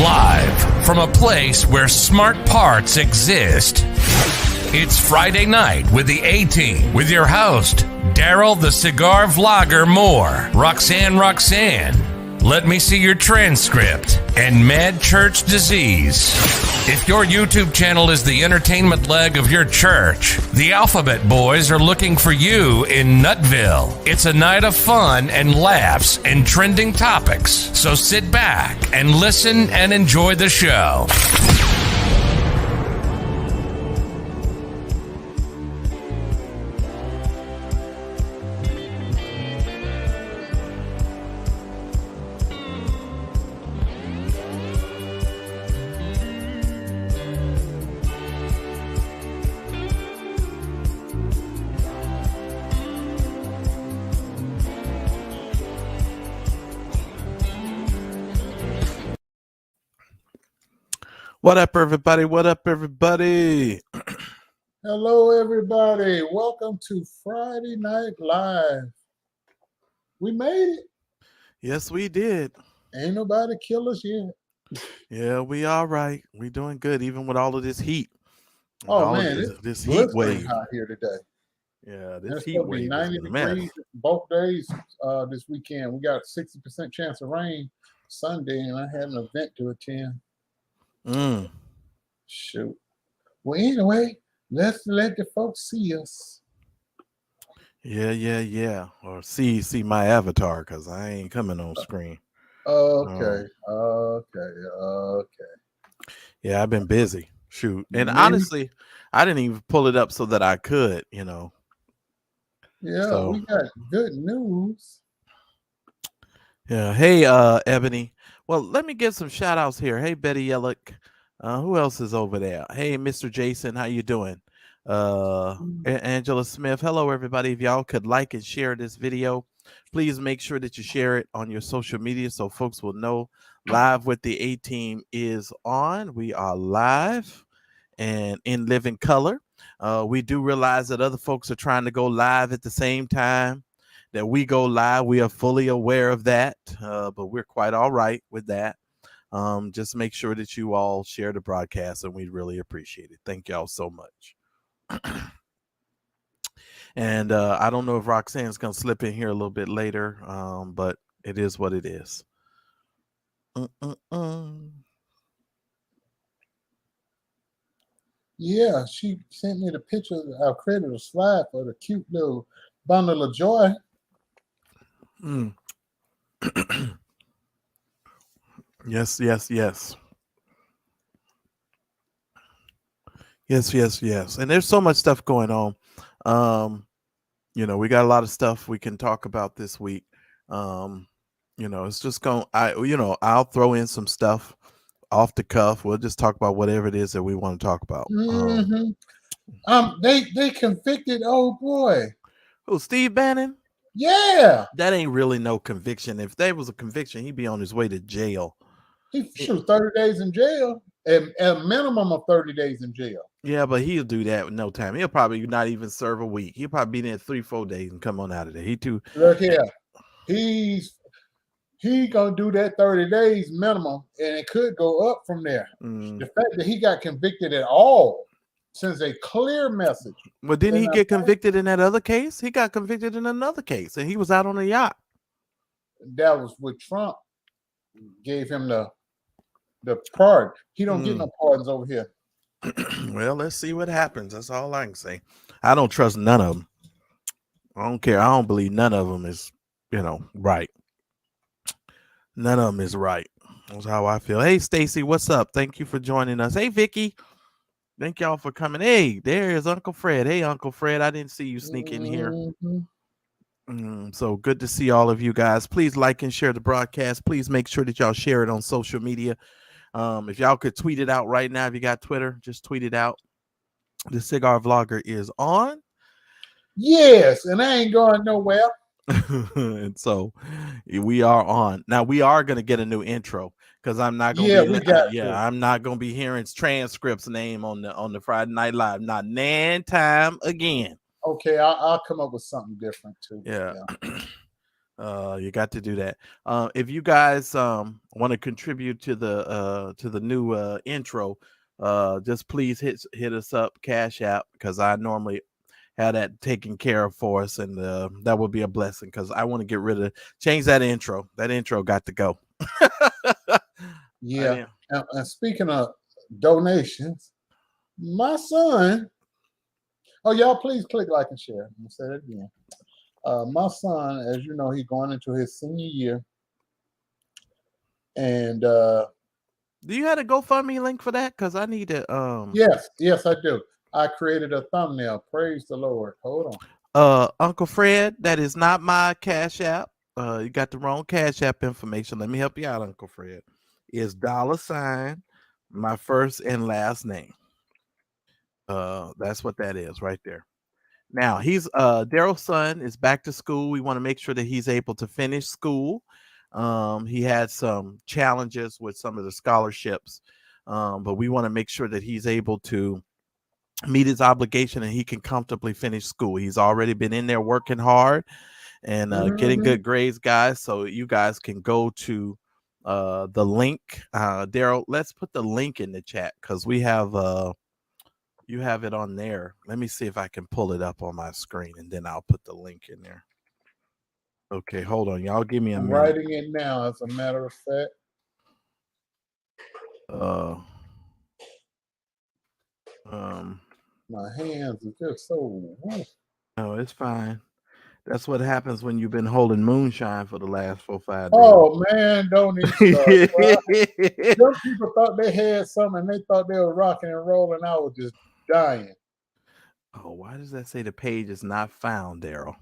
Live from a place where smart parts exist. It's Friday night with the A-Team with your host, Daryl the Cigar Vlogger Moore, Roxanne, Let Me See Your Transcript, and Mad Church Disease. If your YouTube channel is the entertainment leg of your church, the Alphabet Boys are looking for you in Nutville. It's a night of fun and laughs and trending topics. So sit back and listen and enjoy the show. What up, everybody? What up, everybody? Hello, everybody. Welcome to Friday Night Live. We made it. Yes, we did. Ain't nobody kill us yet. Yeah, we all right. We doing good, even with all of this heat. Oh, man. This heat wave. Hot here today. Yeah, this It's heat supposed to wave be 90 is mad. degrees both days this weekend. We got a 60% chance of rain Sunday, and I had an event to attend. Shoot. Well, anyway, let's let the folks see us. Yeah. Or see my avatar, because I ain't coming on screen. Okay. Yeah, I've been busy. Shoot. And honestly, I didn't even pull it up so that I could, Yeah, So, we got good news. Yeah. Hey, Ebony. Well, let me give some shout outs here. Hey, Betty Yellick. Who else is over there? Hey, Mr. Jason, how you doing? Angela Smith. Hello, everybody. If y'all could like and share this video, please make sure that you share it on your social media so folks will know Live with the A-Team is on. We are live and in living color. We do realize that other folks are trying to go live at the same time that we go live. We are fully aware of that, but we're quite all right with that. Just make sure that you all share the broadcast, and we'd really appreciate it. Thank y'all so much. And I don't know if Roxanne's gonna slip in here a little bit later, but it is what it is. Yeah, she sent me the picture. I created a slide for the cute little bundle of joy. Yes. And there's so much stuff going on. We got a lot of stuff we can talk about this week. It's just I'll throw in some stuff off the cuff. We'll just talk about whatever it is that we want to talk about. They convicted old boy. Who, Steve Bannon? Yeah. That ain't really no conviction. If there was a conviction, he'd be on his way to jail. He shoot 30 days in jail, at a minimum of 30 days in jail. Yeah, but he'll do that with no time. He'll probably not even serve a week. He'll probably be there 3-4 days and come on out of there. Look here, he gonna do that 30 days minimum, and it could go up from there. The fact that he got convicted at all sends a clear message. Well, didn't he get convicted in that other case? He got convicted in another case, and he was out on a yacht. That was with Trump. Gave him the pardon. He don't get no pardons over here. Well, let's see what happens. That's all I can say. I don't trust none of them. I don't care. I don't believe none of them is, right. None of them is right. That's how I feel. Hey, Stacy, what's up? Thank you for joining us. Hey, Vicky. Thank y'all for coming. Hey, there is Uncle Fred. Hey, Uncle Fred. I didn't see you sneak in here. So good to see all of you guys. Please like and share the broadcast. Please make sure that y'all share it on social media. If y'all could tweet it out right now, if you got Twitter, just tweet it out. The Cigar Vlogger is on. Yes, and I ain't going nowhere. And so we are on. Now we are going to get a new intro because I'm not going to I'm not going to be hearing Transcript's name on the Friday Night Live. Not nan time again. Okay, I'll come up with something different too. Yeah. You got to do that. If you guys want to contribute to the new intro, just please hit us up, Cash App, because I normally have that taken care of for us, and that would be a blessing because I want to change that intro. That intro got to go. Yeah. And speaking of donations, my son. Oh, y'all, please click like and share. I'm gonna say that again. My son, as you know, he's going into his senior year. And do you have a GoFundMe link for that? Because I need to Yes, I do. I created a thumbnail. Praise the Lord. Hold on. Uncle Fred, that is not my Cash App. You got the wrong Cash App information. Let me help you out, Uncle Fred. Is $ my first and last name. That's what that is right there. Now he's Daryl's son is back to school. We want to make sure that he's able to finish school. He had some challenges with some of the scholarships, but we want to make sure that he's able to meet his obligation and he can comfortably finish school. He's already been in there working hard and getting good grades, guys. So you guys can go to the link. Daryl, let's put the link in the chat because we have you have it on there. Let me see if I can pull it up on my screen and then I'll put the link in there. Okay, hold on. Y'all give me a minute. Writing it now, as a matter of fact. My hands are just so. Oh, it's fine. That's what happens when you've been holding moonshine for the last 4 or 5 days. Oh man, don't even start. Some people thought they had something and they thought they were rocking and rolling. I was just dying. Oh, why does that say the page is not found, Daryl?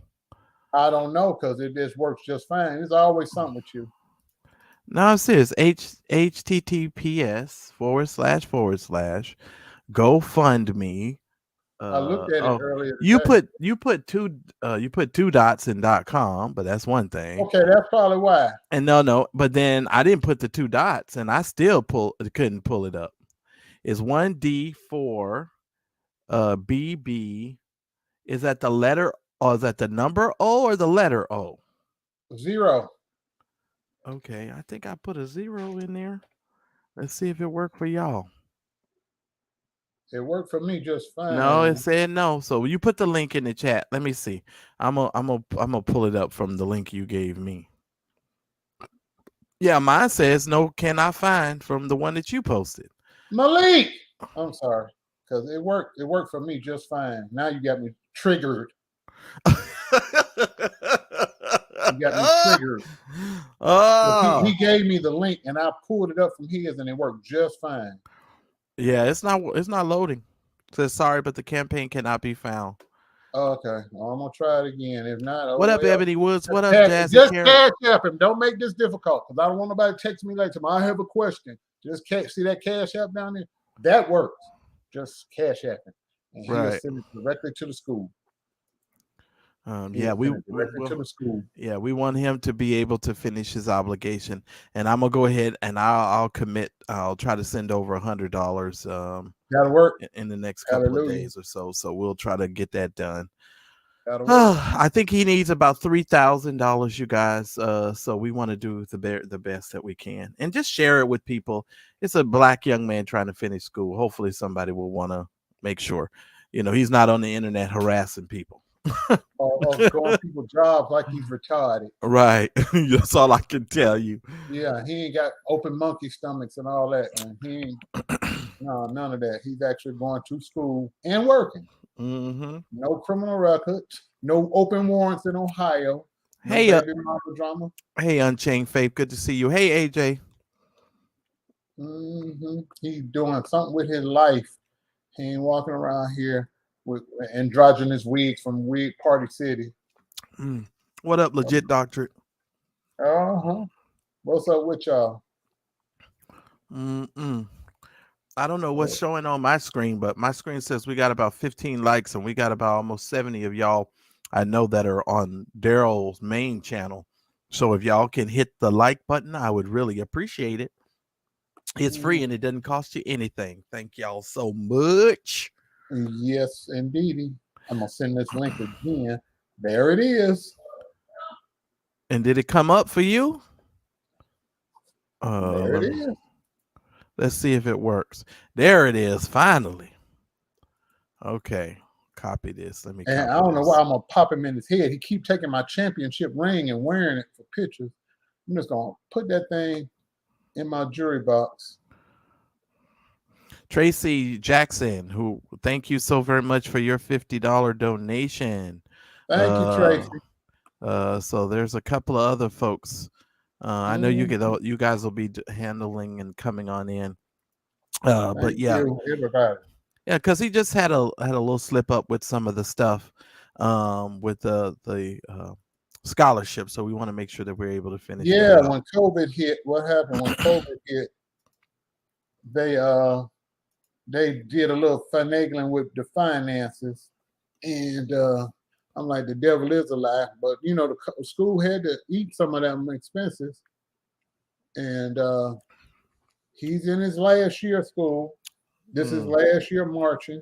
I don't know, because it just works just fine. There's always something with you. No, I'm serious. https:// GoFundMe. I looked at it earlier. You put two dots in .com, but that's one thing. Okay, that's probably why. And no, but then I didn't put the 2 dots, and I still couldn't pull it up. It's 1D for BB. Is that the letter? Or is that the number O or the letter O? 0. Okay, I think I put a 0 in there. Let's see if it worked for y'all. It worked for me just fine. No, it said no. So you put the link in the chat. Let me see. I'm gonna pull it up from the link you gave me. Yeah, mine says no, cannot find from the one that you posted. Malik, I'm sorry, because it worked. It worked for me just fine. Now you got me triggered. You got me triggered. Oh, he gave me the link and I pulled it up from his and it worked just fine. Yeah, it's not loading. It says sorry, but the campaign cannot be found. Okay, well, I'm gonna try it again. If not, what up, Ebony Woods? What up, Jazzy? Just Cash App him. Don't make this difficult because I don't want nobody to text me later. I have a question. Just see that Cash App down there. That works. Just Cash App him, and he'll send it directly to the school. We want him to be able to finish his obligation, and I'm gonna go ahead and I'll commit. I'll try to send over $100. That'll work in the next couple of days or so. So we'll try to get that done. I think he needs about $3,000, you guys. So we want to do the best that we can, and just share it with people. It's a Black young man trying to finish school. Hopefully, somebody will want to make sure, he's not on the internet harassing people. or going people's jobs like he's retarded. Right. That's all I can tell you. Yeah, he ain't got open monkey stomachs and all that. And he ain't none of that. He's actually going to school and working. Mm-hmm. No criminal records, no open warrants in Ohio. No hey, drama. Hey, Unchained Faith, good to see you. Hey, AJ. Mm-hmm. He's doing something with his life. He ain't walking around here with androgynous wigs from Wig Party City. What up, Legit Doctorate? What's up with y'all? I don't know what's showing on my screen, but my screen says we got about 15 likes and we got about almost 70 of y'all I know that are on Daryl's main channel. So if y'all can hit the like button, I would really appreciate it. It's free and it doesn't cost you anything. Thank y'all so much. Yes, indeed. I'm going to send this link again. There it is. And did it come up for you? There it is. Let's see if it works. There it is, finally. Okay, copy this. Let me. And I don't know why I'm gonna pop him in his head. He keep taking my championship ring and wearing it for pictures. I'm just gonna put that thing in my jury box. Tracy Jackson, who thank you so very much for your $50 donation. Thank you, Tracy. So there's a couple of other folks. I know you guys will be handling and coming on in. But yeah, everybody. Yeah, because he just had a little slip up with some of the stuff with the scholarship. So we want to make sure that we're able to finish. Yeah, when COVID hit, what happened when COVID hit? They did a little finagling with the finances, and I'm like, the devil is a lie. But you know, the school had to eat some of them expenses, and he's in his last year of school. This is last year marching,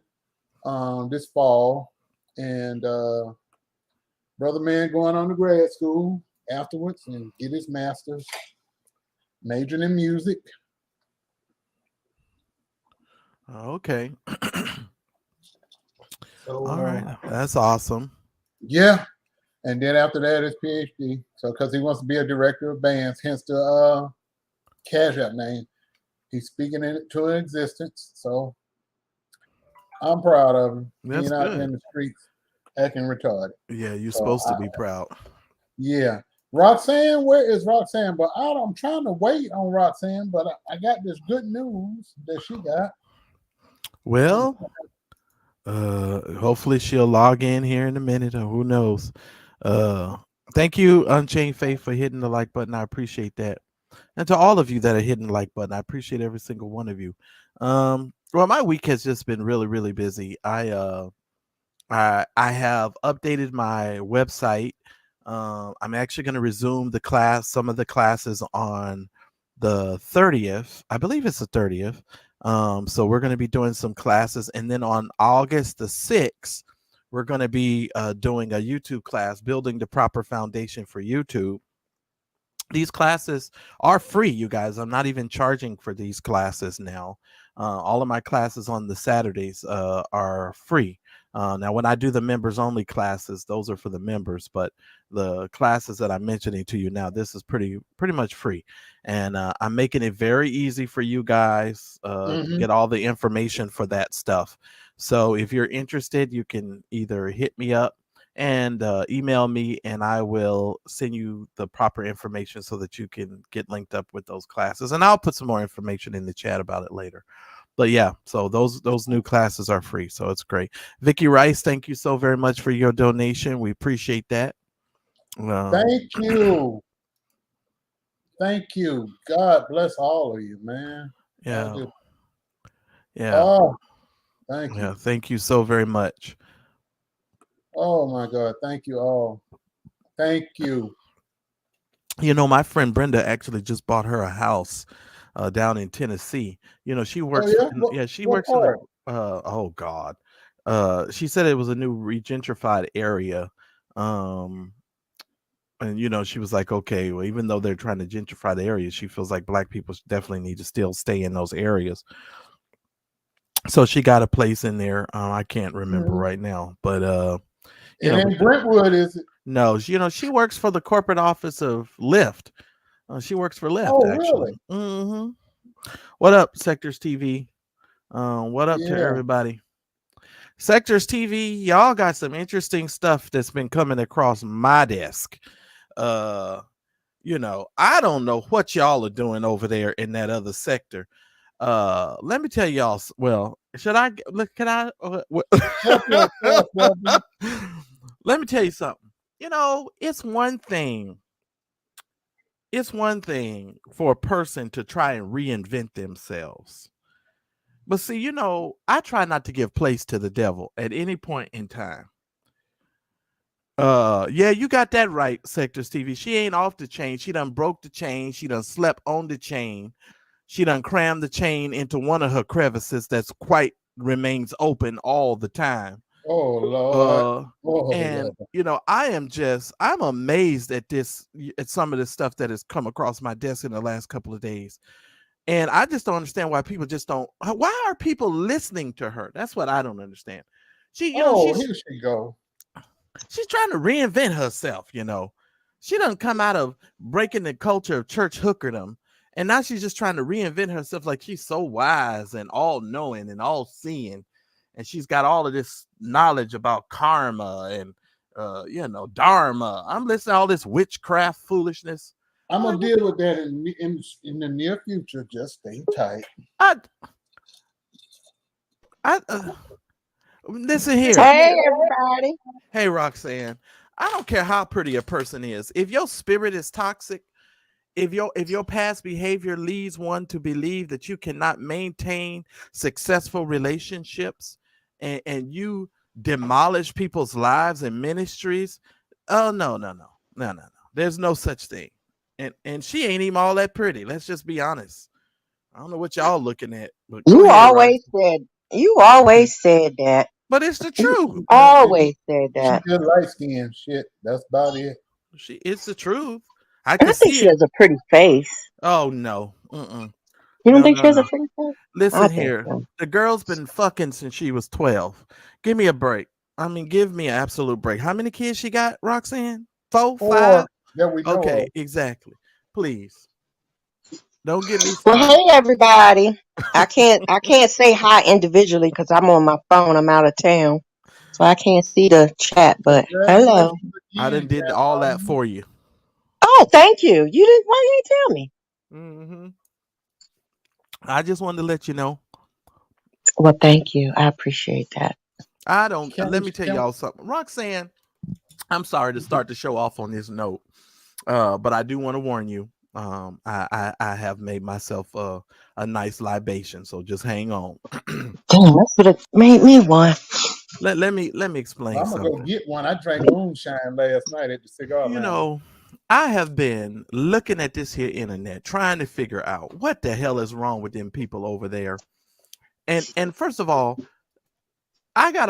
this fall, and brother man going on to grad school afterwards and get his master's, majoring in music. Okay. So, all right, that's awesome. Yeah, and then after that, his PhD. So, because he wants to be a director of bands, hence the Cash App name. He's speaking it to an existence. So, I'm proud of him. That's being good. Out in the streets, acting retarded. Yeah, you're supposed to be proud. Yeah. Roxanne, where is Roxanne? But I'm trying to wait on Roxanne, but I got this good news that she got. Well, hopefully she'll log in here in a minute, or who knows. Thank you, Unchained Faith, for hitting the like button. I appreciate that. And to all of you that are hitting the like button, I appreciate every single one of you. Well, my week has just been really, really busy. I have updated my website. I'm actually going to resume some of the classes on the 30th. I believe it's the 30th. So we're going to be doing some classes, and then on August the 6th, we're going to be doing a YouTube class, building the proper foundation for YouTube. These classes are free, you guys. I'm not even charging for these classes now. All of my classes on the Saturdays are free. Now, when I do the members only classes, those are for the members, but the classes that I'm mentioning to you now, this is pretty much free. And I'm making it very easy for you guys to get all the information for that stuff. So if you're interested, you can either hit me up and email me, and I will send you the proper information so that you can get linked up with those classes. And I'll put some more information in the chat about it later. But yeah, so those new classes are free, so it's great. Vicky Rice, thank you so very much for your donation. We appreciate that. Thank you. Thank you. God bless all of you, man. Yeah. Oh, thank you. Yeah, thank you so very much. Oh my God, thank you all. Thank you. You know, my friend Brenda actually just bought her a house down in Tennessee. You know, she works. She works in the, oh God. She said it was a new regentrified area. And you know, she was like, okay, well, even though they're trying to gentrify the area, she feels like Black people definitely need to still stay in those areas. So she got a place in there. I can't remember right now, but you know, Brentwood, is it? No, you know, she works for the corporate office of Lyft. She works for Lyft, actually. Really? What up, Sectors TV? What up to everybody? Sectors TV, y'all got some interesting stuff that's been coming across my desk. You know, I don't know what y'all are doing over there in that other sector. Let me tell y'all. Well, should I look? Can I? Let me tell you something. You know, it's one thing for a person to try and reinvent themselves. But see, you know, I try not to give place to the devil at any point in time. Yeah, you got that right, Sectors TV. She ain't off the chain. She done broke the chain. She done slept on the chain. She done crammed the chain into one of her crevices that's quite remains open all the time. Oh Lord. Oh And Lord. I'm amazed at at some of this stuff that has come across my desk in the last couple of days. And I just don't understand why people just don't. Why are people listening to her? That's what I don't understand. Here she go. She's trying to reinvent herself. She doesn't come out of breaking the culture of church hookerdom, and now she's just trying to reinvent herself like she's so wise and all knowing and all seeing, and she's got all of this knowledge about karma and dharma. I'm listening to all this witchcraft foolishness. I'm gonna deal with that in the near future. Just stay tight. Listen here. Hey, everybody. Hey, Roxanne. I don't care how pretty a person is. If your spirit is toxic, if your past behavior leads one to believe that you cannot maintain successful relationships, and you demolish people's lives and ministries, oh no. There's no such thing. And she ain't even all that pretty. Let's just be honest. I don't know what y'all looking at, but You always said that. But it's the truth. Always said that. She just light skin shit. That's about it. It's the truth. I think she has a pretty face. Oh no. You don't think she has a pretty face? Listen here. So. The girl's been fucking since she was 12. Give me a break. I mean, give me an absolute break. How many kids she got, Roxanne? 4, 5? That we know okay, of. Exactly. Please. Don't get me started. Well, hey everybody. I can't say hi individually because I'm on my phone. I'm out of town. So I can't see the chat, but hello. I done did all that for you. Oh, thank you. Why you didn't tell me? Mm-hmm. I just wanted to let you know. Well, thank you. I appreciate that. Let me tell y'all something. Roxanne, I'm sorry to start the show off on this note, but I do want to warn you. I have made myself a nice libation, so just hang on. Damn, that's what it made me one. Let me explain. I'm gonna go get one. I drank moonshine last night at the cigar lounge. I have been looking at this here internet, trying to figure out what the hell is wrong with them people over there. And first of all, I got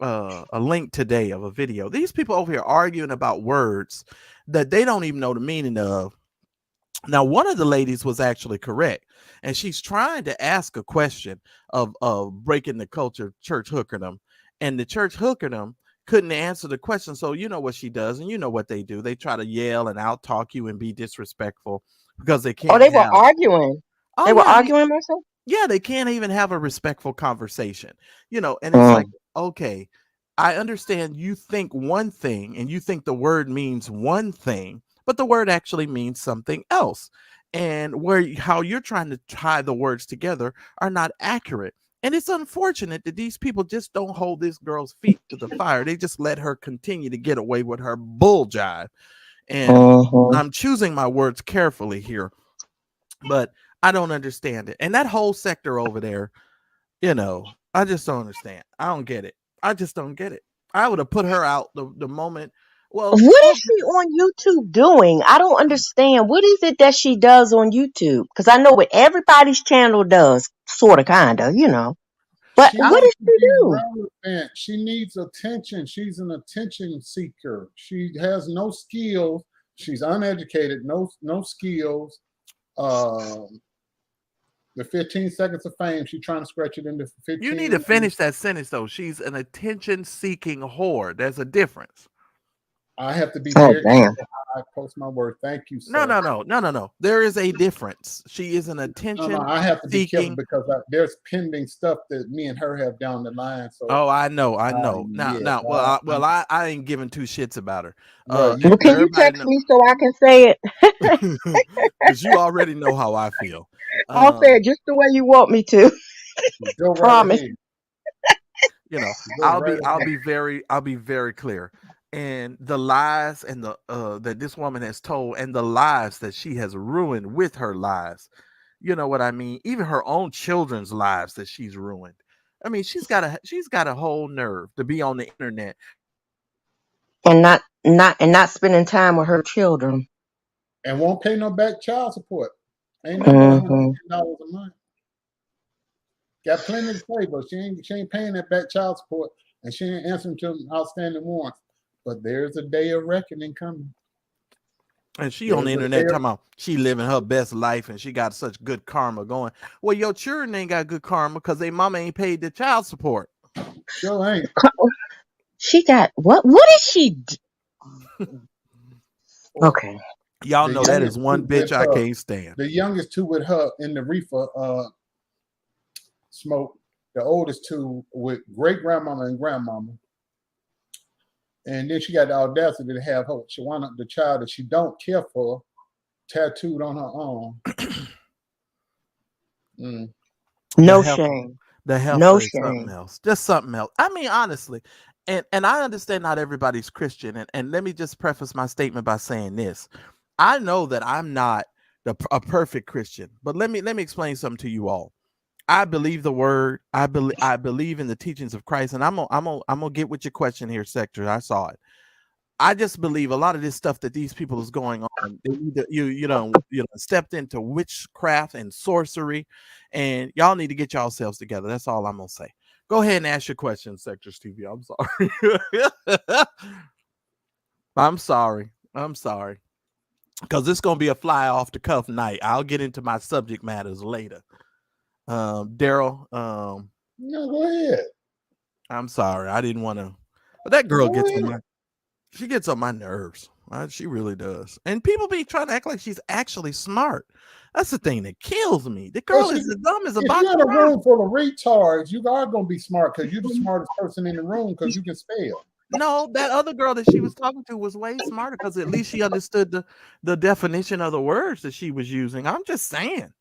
a link today of a video. These people over here arguing about words that they don't even know the meaning of. Now, one of the ladies was actually correct, and she's trying to ask a question of breaking the culture of church hookerdom, and the church hookerdom couldn't answer the question. So you know what she does, and you know what they do. They try to yell and out talk you and be disrespectful because they can't. Oh, they were arguing. They were arguing, Marcel? Yeah, they can't even have a respectful conversation, and it's like, okay, I understand you think one thing and you think the word means one thing, but the word actually means something else. And how you're trying to tie the words together are not accurate. And it's unfortunate that these people just don't hold this girl's feet to the fire. They just let her continue to get away with her bull jive. And I'm choosing my words carefully here, but I don't understand it. And that whole sector over there, I just don't understand. I don't get it. I just don't get it. I would have put her out the moment. Well, what is she on YouTube doing? I don't understand. What is it that she does on YouTube? Because I know what everybody's channel does, sort of, kind of, But what does she do? Relevant. She needs attention. She's an attention seeker. She has no skills. She's uneducated. No skills. The 15 seconds of fame, she's trying to scratch it into 15. You need to finish that sentence, though. She's an attention-seeking whore. There's a difference. I have to be very careful how I post my word. Thank you, sir. No. There is a difference. She is an attention. No, I have to be careful because there's pending stuff that me and her have down the line. So. Oh, I know. Well, I ain't giving two shits about her. Can you text me so I can say it? Because you already know how I feel. I'll say it just the way you want me to. Promise. I'll be very clear. And the lies and that this woman has told, and the lives that she has ruined with her lies, you know what I mean? Even her own children's lives that she's ruined. I mean, she's got a whole nerve to be on the internet and not spending time with her children, and won't pay no back child support. Ain't nothing $100 a month. Got plenty to say, but she ain't paying that back child support, and she ain't answering to outstanding warrants. But there's a day of reckoning coming. And she on the internet talking about she living her best life and she got such good karma going. Well, your children ain't got good karma because their mama ain't paid the child support. Sure ain't. She got what? What is she? Okay. Y'all know that is one bitch I can't stand. The youngest two with her in the reefer smoke. The oldest two with great grandmama and grandmama. And then she got the audacity to have her Shawana, the child that she don't care for, tattooed on her arm. No shame. The hell no is shame. something else. Just something else. I mean, honestly, and I understand not everybody's Christian. And let me just preface my statement by saying this. I know that I'm not a perfect Christian, but let me explain something to you all. I believe the word. I believe in the teachings of Christ, and I'm gonna get with your question here, Sector. I saw it. I just believe a lot of this stuff that these people is going on. They either, you know stepped into witchcraft and sorcery, and y'all need to get yourselves together. That's all I'm gonna say. Go ahead and ask your question, Sector Stevie. I'm sorry. I'm sorry. Because it's gonna be a fly off the cuff night. I'll get into my subject matters later. Daryl, no, go ahead. I'm sorry, I didn't want to, but that girl gets on my nerves. She really does. And people be trying to act like she's actually smart. That's the thing that kills me. The girl is as dumb as a box. If you're in a room full of retards, you are gonna be smart because you're the smartest person in the room because you can spell. No, that other girl that she was talking to was way smarter because at least she understood the definition of the words that she was using. I'm just saying.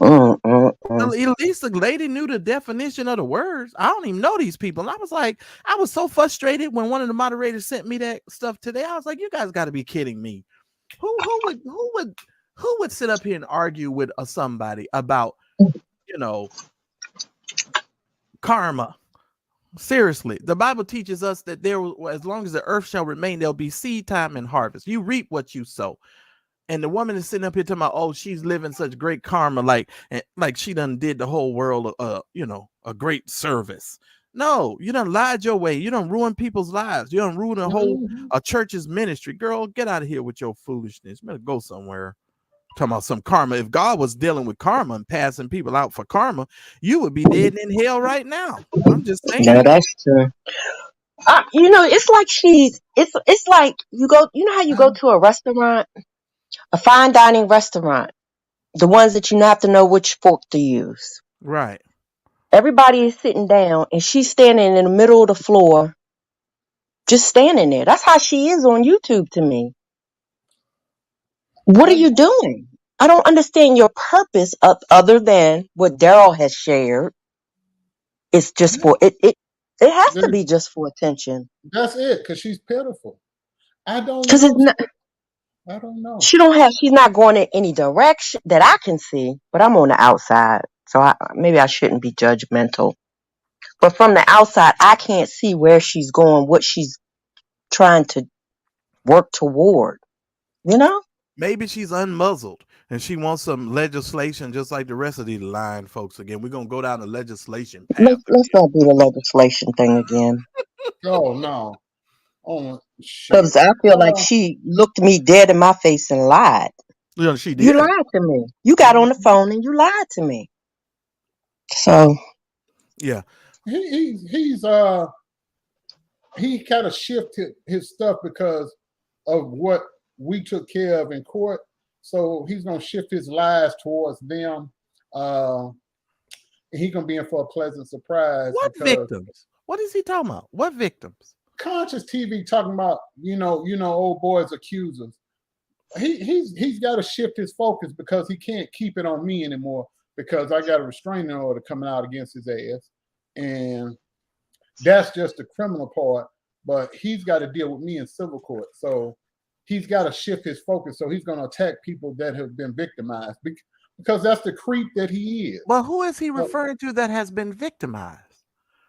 At least the lady knew the definition of the words. I don't even know these people. And I was so frustrated when one of the moderators sent me that stuff today. I was like, you guys got to be kidding me. Who would sit up here and argue with somebody about, karma? Seriously, the Bible teaches us that as long as the earth shall remain, there'll be seed time and harvest. You reap what you sow. And the woman is sitting up here talking about, oh, she's living such great karma, like she done did the whole world, a great service. No, you done lied your way. You done ruin people's lives. You done ruin a church's ministry. Girl, get out of here with your foolishness. You better go somewhere. Talking about some karma. If God was dealing with karma and passing people out for karma, you would be dead in hell right now. I'm just saying. No, that's true. It's like it's like you go. You know how you go to a restaurant, a fine dining restaurant, the ones that you have to know which fork to use. Right. Everybody is sitting down, and she's standing in the middle of the floor, just standing there. That's how she is on YouTube to me. What are you doing? I don't understand your purpose other than what Daryl has shared. It's just for it. It has to be just for attention. That's it, because she's pitiful. I don't know. Because it's not. I don't know. She's not going in any direction that I can see, but I'm on the outside. So maybe I shouldn't be judgmental. But from the outside, I can't see where she's going, what she's trying to work toward. Maybe she's unmuzzled and she wants some legislation just like the rest of these lying folks again. We're going to go down the legislation path. Let's not do the legislation thing again. Oh, no. Oh, because I feel like she looked me dead in my face and lied. Yeah, she did. You lied to me. You got on the phone and you lied to me. So, yeah, he kind of shifted his stuff because of what we took care of in court. So he's gonna shift his lies towards them. He's gonna be in for a pleasant surprise. What victims? What is he talking about? What victims? Conscious TV talking about, old boys accusers. He's got to shift his focus because he can't keep it on me anymore because I got a restraining order coming out against his ass. And that's just the criminal part, but he's got to deal with me in civil court. So he's got to shift his focus. So he's going to attack people that have been victimized because that's the creep that he is. Well, who is he referring to that has been victimized?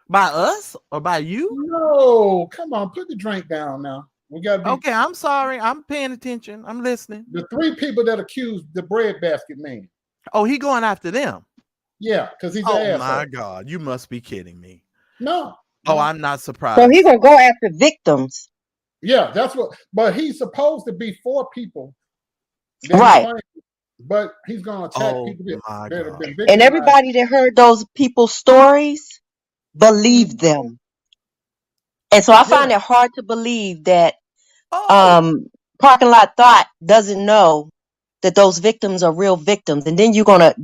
By us or by you? No, come on, put the drink down now. We got okay. I'm sorry. I'm paying attention. I'm listening. The 3 people that accused the breadbasket man. Oh, he going after them. Yeah, because he's an Oh asshole. my God, you must be kidding me. No. Oh, I'm not So surprised. he gonna go after victims. Yeah, that's what. But he's supposed to be for people. that he Right. claims, but he's gonna attack Oh people my that have God. been And victimized. everybody that heard those people's stories believed them. And so I find Yeah. it hard to believe that Oh, Parking Lot Thought doesn't know that those victims are real victims, and then you're gonna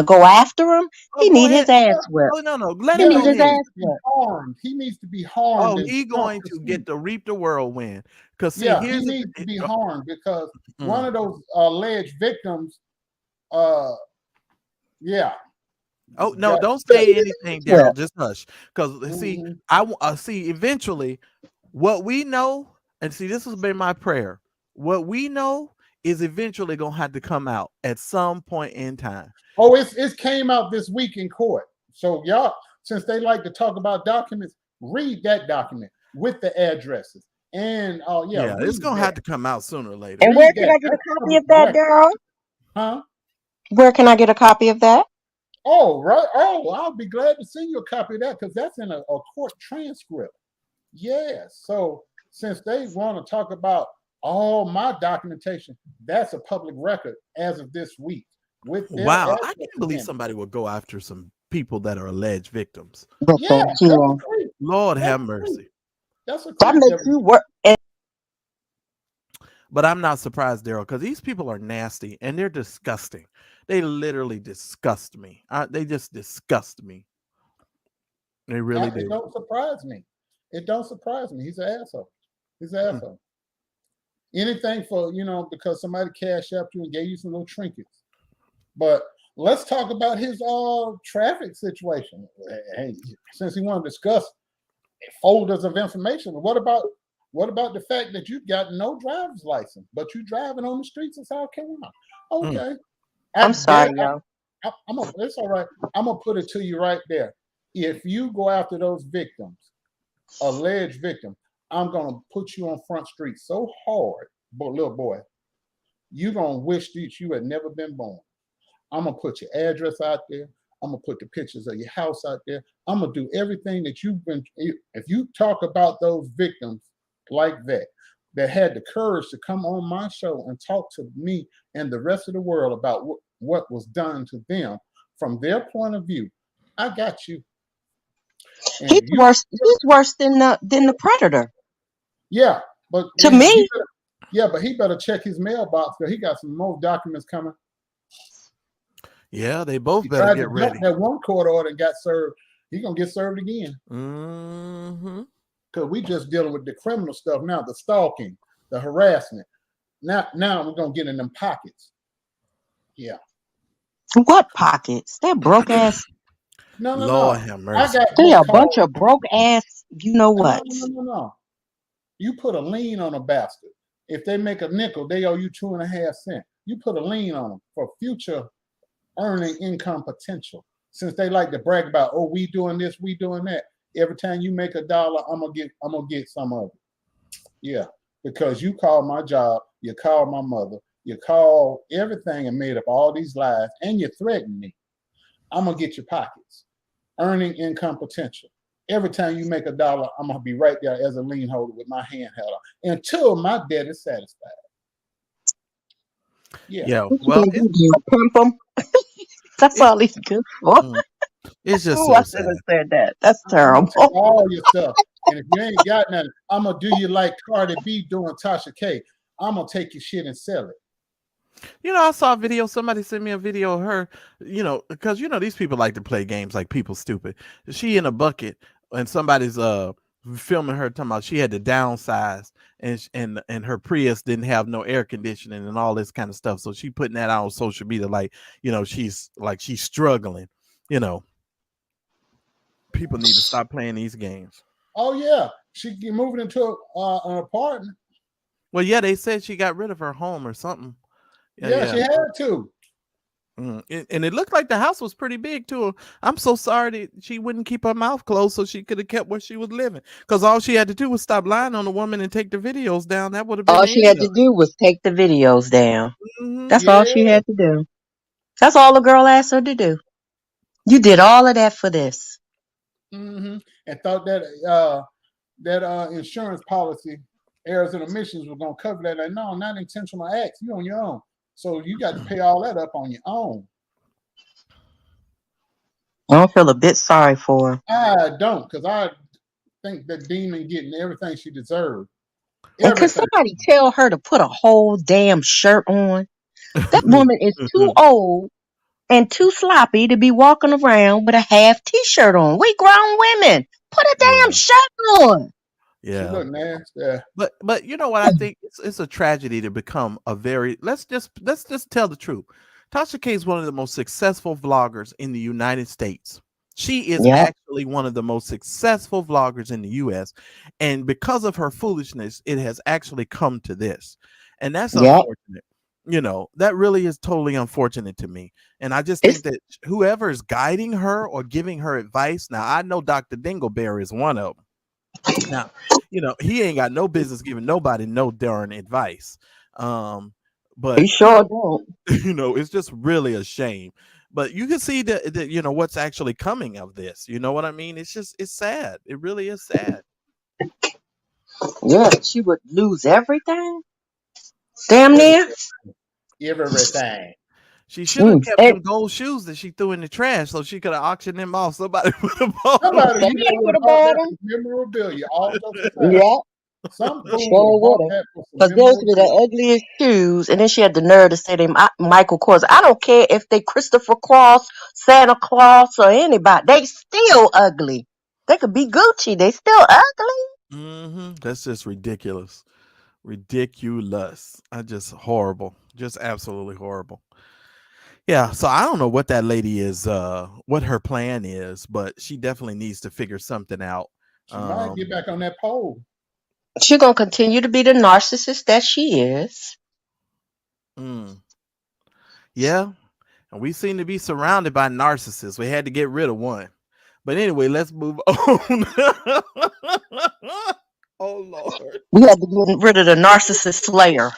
go after him. oh, He go need his ahead. ass whipped. Oh no, let He him Yeah, need go he his ahead. needs ass to be whipped. harmed. He needs to be harmed Oh, and he stunk going to to see. get to reap the whirlwind. Cause see, Yeah, he here's needs to be harmed because Hmm. one of those alleged victims, yeah. Oh no, got- don't say anything, Well, Daryl. Just hush. Because see, Mhm. I see eventually what we know, and see, this has been my prayer. What we know is eventually gonna have to come out at some point in time. Oh, it came out this week in court. So y'all, since they like to talk about documents, read that document with the addresses. And Yeah, it's read gonna that. have to come out sooner or later. and Read where can that. I get a That's copy public of that, record. Daryl? Huh? Where can I get a copy of that? Oh, right. Oh, I'll be glad to send you a copy of that because that's in a court transcript. Yeah. So since they want to talk about all my documentation, that's a public record as of this week with their Wow, I addresses can't believe in it. somebody would go after some people that are alleged victims. But Yeah, thank that's a you. creep. Lord That's have a creep. mercy. That's a That creep. makes you work. And But I'm not surprised, Daryl, because these people are nasty and they're disgusting. They literally disgust me. They just disgust me. They really It do. don't surprise me. It don't surprise me. He's an asshole. He's an Hmm. asshole. Anything for because somebody cashed out you and gave you some little trinkets. But let's talk about his traffic situation. Hey, since he want to discuss folders of information, what about the fact that you've got no driver's license, but you driving on the streets of South Carolina? Okay, I'm sorry, yo. it's all right. I'm gonna put it to you right there. If you go after those victims, alleged victims, I'm gonna put you on Front Street so hard, little boy, you're gonna wish that you had never been born. I'm gonna put your address out there. I'm gonna put the pictures of your house out there. I'm gonna do everything that you've been. If you talk about those victims like that had the courage to come on my show and talk to me and the rest of the world about what was done to them from their point of view, I got you. And He's worse. He's worse than the predator. Yeah, but To me, but he better check his mailbox because he got some more documents coming. Yeah, they both He better tried get to jump ready. that one court order and got served. He gonna get served again. Mm-hmm. Because we just dealing with the criminal stuff now, the stalking, the harassment. Now we're gonna get in them pockets. Yeah. what pockets? That broke ass. No. Lord have I mercy. got They a what's bunch called of broke ass. You know what? no. You put a lien on a bastard. If they make a nickel, they owe you 2.5 cents. You put a lien on them for future earning income potential. Since they like to brag about, oh, we doing this, we doing that. Every time you make $1, I'm gonna get some of it. Yeah, because you called my job, you called my mother, you called everything and made up all these lies, and you threatened me. I'm gonna get your pockets. Earning income potential. Every time you make $1, I'm gonna be right there as a lien holder with my hand held out until my debt is satisfied. Yeah. What you Well, gonna do? Pimp him? That's all he's good for. it's just Oh, so I should sad. have said that. That's I'm gonna terrible. take all your stuff, and if you ain't got nothing, I'm gonna do you like Cardi B doing Tasha K. I'm gonna take your shit and sell it. I saw a video. Somebody sent me a video of her, because these people like to play games like people stupid. She in a bucket and somebody's filming her talking about she had to downsize and her Prius didn't have no air conditioning and all this kind of stuff. So she putting that out on social media she's struggling. People need to stop playing these games. Oh yeah, she moving into an apartment. Well, yeah, they said she got rid of her home or something. Yeah, she had to. And it looked like the house was pretty big too. I'm so sorry that she wouldn't keep her mouth closed so she could have kept where she was living. Because all she had to do was stop lying on the woman and take the videos down. That would have been All the she end had of to do was take the videos down. it. Mhm. That's all she had to do. That's all the girl asked her to do. You did all of that for this. And thought that insurance policy, errors and omissions, was gonna cover that. Like, no, not intentional acts. You on your own, so you got to pay all that up on your own. I don't feel a bit sorry for her. I don't, because I think that Demon getting everything she deserved. And could somebody tell her to put a whole damn shirt on? That woman is too old and too sloppy to be walking around with a half t-shirt on. We grown women. Put a damn shirt on. Yeah. She look nasty. But you know what I think? It's a tragedy to become a very let's just tell the truth. Tasha K is one of the most successful vloggers in the United States. She is actually one of the most successful vloggers in the US. And because of her foolishness, it has actually come to this. And that's unfortunate. You know, that really is totally unfortunate to me. And I just think that whoever is guiding her or giving her advice, now I know Dr. Dingleberry is one of them. Now, you know, he ain't got no business giving nobody no darn advice. But he sure don't. You know, it's just really a shame. But you can see that you know what's actually coming of this. You know what I mean? It's sad. It really is sad. Yeah, she would lose everything. Damn near everything. She should have kept them gold shoes that she threw in the trash, so she could have auctioned them off. Somebody would have bought them. Somebody would have bought them. Memorabilia. Yeah. Some sure would have. Because those were the ugliest shoes. And then she had the nerve to say they Michael Kors. I don't care if they Christopher Cross, Santa Claus, or anybody. They still ugly. They could be Gucci. They still ugly. That's just ridiculous. Ridiculous. Just horrible. Just absolutely horrible. Yeah, so I don't know what that lady is, what her plan is, but she definitely needs to figure something out. She might get back on that pole. She's going to continue to be the narcissist that she is. Yeah, and we seem to be surrounded by narcissists. We had to get rid of one. But anyway, let's move on. Oh, Lord. We had to get rid of the narcissist slayer.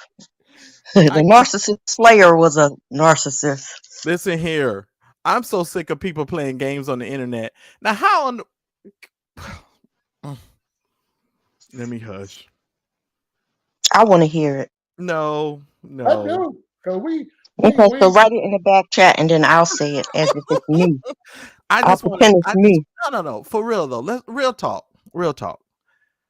The narcissist slayer was a narcissist. Listen here. I'm so sick of people playing games on the internet. Now, how on the... Let me hush. I want to hear it. No. I do. Okay, so write it in the back chat and then I'll say it as if it's me. I'll pretend it's me. No. For real though. Real talk.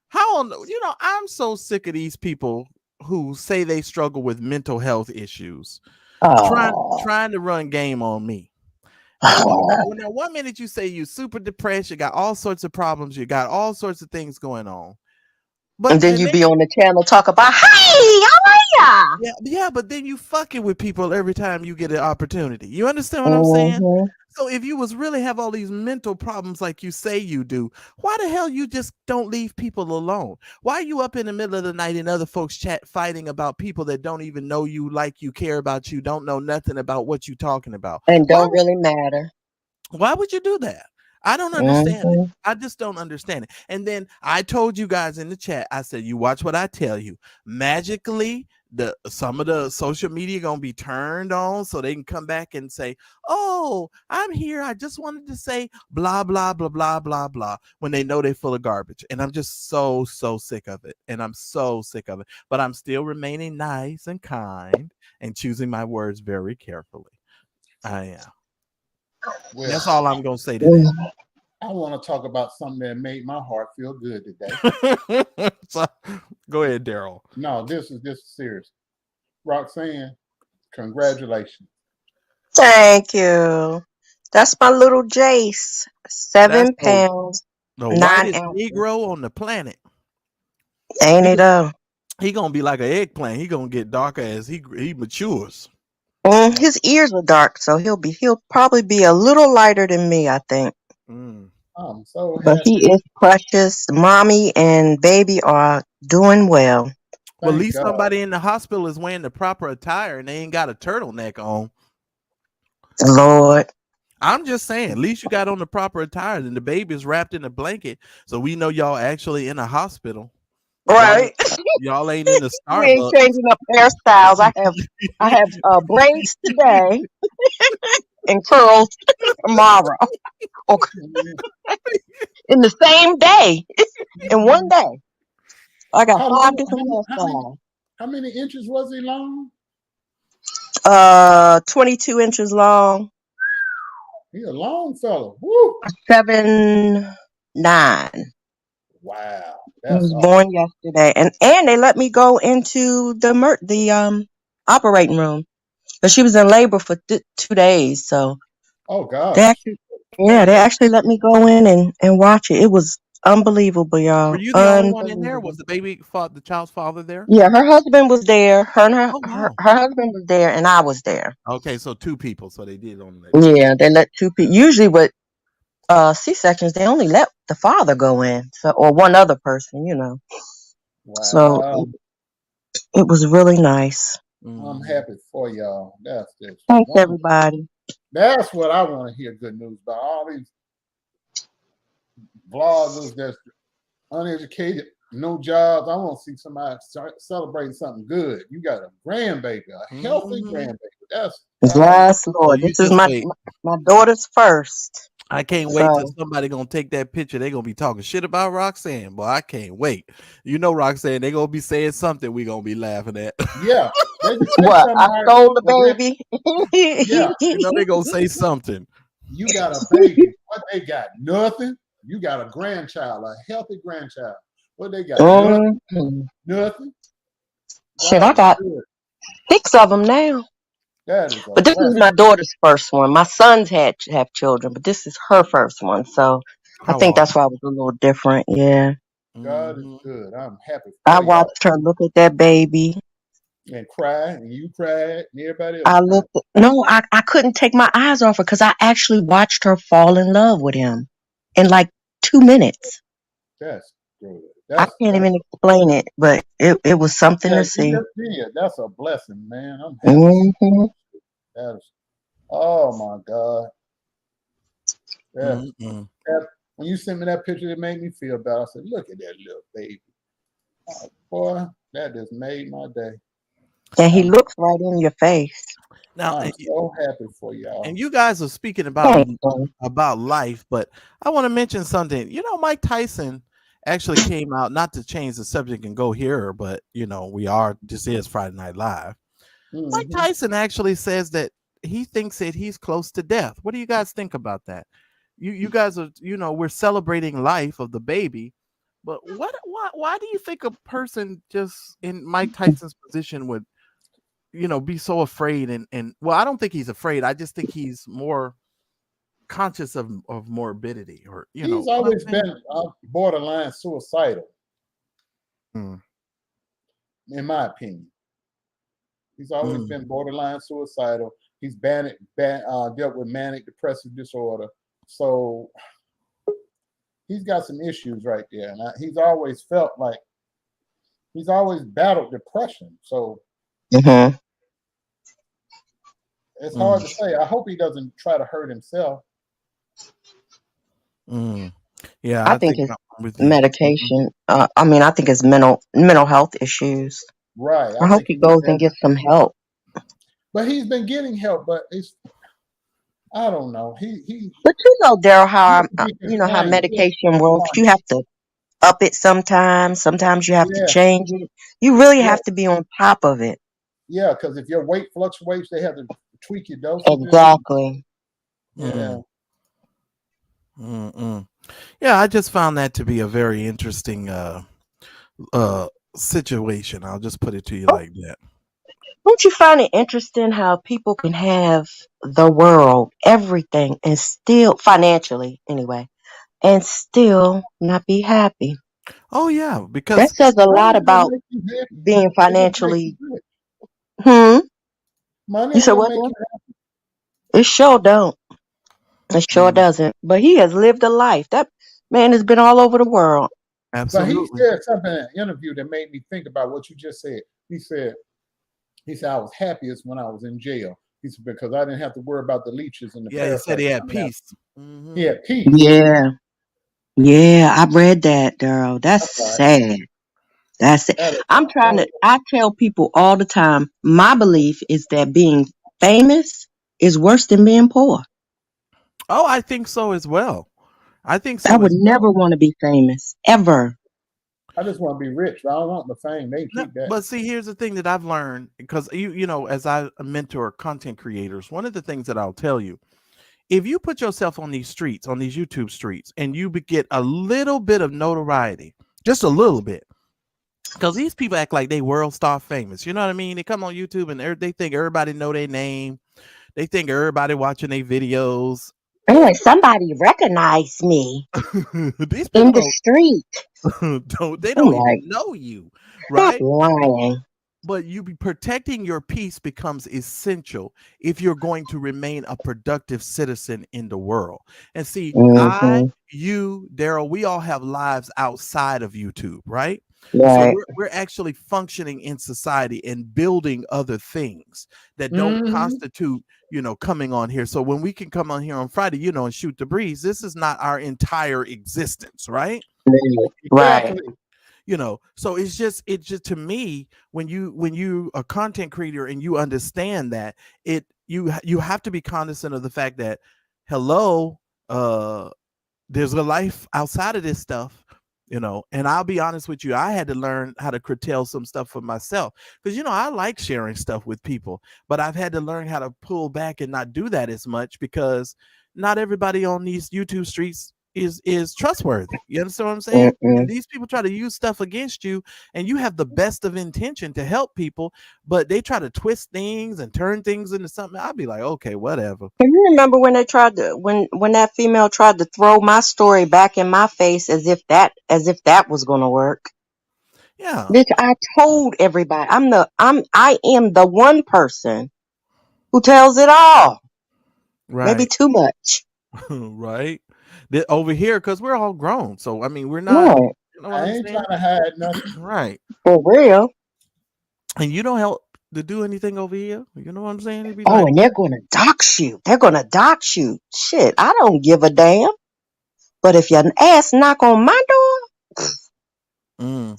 How on I'm so sick of these people who say they struggle with mental health issues. Trying to run game on me. Now, 1 minute you say you're super depressed, you got all sorts of problems, you got all sorts of things going on. And then you be on the channel talk about, hey, how are ya? Yeah, but then you fucking with people every time you get an opportunity. You understand what I'm saying? So if you was really have all these mental problems like you say you do, why the hell you just don't leave people alone? Why are you up in the middle of the night in other folks' chat fighting about people that don't even know you, like you, care about you, don't know nothing about what you're talking about? And don't really matter. Why would you do that? I don't understand it. I just don't understand it. And then I told you guys in the chat, I said, you watch what I tell you. Magically, some of the social media gonna be turned on so they can come back and say, oh, I'm here. I just wanted to say blah, blah, blah, blah, blah, blah, when they know they're full of garbage. And I'm just so sick of it. And I'm so sick of it. But I'm still remaining nice and kind and choosing my words very carefully. I am. Well, that's all I'm gonna say today. I want to talk about something that made my heart feel good today. So, go ahead, Daryl. No, this is serious. Roxanne, congratulations. Thank you. That's my little Jace. 7 pounds. The whitest Negro on the planet. Ain't it though? He gonna be like an eggplant. He gonna get darker as he matures. His ears are dark, so he'll probably be a little lighter than me, I think. I'm so happy. But he is precious. Mommy and baby are doing well. Well, at least somebody in the hospital is wearing the proper attire and they ain't got a turtleneck on. Lord. I'm just saying, at least you got on the proper attire and the baby's wrapped in a blanket, so we know y'all actually in a hospital. Right. Y'all ain't in the Starbucks. We ain't changing up hairstyles. I have braids today. and curls tomorrow. Okay. In the same day. In one day. I got How 5 long? different hairstyles. How many inches was he long? 22 inches long. He a long fellow. Woo! 7'9". Wow, He that's was born yesterday, and they let me go into the operating room, but she was in labor for 2 days. So oh they gosh. actually, they actually let me go in and watch it. It was unbelievable, y'all. Were you the only one in there? Was the the child's father there? Yeah, her husband was there. Her and her Oh wow. her husband was there, and I was there. Okay, so 2 people. So they did only. Yeah, they let 2 people. Usually with C-sections, they only let the father go in, so or one other person, Wow. So it was really nice. I'm happy for y'all. That's just Thanks, wonderful. everybody. That's what I want to hear good news about. All these vloggers that's uneducated, no jobs. I want to see somebody celebrating something good. You got a grandbaby, a healthy grandbaby. That's Yes, Lord. This is my daughter's first. I can't wait till somebody gonna take that picture. They're gonna be talking shit about Roxanne. Boy, I can't wait. You know, Roxanne, they gonna be saying something we gonna be laughing at. Yeah. What? I stole the baby. Yeah. You know, they gonna say something. You got a baby. What they got? Nothing. You got a grandchild, a healthy grandchild. What they got? Nothing. Shit, I got 6 of them now. But this is my daughter's first one. My sons have children, but this is her first one. So I think that's why it was a little different. Yeah. God is good. I'm happy. I watched her look at that baby. And cry, and you cried, and everybody else. I couldn't take my eyes off her because I actually watched her fall in love with him in like 2 minutes. That's good. I can't even explain it, but it was something to see. That's a blessing, man. I'm happy. Oh my God. When you sent me that picture, it made me feel bad. I said, look at that little baby. Oh, boy, that just made my day. And he looks right in your face. Now, I'm so happy for y'all. And you guys are speaking about life, but I want to mention something. You know, Mike Tyson actually came out, not to change the subject and go here, but you know, this is Friday Night Live. Mike Tyson actually says that he thinks that he's close to death. What do you guys think about that? You guys are, you know, we're celebrating life of the baby, but why do you think a person just in Mike Tyson's position would, you know, be so afraid and well, I don't think he's afraid. I just think he's more conscious of morbidity, or you know, he's always been borderline suicidal. In my opinion, he's always been borderline suicidal. He's dealt with manic depressive disorder, so he's got some issues right there. And he's always felt like he's always battled depression. So it's hard to say. I hope he doesn't try to hurt himself. Yeah, I think it's medication. I think it's mental health issues. Right. I hope he goes and gets some help. But he's been getting help. But I don't know. But you know, Daryl, how medication works. You have to up it sometimes. Sometimes you have to change it. You really have to be on top of it. Yeah, because if your weight fluctuates, they have to tweak your dosage. Exactly. Yeah. Yeah, I just found that to be a very interesting situation. I'll just put it to you like that. Don't you find it interesting how people can have the world, everything, and still, financially anyway, and still not be happy? Oh yeah, because that says a lot about being financially. You said what? It sure don't. It sure doesn't. But he has lived a life. That man has been all over the world. Absolutely. But he said something in an interview that made me think about what you just said. He said, I was happiest when I was in jail. He said, because I didn't have to worry about the leeches and the he said he had peace. He had peace. Yeah. Yeah, I read that, Daryl. That's sad. That's it. I tell people all the time, my belief is that being famous is worse than being poor. Oh, I think so as well. I think I so would as well. never want to be famous ever. I just want to be rich. I don't want the fame. They No, keep that. but see, here's the thing that I've learned because you know, as I mentor content creators, one of the things that I'll tell you, if you put yourself on these streets, on these YouTube streets, and you get a little bit of notoriety, just a little bit, because these people act like they world star famous. You know what I mean? They come on YouTube and they think everybody know their name. They think everybody watching their videos. Somebody recognize me These in people the street. don't they I'm don't like, even know you, stop right? lying. But you be protecting your peace becomes essential if you're going to remain a productive citizen in the world. And see, Mm-hmm. you, Daryl, we all have lives outside of YouTube, right? So Right. we're actually functioning in society and building other things that don't constitute, you know, coming on here. So when we can come on here on Friday, you know, and shoot the breeze, this is not our entire existence, right? Right. Exactly. You know, so it's just to me, when you a content creator and you understand that you have to be cognizant of the fact that hello, there's a life outside of this stuff, you know. And I'll be honest with you, I had to learn how to curtail some stuff for myself because, you know, I like sharing stuff with people, but I've had to learn how to pull back and not do that as much because not everybody on these YouTube streets is trustworthy. You understand what I'm saying? And these people try to use stuff against you, and you have the best of intention to help people, but they try to twist things and turn things into something. I'd be like, okay, whatever. Can you remember when they tried to when that female tried to throw my story back in my face as if that was gonna work? Yeah. Bitch, I told everybody I am the one person who tells it all. Right. Maybe too much. Right. Over here, because we're all grown. So I mean, we're not, Right. you know what I I'm ain't saying? trying to hide nothing. Right. For real. And you don't help to do anything over here. You know what I'm saying? It'd be Oh, like, and they're gonna dox you. They're gonna dox you. Shit, I don't give a damn. But if your ass knock on my door,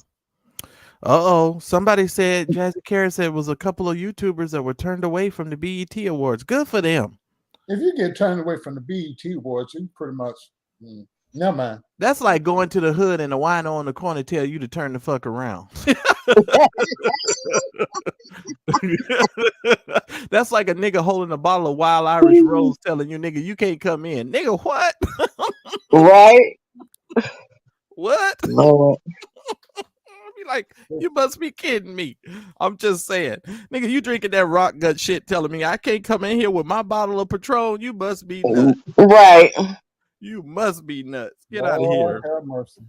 uh-oh. Somebody said, Jazzy Carrot said it was a couple of YouTubers that were turned away from the BET Awards. Good for them. If you get turned away from the BET Awards, you pretty much never mind. That's like going to the hood and the wino on the corner tell you to turn the fuck around. That's like a nigga holding a bottle of Wild Irish Rose telling you, nigga, you can't come in. Nigga, what? right? What? Lord. Be like, you must be kidding me. I'm just saying, nigga, you drinking that rock gut shit telling me I can't come in here with my bottle of Patron. You must be nuts. Right. You must be nuts. Get Lord out of here. Have mercy.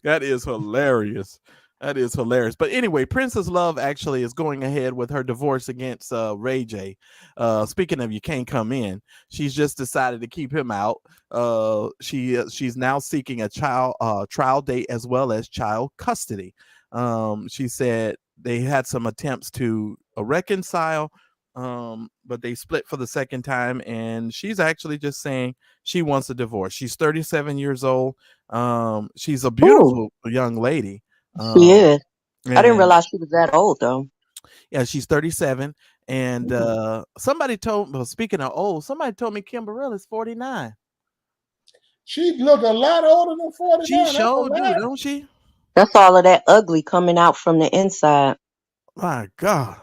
That is hilarious. That is hilarious. But anyway, Princess Love actually is going ahead with her divorce against Ray J. Speaking of you can't come in, she's just decided to keep him out. She's now seeking a trial date as well as child custody. She said they had some attempts to reconcile, but they split for the second time, and she's actually just saying she wants a divorce. She's 37 years old. She's a beautiful young lady. She is. I didn't realize she was that old though. Yeah, she's 37. And somebody told, well, speaking of old, somebody told me Kim Burrell is 49. She look a lot older than 49. She sure do, don't she? That's all of that ugly coming out from the inside. My God.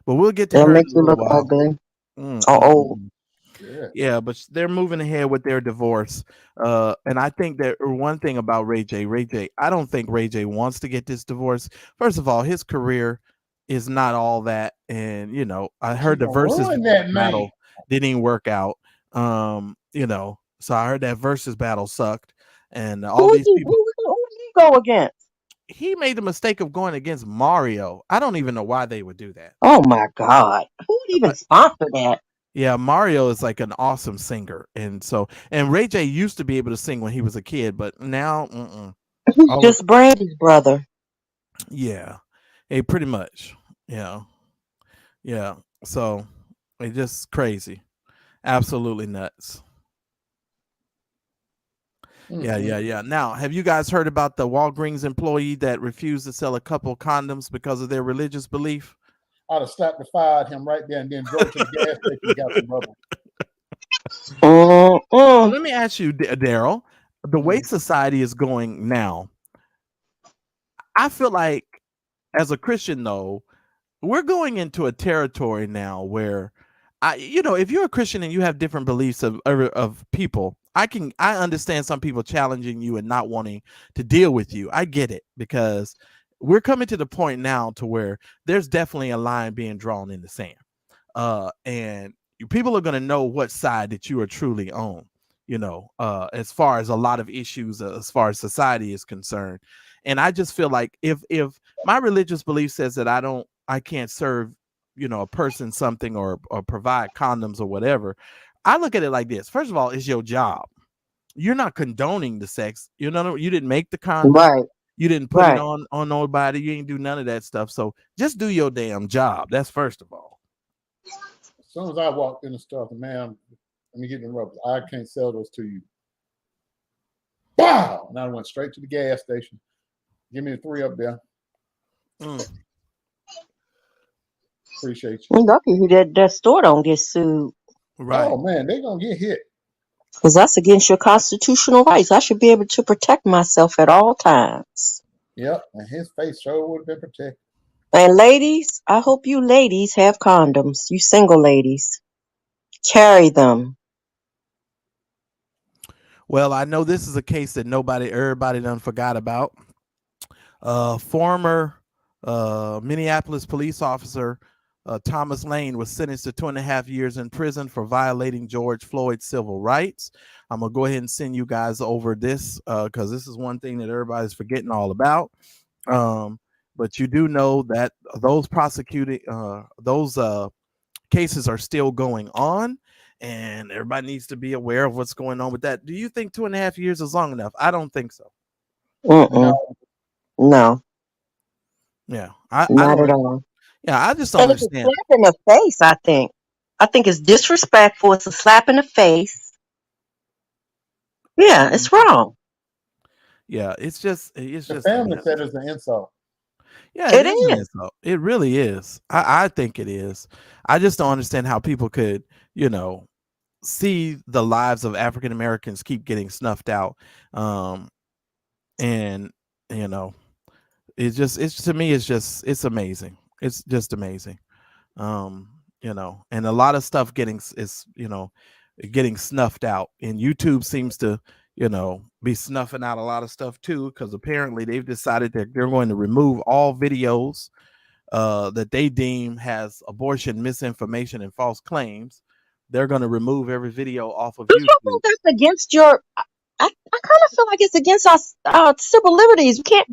But we'll get to That her makes in a you look little while. ugly or old. Yeah, but they're moving ahead with their divorce. And I think that one thing about Ray J, I don't think Ray J wants to get this divorce. First of all, his career is not all that. And, you know, I heard the versus battle didn't even work out. You know, so I heard that versus battle sucked. And all these people. Who did he go against? He made the mistake of going against Mario. I don't even know why they would do that. Oh my God. Who would even sponsor that? Yeah, Mario is like an awesome singer. And Ray J used to be able to sing when he was a kid, but now he's just Brandy's brother. Yeah. Hey, pretty much. Yeah. Yeah. So it's just crazy. Absolutely nuts. Yeah. Now, have you guys heard about the Walgreens employee that refused to sell a couple condoms because of their religious belief? I'd have slapped the fire at him right there and then drove to the gas station and got some rubber. Let me ask you, Daryl, the way society is going now, I feel like as a Christian, though, we're going into a territory now where if you're a Christian and you have different beliefs of people, I understand some people challenging you and not wanting to deal with you. I get it, because we're coming to the point now to where there's definitely a line being drawn in the sand. And people are going to know what side that you are truly on, as far as a lot of issues, as far as society is concerned. And I just feel like if my religious belief says that I can't serve, a person something or provide condoms or whatever, I look at it like this. First of all, it's your job. You're not condoning the sex. You didn't make the condom. Right. You didn't put it on nobody. You ain't do none of that stuff. So just do your damn job. That's first of all. As soon as I walked in the store, man, let me get the rubbers. I can't sell those to you. Wow! And I went straight to the gas station. Give me the 3 up there. Appreciate you. Lucky that store don't get sued. Right. Oh man, they're gonna get hit. Because that's against your constitutional rights. I should be able to protect myself at all times. Yep, and his face sure would have been protected. And ladies, I hope you ladies have condoms. You single ladies. Carry them. Well, I know this is a case that everybody done forgot about. Former Minneapolis police officer Thomas Lane was sentenced to 2.5 years in prison for violating George Floyd's civil rights. I'm going to go ahead and send you guys over this because this is one thing that everybody's forgetting all about. But you do know that those cases are still going on, and everybody needs to be aware of what's going on with that. Do you think 2.5 years is long enough? I don't think so. No. Yeah. Not at all. Yeah, I just don't understand. It's a slap in the face, I think. I think it's disrespectful. It's a slap in the face. Yeah, it's wrong. Yeah, it's just the family said it's an insult. Yeah, it is. It really is. I think it is. I just don't understand how people could, see the lives of African Americans keep getting snuffed out. And to me, it's amazing. It's just amazing. And a lot of stuff getting snuffed out, and YouTube seems to, be snuffing out a lot of stuff too, because apparently they've decided that they're going to remove all videos that they deem has abortion, misinformation, and false claims. They're going to remove every video off of YouTube. You think that's against your? I kind of feel like it's against our civil liberties. We can't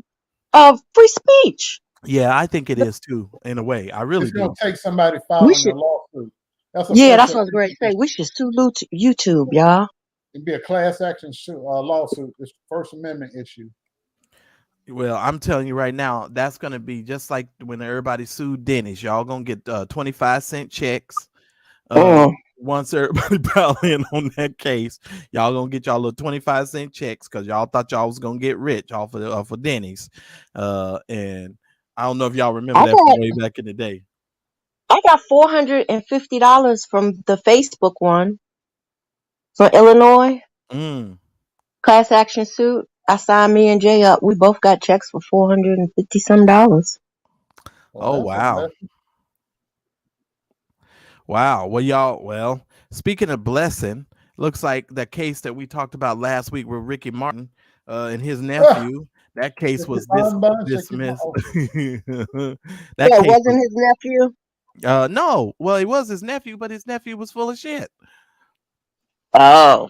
free speech. Yeah, I think it is too, in a way. I really do. It's going to take somebody filing a lawsuit. That's what I was going to say. We should sue YouTube, y'all. It'd be a class action lawsuit. It's First Amendment issue. Well, I'm telling you right now, that's going to be just like when everybody sued Denny's. Y'all going to get 25-cent checks. Once everybody pile in on that case, y'all going to get y'all little 25-cent checks because y'all thought y'all was going to get rich off of Denny's. And I don't know if y'all remember that from way back in the day. I got $450 from the Facebook one from Illinois. Class action suit. I signed me and Jay up. We both got checks for $450-some. Oh, wow. Wow. Well, speaking of blessing, looks like the case that we talked about last week with Ricky Martin and his nephew, that case was dismissed. That wasn't his nephew? No. Well, it was his nephew, but his nephew was full of shit. Oh,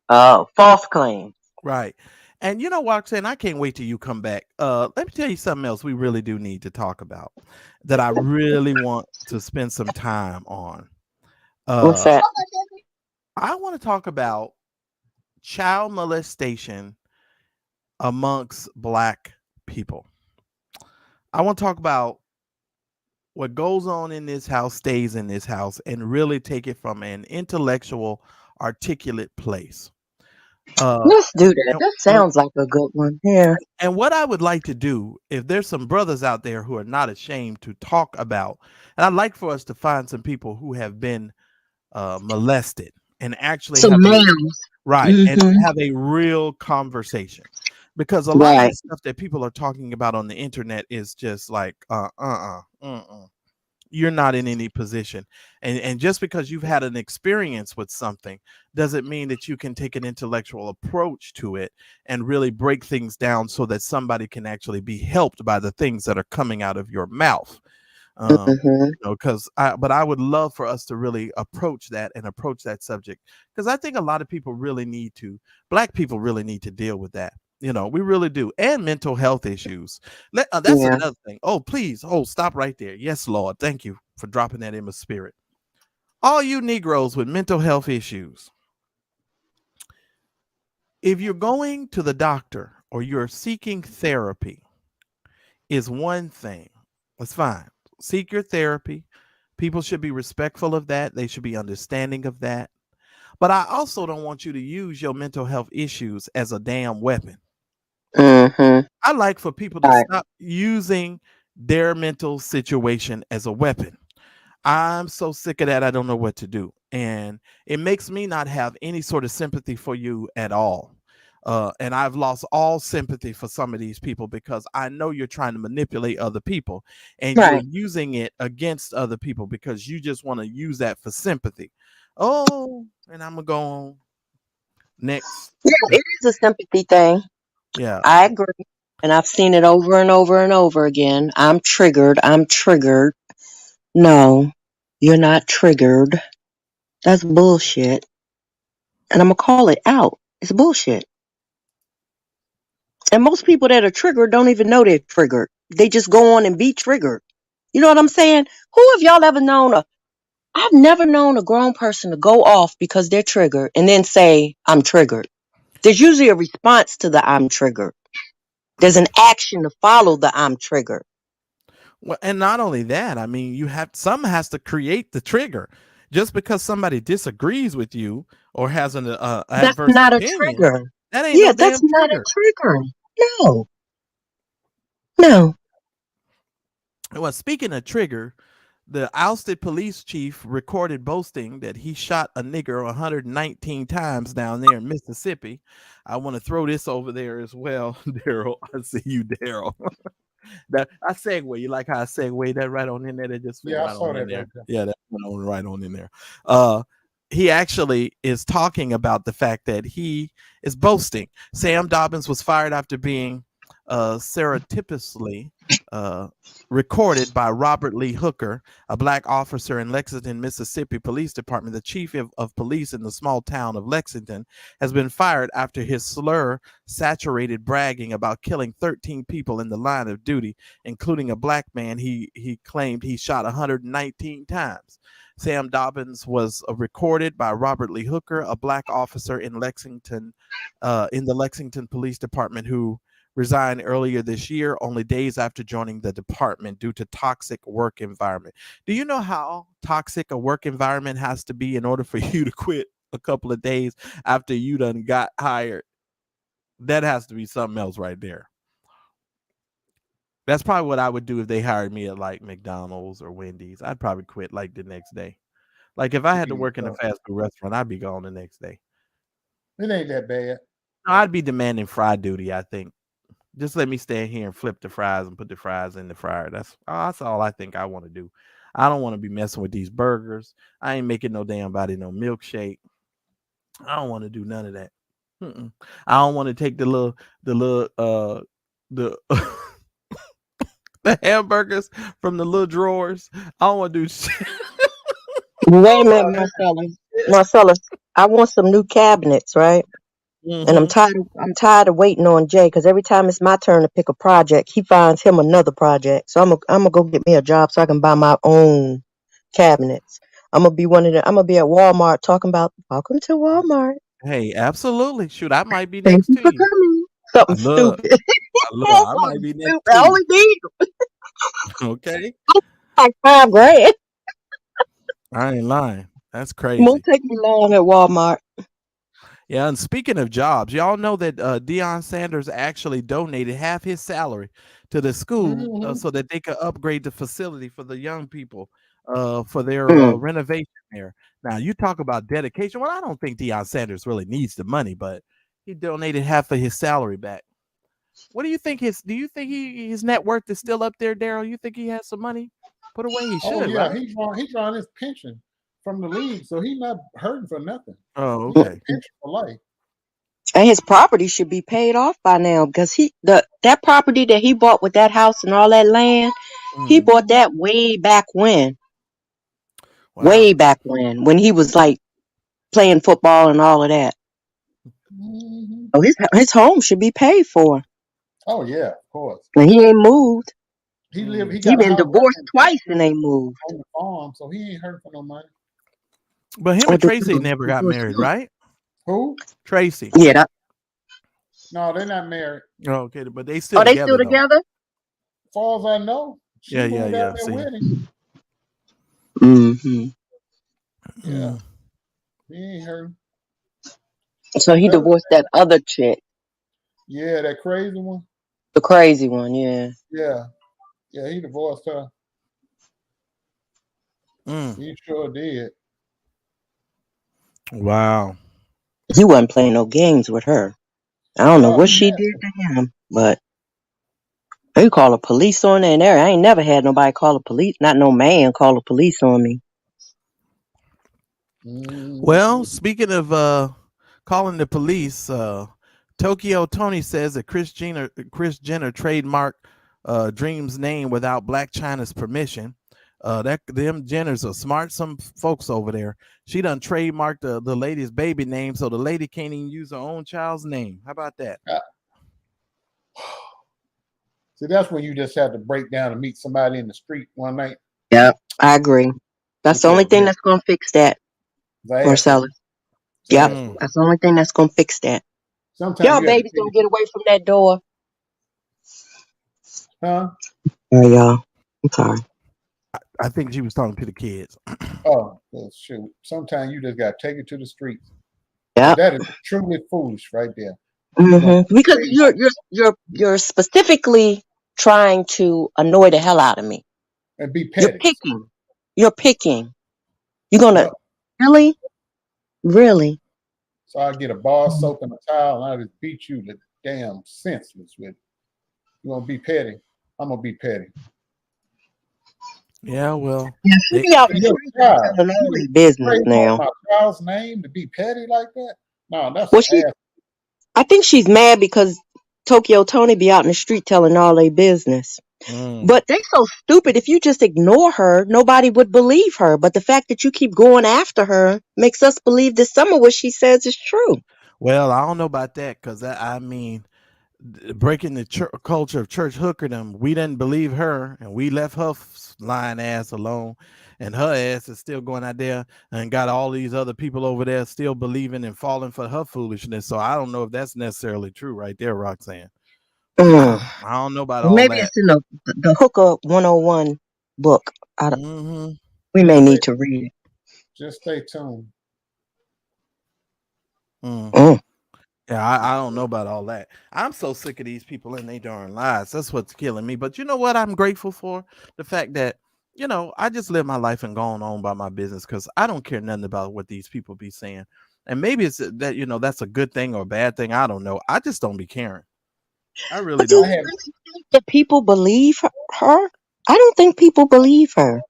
false claim. Right. And Roxanne, I can't wait till you come back. Let me tell you something else we really do need to talk about that I really want to spend some time on. What's that? I want to talk about child molestation amongst Black people. I want to talk about what goes on in this house stays in this house and really take it from an intellectual, articulate place. Let's do that. And, That and sounds like a good one. Yeah. and what I would like to do, if there's some brothers out there who are not ashamed to talk about, and I'd like for us to find some people who have been molested and actually Some have a males. right and Mm-hmm. have a real conversation, because a lot of the Right. stuff that people are talking about on the internet is just like you're not in any position, and just because you've had an experience with something doesn't mean that you can take an intellectual approach to it and really break things down so that somebody can actually be helped by the things that are coming out of your mouth. Mm-hmm. Because I would love for us to really approach that subject, because I think a lot of people really need to, black people really need to deal with that. We really do. And mental health issues. That's Yeah. another thing. Oh, please. Oh, stop right there. Yes, Lord. Thank you for dropping that in my spirit. All you Negroes with mental health issues, if you're going to the doctor or you're seeking therapy, is one thing. It's fine. Seek your therapy. People should be respectful of that. They should be understanding of that. But I also don't want you to use your mental health issues as a damn weapon. Mm-hmm. I like for people to Right. stop using their mental situation as a weapon. I'm so sick of that. I don't know what to do. And it makes me not have any sort of sympathy for you at all. And I've lost all sympathy for some of these people, because I know you're trying to manipulate other people and you're Right. using it against other people because you just want to use that for sympathy. Oh, and I'm going to go on next. Yeah, it is a sympathy thing. Yeah. I agree. And I've seen it over and over and over again. I'm triggered. I'm triggered. No, you're not triggered. That's bullshit. And I'm going to call it out. It's bullshit. And most people that are triggered don't even know they're triggered. They just go on and be triggered. You know what I'm saying? Who have y'all ever known I've never known a grown person to go off because they're triggered and then say, I'm triggered. There's usually a response to the I'm triggered. There's an action to follow the I'm triggered. Well, and not only that, I mean, some has to create the trigger. Just because somebody disagrees with you or has an That's adverse not a opinion, trigger. that ain't Yeah, no that's damn not a trigger. trigger. No. No. Well, speaking of trigger, the ousted police chief recorded boasting that he shot a nigger 119 times down there in Mississippi. I want to throw this over there as well, Daryl. I see you, Daryl. That I segue. You like how I segue that right on in there? That just fit Yeah, I right saw on in that there. right there. Yeah, that went on right on in there. He actually is talking about the fact that he is boasting. Sam Dobbins was fired after being surreptitiously recorded by Robert Lee Hooker, a black officer in Lexington, Mississippi Police Department. The chief of police in the small town of Lexington has been fired after his slur-saturated bragging about killing 13 people in the line of duty, including a black man he claimed he shot 119 times. Sam Dobbins was recorded by Robert Lee Hooker, a black officer in Lexington, in the Lexington Police Department, who resigned earlier this year, only days after joining the department due to toxic work environment. Do you know how toxic a work environment has to be in order for you to quit a couple of days after you done got hired? That has to be something else right there. That's probably what I would do if they hired me at like McDonald's or Wendy's. I'd probably quit like the next day. Like if I had to work in a fast food restaurant, I'd be gone the next day. It ain't that bad. I'd be demanding fry duty, I think. Just let me stand here and flip the fries and put the fries in the fryer. That's all I think I want to do. I don't want to be messing with these burgers. I ain't making no damn body no milkshake. I don't want to do none of that. I don't want to take the the hamburgers from the little drawers. I don't want to do shit. Wait a minute, Marcellus. I want some new cabinets, right? And I'm tired of waiting on Jay, because every time it's my turn to pick a project, he finds him another project. So I'm gonna go get me a job so I can buy my own cabinets. I'm gonna be at Walmart talking about welcome to Walmart. Hey, absolutely. Shoot, I might be Thank next you to for you. coming. Something stupid. I might be next to I only you. need Okay. like $5,000. I ain't lying. That's It won't crazy. take me long at Walmart. Yeah, and speaking of jobs, y'all know that Deion Sanders actually donated half his salary to the school Mhm. so that they could upgrade the facility for the young people for their Mm. renovation there. Now, you talk about dedication. Well, I don't think Deion Sanders really needs the money, but he donated half of his salary back. What do you think do you think his net worth is still up there, Daryl? You think he has some money put away? He Oh should, yeah, right? he drawing his pension from the league, so he's not hurting for nothing. Oh, He got a okay. pension for life. And his property should be paid off by now because that property that he bought with that house and all that land, he Mm, bought that way back when, wow. when he was like playing football and all of that. Mhm. Oh, his home should be paid for. Oh yeah, of course. And he ain't moved. He Mm. He got a been house back divorced twice and ain't moved. on the farm, so he ain't hurting for no money. But him Or and Tracy never got divorced married, too. right? Who? Tracy. Yeah. No, they're not married. Oh, okay, but they still Are they still together though. together? As far as I know, she Yeah, moved out there See. with him. Mm-hmm. Yeah, Mm. he ain't hurting. So he divorced that other chick, Yeah, that crazy one. the crazy one. Yeah. Yeah, yeah, he divorced her. Mm. He sure did. Wow. He wasn't playing no games with her. I don't know No, what he she had did to him, but they call the police on there and there. I ain't never had nobody call the police, not no man call the police on me. Well, speaking of calling the police, Tokyo Tony says that Kris Jenner trademarked Dream's name without Blac Chyna's permission. That them Jenners are smart, some folks over there. She done trademarked the lady's baby name, so the lady can't even use her own child's name. How about that? See, that's when you just have to break down and meet somebody in the street one night. Yeah, I agree. That's the only thing that's gonna fix that, Marcellus. Yep, that's the only thing that's gonna fix that. Sometimes Y'all you have to babies don't get away from that door. huh? Oh, y'all. I'm sorry. I think she was talking to the kids. Oh, well, shoot. Sometimes you just got to take it to the streets. Yeah. That is truly foolish right there. Mm-hmm. Because you're specifically trying to annoy the hell out of me. And be petty. You're picking. You're gonna really. So I get a bar soap and a towel, and I just beat you to damn senseless with it. You want to be petty? I'm gonna be petty. Yeah, well, she be out in the street telling all their business now. My child's name to be petty like that? No, that's I think she's mad because Tokyo Tony be out in the street telling all their business. But they so stupid. If you just ignore her, nobody would believe her. But the fact that you keep going after her makes us believe that some of what she says is true. Well, I don't know about that because I mean, breaking the culture of church hookerdom, we didn't believe her and we left her lying ass alone, and her ass is still going out there and got all these other people over there still believing and falling for her foolishness. So I don't know if that's necessarily true right there, Roxanne. I don't know about all maybe that. It's in the Hooker 101 book. We may need to read it. Just stay tuned. Yeah, I don't know about all that. I'm so sick of these people and they darn lies. That's what's killing me. But you know what I'm grateful for? The fact that, I just live my life and going on by my business because I don't care nothing about what these people be saying. And maybe it's that, that's a good thing or a bad thing. I don't know. I just don't be caring. I really don't. Do you think that people believe her? I don't think people believe her.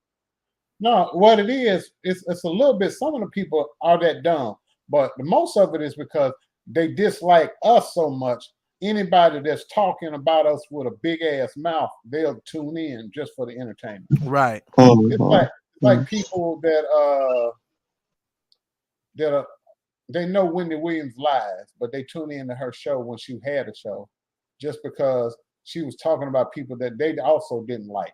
No, what it is, it's a little bit, some of the people are that dumb, but the most of it is because they dislike us so much. Anybody that's talking about us with a big ass mouth, they'll tune in just for the entertainment. Right. It's like people that they know Wendy Williams lies, but they tune in to her show when she had a show, just because she was talking about people that they also didn't like.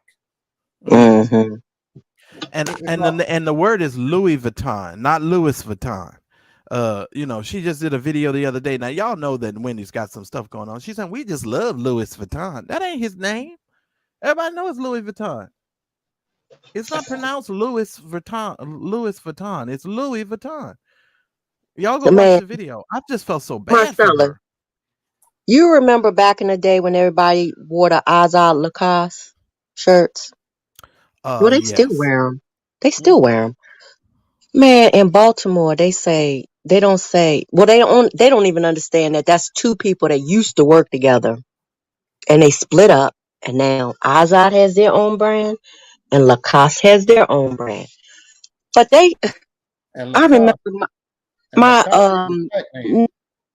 And the word is Louis Vuitton, not Louis Vuitton. She just did a video the other day. Now y'all know that Wendy's got some stuff going on. She said we just love Louis Vuitton. That ain't his name. Everybody knows Louis Vuitton. It's not pronounced Louis Vuitton. It's Louis Vuitton. Y'all go watch Man, the video. I just felt so bad for Marcella, her. you remember back in the day when everybody wore the Azad Lacoste shirts? Well, they still Yes. wear them. They still Mhm. wear them. Man, in Baltimore, they say they don't say. Well, they don't even understand that that's two people that used to work together, and they split up, and now Azad has their own brand, and Lacoste has their own brand. But And I remember Lacoste, and my Lacoste is a black man.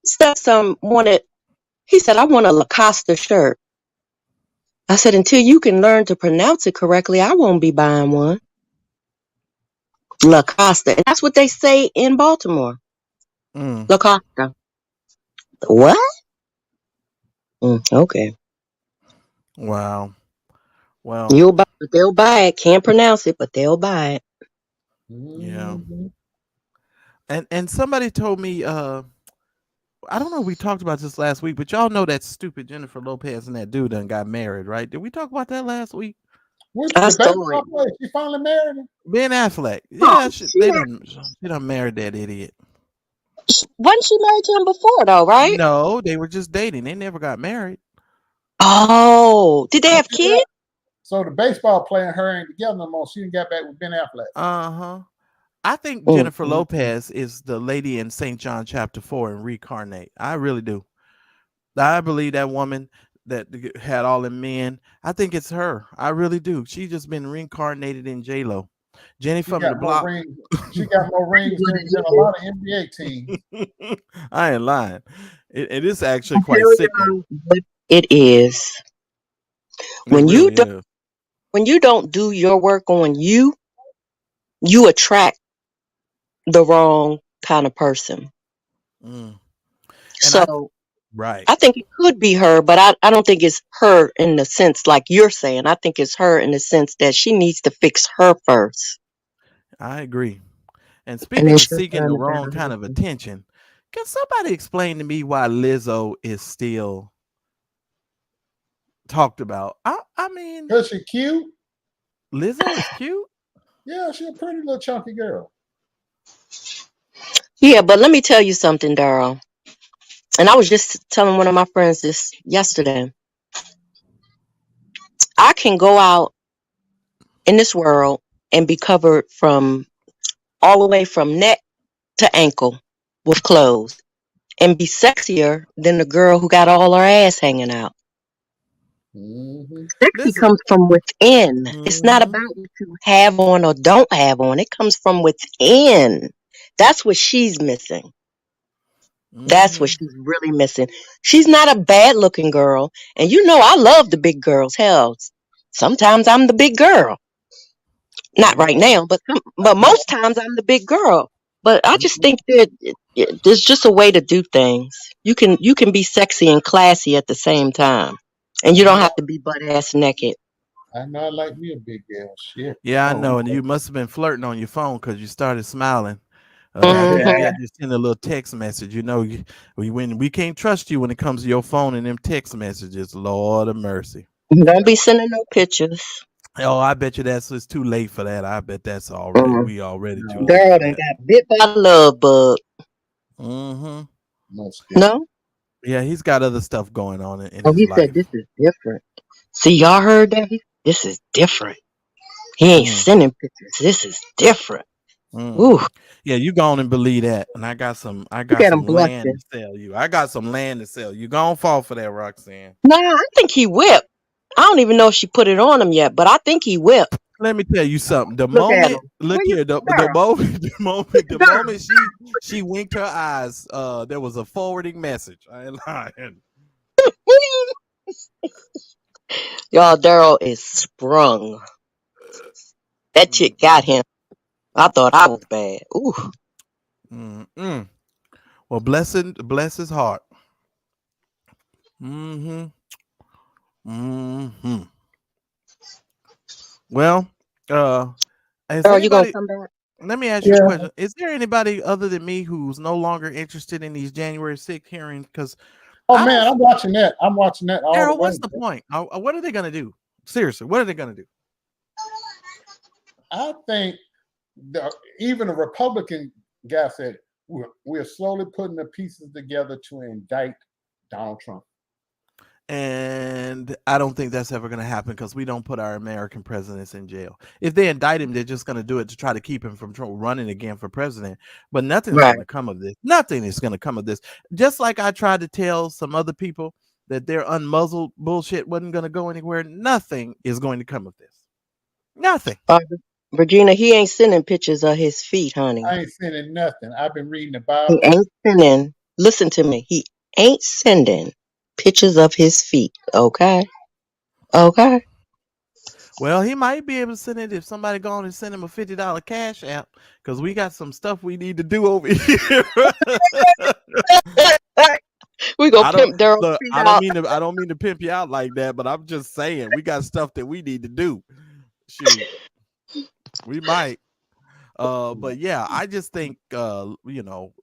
stepson wanted. He said, "I want a Lacoste shirt." I said, "Until you can learn to pronounce it correctly, I won't be buying one." Lacoste, and that's what they say in Baltimore. Mm. Lacoste. What? Okay. Wow. Well, They'll buy it. Can't pronounce it, but they'll buy it. yeah. Mm-hmm. And somebody told me, I don't know if we talked about this last week, but y'all know that stupid Jennifer Lopez and that dude done got married, right? Did we talk about that last week? Which I the saw it. baseball player? She finally married him. Ben Affleck. Oh, Yeah, they done married that idiot. wasn't she married to him before though, right? No, they were just dating. They never got married. Oh, did they So have she got, kids? so the baseball player and her ain't together no more. She didn't got back with Ben Affleck. Uh-huh. I think Mm, Jennifer mm. Lopez is the lady in St. John chapter 4 and Reincarnate. I really do. I believe that woman that had all the men. I think it's her. I really do. She just been reincarnated in J-Lo. Jenny She from the got more block. rings. She got more rings What than, it than a is. lot of NBA teams. I ain't lying. It is actually I quite tell sickening. you what it is. It When really is. you don't do your work on you, you attract the wrong kind of person. Mm. And So right. I think it could be her, but I don't think it's her in the sense like you're saying. I think it's her in the sense that she needs to fix her first. I agree. And And then speaking of she'll seeking find the a better wrong kind of husband. attention, can somebody explain to me why Lizzo is still talked about? I mean, Cause she cute. Lizzo is cute. Yeah, she a pretty little chunky girl. Yeah, but let me tell you something, Daryl. And I was just telling one of my friends this yesterday. I can go out in this world and be covered from all the way from neck to ankle with clothes and be sexier than the girl who got all her ass hanging out. Mm-hmm. Sexy Listen. comes from within. It's not Mhm. about what you have on or don't have on. It comes from within. That's what she's missing. That's what Mhm. she's really missing. She's not a bad looking girl. And you know, I love the big girls. Hell, sometimes I'm the big girl. Not right Mhm. now, but most times I'm the big girl. But I just Mhm. think that there's just a way to do things. You can be sexy and classy at the same time, and you I don't know. have to be butt ass naked. I know. I like me a big girl. Shit. Yeah, I Oh, know. And you must have been flirting on your phone because you started smiling. After Hmm you had just sent a little text message, you know, when we can't trust you when it comes to your phone and them text messages. Lord of mercy. Don't be sending no pictures. Oh, I bet you it's too late for that. I bet that's already Mm. we already too no, late Girl for done that. got bit by the love bug. Mm-hmm. most definitely. No? Yeah, he's got other stuff going on in Oh, his he said this life. is different. See, y'all heard that? This is different. He ain't Mm, sending pictures. This is different. mm. Ooh, Yeah, you go on and believe that. And I look got at him some land blushing. to sell you. I got some land to sell. You gonna fall for that, Roxanne. Nah, I think he whipped. I don't even know if she put it on him yet, but I think he whipped. Let me tell you something. The Look at him. moment, look Where you, here, the girl? moment, the Girl. moment she winked her eyes, there was a forwarding message. I ain't lying. Y'all, Daryl is sprung. That chick got Mm-mm, him. I thought I was bad. Ooh. mm-mm. Well, bless his heart. Mm-hmm. Mm-hmm. Well, is Daryl, you gonna anybody? come back? Let me ask you a Yeah. question. Is there anybody other than me who's no longer interested in these January 6th hearings? Because Oh I don't. man, I'm watching that. I'm watching that all the Errol, way. what's the point? What are they gonna do? Seriously, what are they gonna do? I think even the Republican guy said we're slowly putting the pieces together to indict Donald Trump. And I don't think that's ever going to happen because we don't put our American presidents in jail. If they indict him, they're just going to do it to try to keep him from running again for president. But nothing's Right. going to come of this. Nothing is going to come of this. Just like I tried to tell some other people that their unmuzzled bullshit wasn't going to go anywhere. Nothing is going to come of this. Nothing. Regina, he ain't sending pictures of his feet, honey. I ain't sending nothing. I've been reading the He Bible. ain't sending. Listen to me. He ain't sending pictures of his feet. Okay. Okay. Well, he might be able to send it if somebody go on and send him a $50 cash app because we got some stuff we need to do over here. We gonna pimp Daryl. Look, I don't mean to pimp you out like that, but I'm just saying we got stuff that we need to do. Shoot, we might. But yeah, I just think all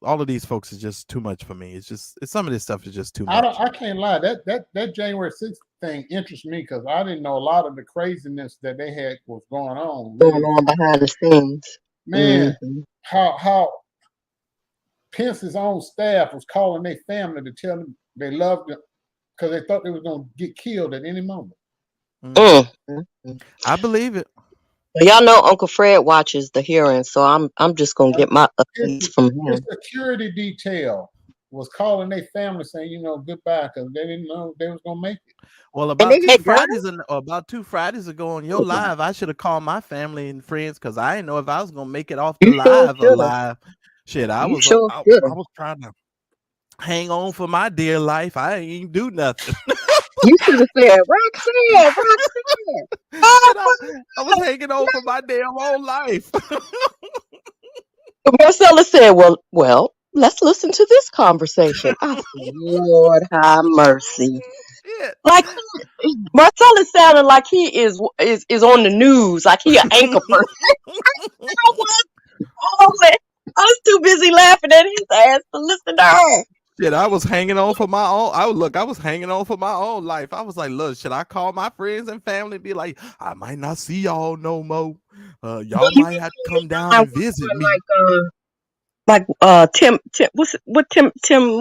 of these folks is just too much for me. It's some of this stuff is just too much. I can't lie. That January 6th thing interests me because I didn't know a lot of the craziness that they had was going on. Going on behind the scenes. Man, Mhm. how Pence's own staff was calling their family to tell them they loved them because they thought they was gonna get killed at any moment. I believe it. Y'all know Uncle Fred watches the hearings, so I'm just gonna get my updates from him. The security detail was calling their family saying, goodbye because they didn't know they was gonna make it. Well, they had about 2 Fridays ago on your live, I should have called my family and friends because I didn't know if I was gonna make it off the You sure live alive. Shit, I was trying to hang on for my dear life. I ain't do nothing. You should have said, Roxanne. I was hanging on for my damn whole life. Marcella said, well, let's listen to this conversation. I said, Lord have mercy. Yeah. Like Marcella sounded like he is on the news, like he an anchor person. I was too busy laughing at his ass to listen to her. Shit, I was hanging on for my own. I was hanging on for my own life. I was like, look, should I call my friends and family and be like, I might not see y'all no more. Y'all might have to come down and visit me. Tim,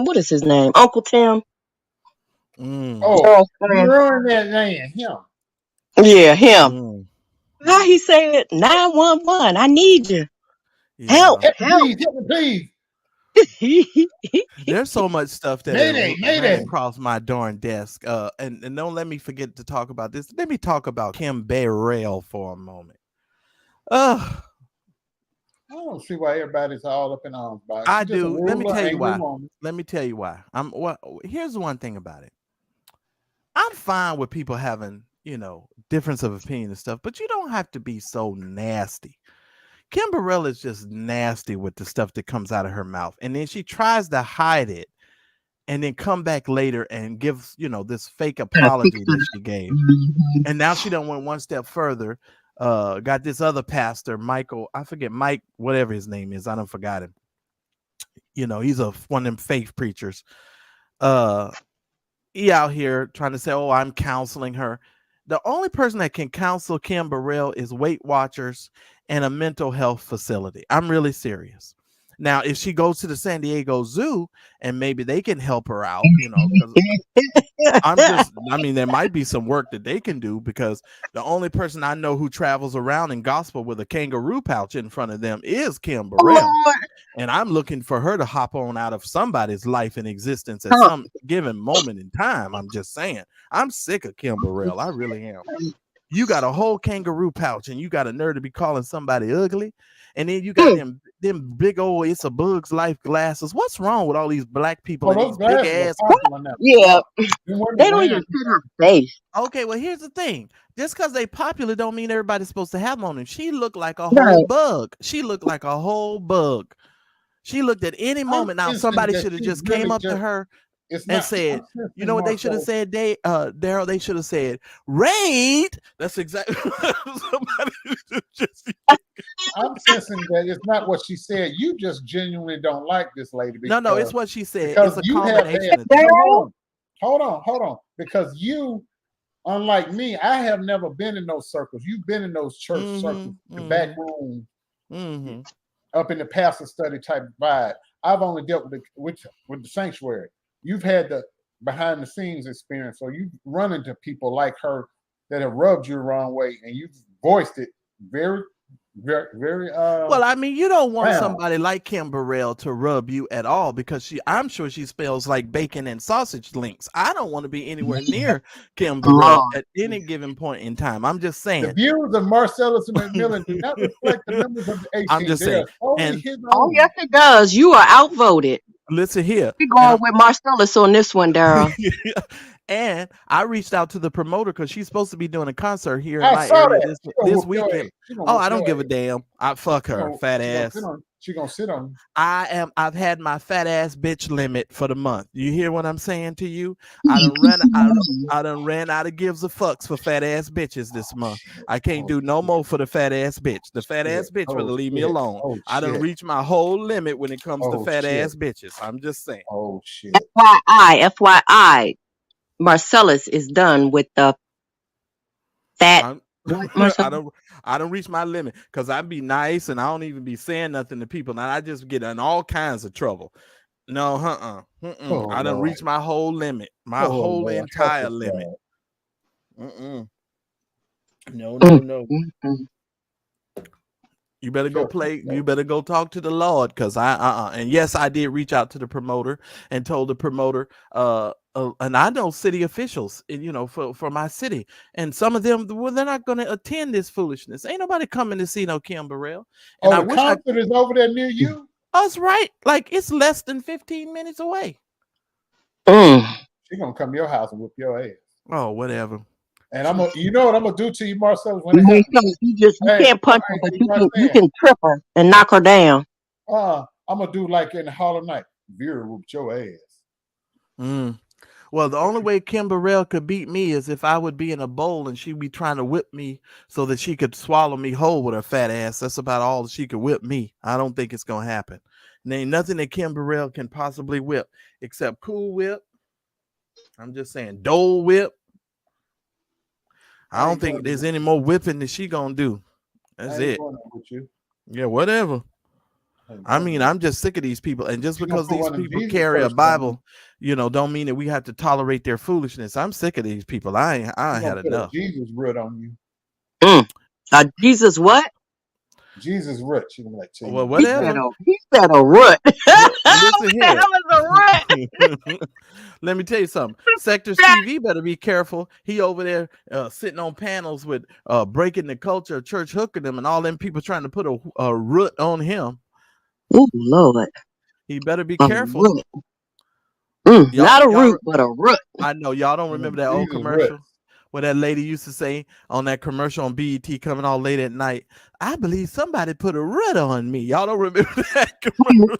what is his name? Uncle Tim. Oh, you ruined that name, him. Yeah, him. How he said 911, I need you. Yeah. Help. Please. There's so much stuff that Mayday. across my darn desk. And don't let me forget to talk about this. Let me talk about Kim Burrell for a moment. I don't see why everybody's all up in arms about it. I do. Let me tell you why. Here's one thing about it. I'm fine with people having, difference of opinion and stuff, but you don't have to be so nasty. Kim Burrell is just nasty with the stuff that comes out of her mouth. And then she tries to hide it and then come back later and give, this fake apology that she gave. And now she done went one step further. Got this other pastor, Michael, I forget, Mike, whatever his name is. I don't forgot him. He's one of them faith preachers. He out here trying to say, oh, I'm counseling her. The only person that can counsel Kim Burrell is Weight Watchers and a mental health facility. I'm really serious. Now, if she goes to the San Diego Zoo and maybe they can help her out, there might be some work that they can do because the only person I know who travels around in gospel with a kangaroo pouch in front of them is Kim Burrell. And I'm looking for her to hop on out of somebody's life and existence at some given moment in time. I'm just saying, I'm sick of Kim Burrell. I really am. You got a whole kangaroo pouch and you got a nerve to be calling somebody ugly. And then you got them big old It's a Bug's Life glasses. What's wrong with all these black people in these big ass? Yeah, they don't even fit her face. Okay, well, here's the thing. Just because they popular don't mean everybody's supposed to have them on them. She looked like a whole bug. She looked like a whole bug. She looked at any moment. Now, somebody should have just came up to her and said, you know what they should have said, Daryl? They should have said, raid. That's exactly somebody just. I'm sensing that it's not what she said. You just genuinely don't like this lady. No, it's what she said. It's a combination. Hold on. Because you, unlike me, I have never been in those circles. You've been in those church circles, the back room, up in the pastor study type vibe. I've only dealt with the sanctuary. You've had the behind the scenes experience, so you run into people like her that have rubbed you the wrong way, and you've voiced it very, very, very. Well, I mean, you don't want Wow. somebody like Kim Burrell to rub you at all because I'm sure she spells like bacon and sausage links. I don't want to be anywhere near Kim Burrell at any given point in time. I'm just saying. The views of Marcellus and McMillan do not reflect the members of the 18. I'm just saying. Oh, yes, it does. You are outvoted. Listen here. We're going with Marcellus on this one, Daryl. And I reached out to the promoter because she's supposed to be doing a concert here in I my saw area that. this weekend. Oh, I don't give a damn. I fuck her, fat ass. She gonna sit on. I've had my fat ass bitch limit for the month. You hear what I'm saying to you? I done ran out of gives a fucks for fat ass bitches this month. I can't do no more for the fat ass bitch. The fat ass bitch will leave me alone. I done reached my whole limit when it comes to fat ass bitches. I'm just saying. Oh shit. FYI, Marcellus is done with the fat. I don't reach my limit because I be nice and I don't even be saying nothing to people. Now I just get in all kinds of trouble. No, I done reached my whole limit, my whole entire limit. No. You better go play. You better go talk to the Lord, because And yes, I did reach out to the promoter and told the promoter. And I know city officials, for my city, and some of them, well, they're not going to attend this foolishness. Ain't nobody coming to see no Kim Burrell. And the concert is over there near you. Us, right? Like it's less than 15 minutes away. She's gonna come to your house and whip your ass. Oh, whatever. And you know what I'm gonna do to you, Marcellus? You can't punch her, but you can trip her and knock her down. I'm gonna do like in the Harlem Night. Vera whooped your ass. Well, the only way Kim Burrell could beat me is if I would be in a bowl and she'd be trying to whip me so that she could swallow me whole with her fat ass. That's about all she could whip me. I don't think it's gonna happen. And there ain't nothing that Kim Burrell can possibly whip except Cool Whip. I'm just saying, Dole Whip. I don't think there's any more whipping that she gonna do. That's it. Yeah, whatever. I mean, I'm just sick of these people, and just because these people carry a Bible, don't mean that we have to tolerate their foolishness. I'm sick of these people. I had enough. Jesus writ on you. Jesus what? Jesus root. Well, whatever. He said a root. Listen here. That was a root. Let me tell you something. Sector TV better be careful. He over there sitting on panels with breaking the culture, church hooking them, and all them people trying to put a root on him. Oh Lord. He better be careful. Not a root, but a root. I know y'all don't remember that old commercial where that lady used to say on that commercial on BET coming all late at night, I believe somebody put a root on me. Y'all don't remember that commercial?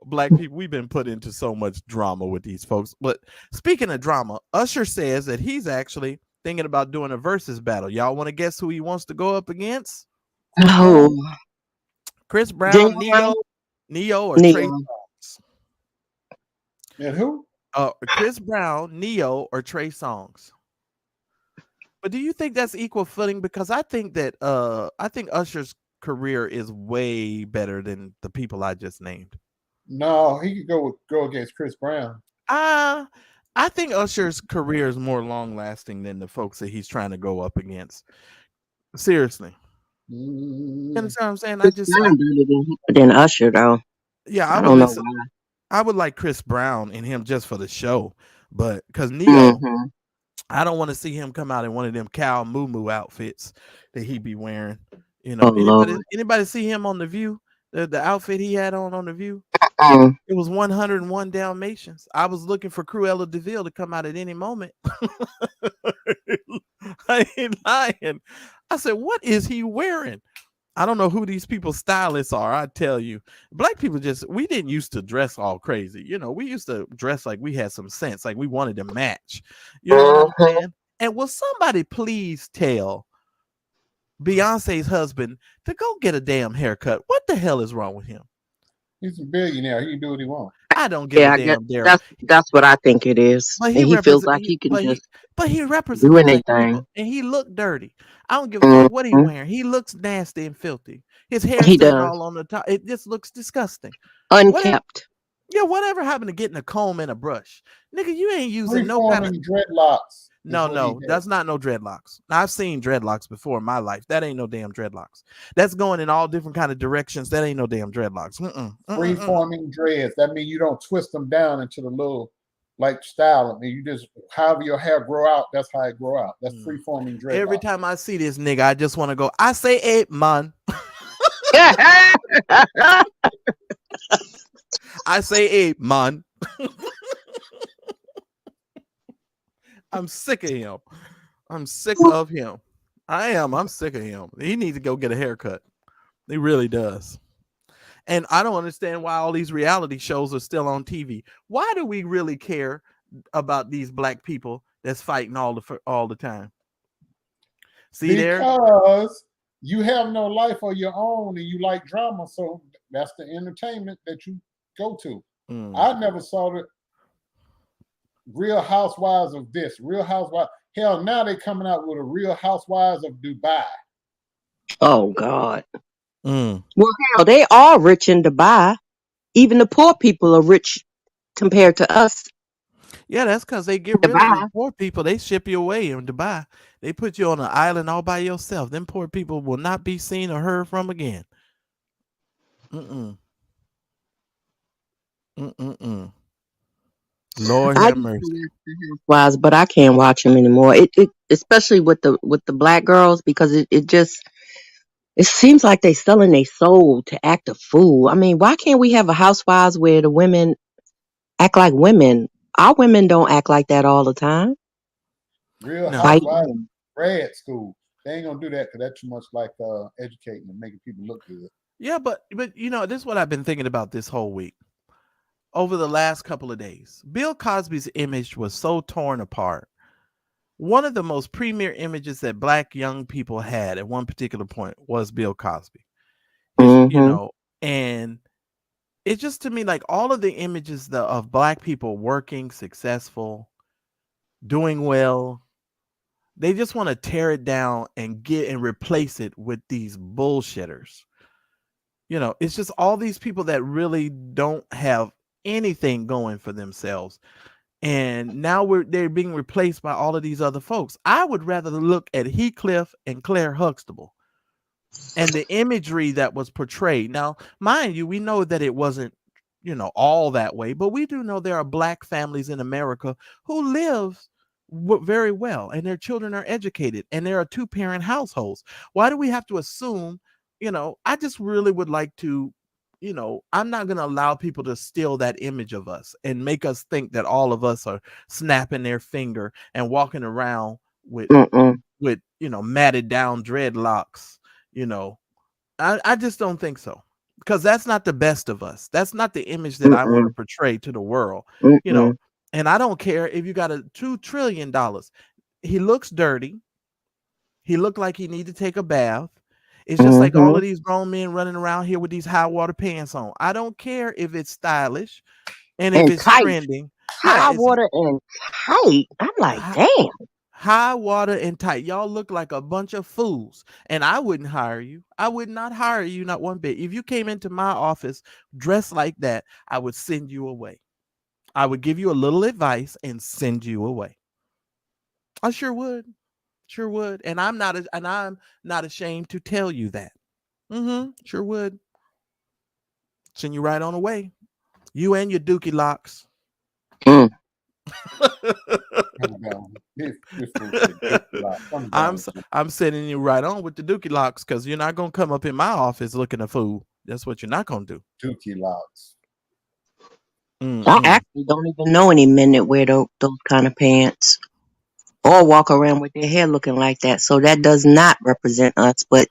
Black people, we've been put into so much drama with these folks. But speaking of drama, Usher says that he's actually thinking about doing a versus battle. Y'all want to guess who he wants to go up against? No. Chris Brown, Neo, or Trey Songz? And who? Chris Brown, Neo, or Trey Songz. But do you think that's equal footing? Because I think that Usher's career is way better than the people I just named. No, he could go against Chris Brown. I think Usher's career is more long lasting than the folks that he's trying to go up against. Seriously. You understand what I'm saying? I just than Usher though. Yeah, I don't know. I would like Chris Brown and him just for the show, but because Neo, I don't want to see him come out in one of them cow moo outfits that he be wearing. Anybody see him on The View? The outfit he had on The View? It was 101 Dalmatians. I was looking for Cruella de Vil to come out at any moment. I ain't lying. I said, what is he wearing? I don't know who these people's stylists are. I tell you, black people we didn't used to dress all crazy. We used to dress like we had some sense, like we wanted to match. You know what I'm saying? And will somebody please tell Beyonce's husband to go get a damn haircut? What the hell is wrong with him? He's a billionaire. He can do what he wants. I don't give a Yeah, I guess damn, Daryl. that's what I think it is. But And he he feels represent, like he can just but he do represents black anything. people, and he look dirty. I don't give a fuck what he Hmm. wearing. He looks nasty and filthy. His hair He standing does. all on the top. It just looks disgusting. Whatever. Unkept. Yeah, whatever happened to getting a comb and a brush, nigga? You ain't using no kind of. Freeforming dreadlocks. No, that's not no dreadlocks. Now, I've seen dreadlocks before in my life. That ain't no damn dreadlocks. That's going in all different kind of directions. That ain't no damn dreadlocks. Freeforming dreads. That means you don't twist them down into the little like style. I mean, you just however your hair grow out, that's how it grow out. That's freeforming dreadlocks. Every time I see this nigga, I just want to go. I say, "Hey, man." I say, "Hey, man." I'm sick of him. I'm sick of him. I am. I'm sick of him. He needs to go get a haircut. He really does. And I don't understand why all these reality shows are still on TV. Why do we really care about these black people that's fighting all the time? See there? Because you have no life of your own and you like drama, so that's the entertainment that you go to. I never saw the Real Housewives of this, Real Housewives. Hell, now they coming out with a Real Housewives of Dubai. Oh God. Well, hell, they are rich in Dubai. Even the poor people are rich compared to us. Yeah, that's because they get rid of the poor people. They ship you away in Dubai. They put you on an island all by yourself. Them poor people will not be seen or heard from again. Lord have mercy. Wise, but I can't watch them anymore. It especially with the black girls, because it seems like they selling their soul to act a fool. I mean, why can't we have a housewives where the women act like women? Our women don't act like that all the time. Real Housewives grad school. They ain't gonna do that because that's too much like educating and making people look good. Yeah, but you know, this is what I've been thinking about this whole week. Over the last couple of days, Bill Cosby's image was so torn apart. One of the most premier images that black young people had at one particular point was Bill Cosby. You know, and it's just, to me, like all of the images of black people working, successful, doing well, they just want to tear it down and replace it with these bullshitters. You know, it's just all these people that really don't have anything going for themselves. And now they're being replaced by all of these other folks. I would rather look at Heathcliff and Claire Huxtable and the imagery that was portrayed. Now, mind you, we know that it wasn't, you know, all that way, but we do know there are black families in America who live very well and their children are educated and there are 2-parent households. Why do we have to assume, you know, I just really would like to, you know, I'm not going to allow people to steal that image of us and make us think that all of us are snapping their finger and walking around with, you know, matted down dreadlocks. You know, I just don't think so, because that's not the best of us. That's not the image that I want to portray to the world, you know, and I don't care if you got a $2 trillion. He looks dirty. He looked like he need to take a bath. It's just like all of these grown men running around here with these high water pants on. I don't care if it's stylish and if it's trending. High water and tight. I'm like, damn. High water and tight. Y'all look like a bunch of fools. And I wouldn't hire you. I would not hire you, not one bit. If you came into my office dressed like that, I would send you away. I would give you a little advice and send you away. I sure would. Sure would. And I'm not ashamed to tell you that. Sure would. Send you right on away. You and your dookie locks. I'm sending you right on with the dookie locks, because you're not gonna come up in my office looking a fool. That's what you're not gonna do. Dookie locks. I actually don't even know any men that wear those kind of pants or walk around with their hair looking like that. So that does not represent us. But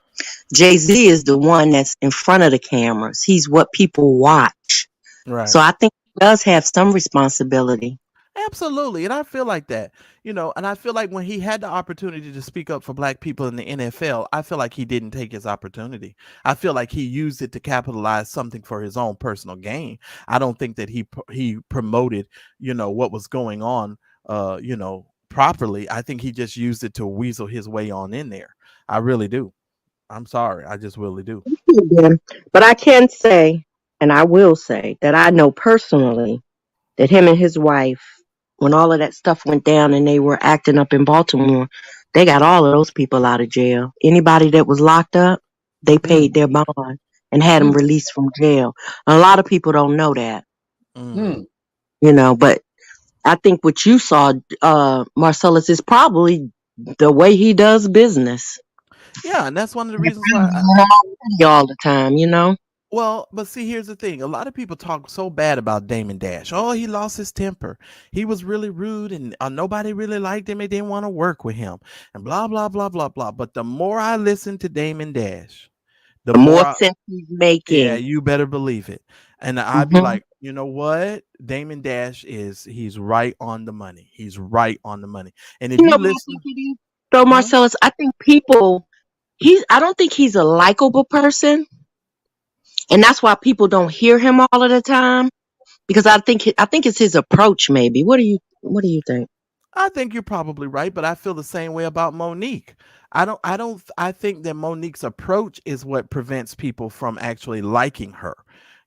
Jay-Z is the one that's in front of the cameras. He's what people watch. Right. So I think he does have some responsibility. Absolutely. And I feel like that, and I feel like when he had the opportunity to speak up for black people in the NFL, I feel like he didn't take his opportunity. I feel like he used it to capitalize something for his own personal gain. I don't think that he promoted, what was going on, properly. I think he just used it to weasel his way on in there. I really do. I'm sorry. I just really do. But I can say, and I will say, that I know personally that him and his wife, when all of that stuff went down and they were acting up in Baltimore, they got all of those people out of jail. Anybody that was locked up, they paid their bond and had them released from jail. A lot of people don't know that, but I think what you saw, Marcellus, is probably the way he does business. Yeah, and that's one of the reasons why all the time, Well, but see, here's the thing. A lot of people talk so bad about Damon Dash. Oh, he lost his temper. He was really rude and nobody really liked him. They didn't want to work with him and blah, blah, blah, blah, blah. But the more I listen to Damon Dash, the more sense he's making. Yeah, you better believe it. And I'd be like, you know what? Damon Dash he's right on the money. He's right on the money. And if you listen. So, Marcellus, I think I don't think he's a likable person. And that's why people don't hear him all of the time, because I think it's his approach. Maybe. What do you think? I think you're probably right, but I feel the same way about Monique. I think that Monique's approach is what prevents people from actually liking her.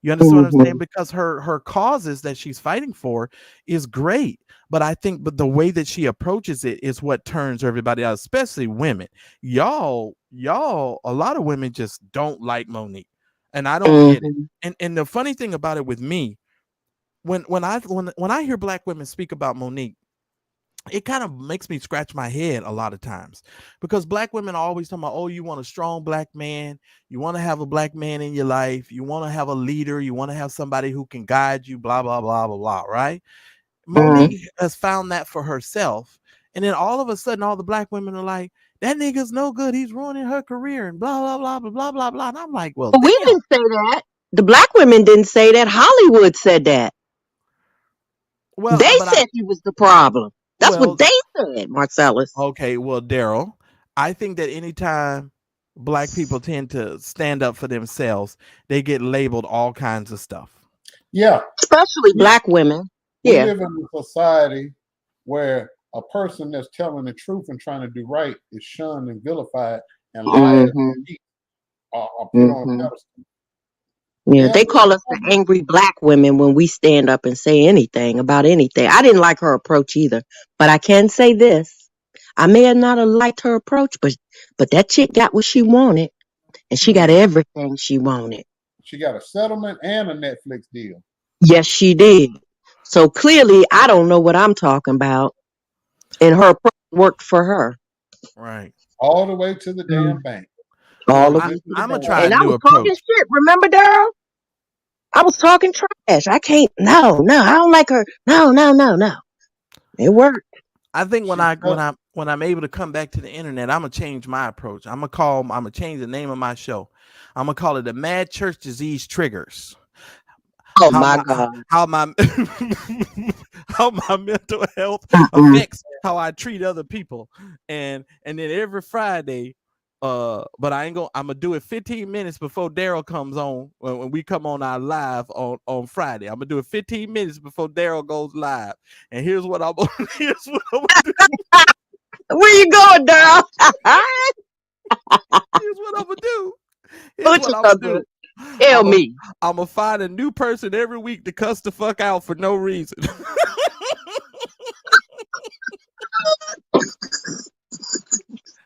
You understand what I'm saying? Because her causes that she's fighting for is great. But I think the way that she approaches it is what turns everybody out, especially women. Y'all, a lot of women just don't like Monique. And I don't get it. And the funny thing about it with me, when I hear black women speak about Monique, it kind of makes me scratch my head a lot of times, because black women are always talking about, oh, you want a strong black man. You want to have a black man in your life. You want to have a leader. You want to have somebody who can guide you, blah, blah, blah, blah, blah. Right. Monique has found that for herself. And then all of a sudden, all the black women are like, that nigga's no good. He's ruining her career and blah, blah, blah, blah, blah, blah, blah. And I'm like, well, we didn't say that. The black women didn't say that. Hollywood said that. Well, they said he was the problem. That's what they said, Marcellus. Okay, well, Daryl, I think that anytime black people tend to stand up for themselves, they get labeled all kinds of stuff. Yeah. Especially black women. We live in a society where a person that's telling the truth and trying to do right is shunned and vilified and lied or put on a pedestal. Yeah, they call us the angry black women when we stand up and say anything about anything. I didn't like her approach either, but I can say this. I may have not liked her approach, but that chick got what she wanted, and she got everything she wanted. She got a settlement and a Netflix deal. Yes, she did. So clearly, I don't know what I'm talking about, and her approach worked for her. Right. All the way to the damn bank. I'm gonna try a new approach. Talking shit. Remember, Daryl? I was talking trash. I can't. No, I don't like her. No. It worked. I think when I'm able to come back to the internet, I'm gonna change my approach. I'm gonna change the name of my show. I'm gonna call it the Mad Church Disease Triggers. Oh my God! How my mental health affects how I treat other people, and then every Friday. But I'm gonna do it 15 minutes before Daryl comes on when we come on our live on Friday. I'm gonna do it 15 minutes before Daryl goes live. And here's what I'm gonna do. Where you going, Daryl? Here's what I'm gonna do. Tell me. I'm gonna find a new person every week to cuss the fuck out for no reason.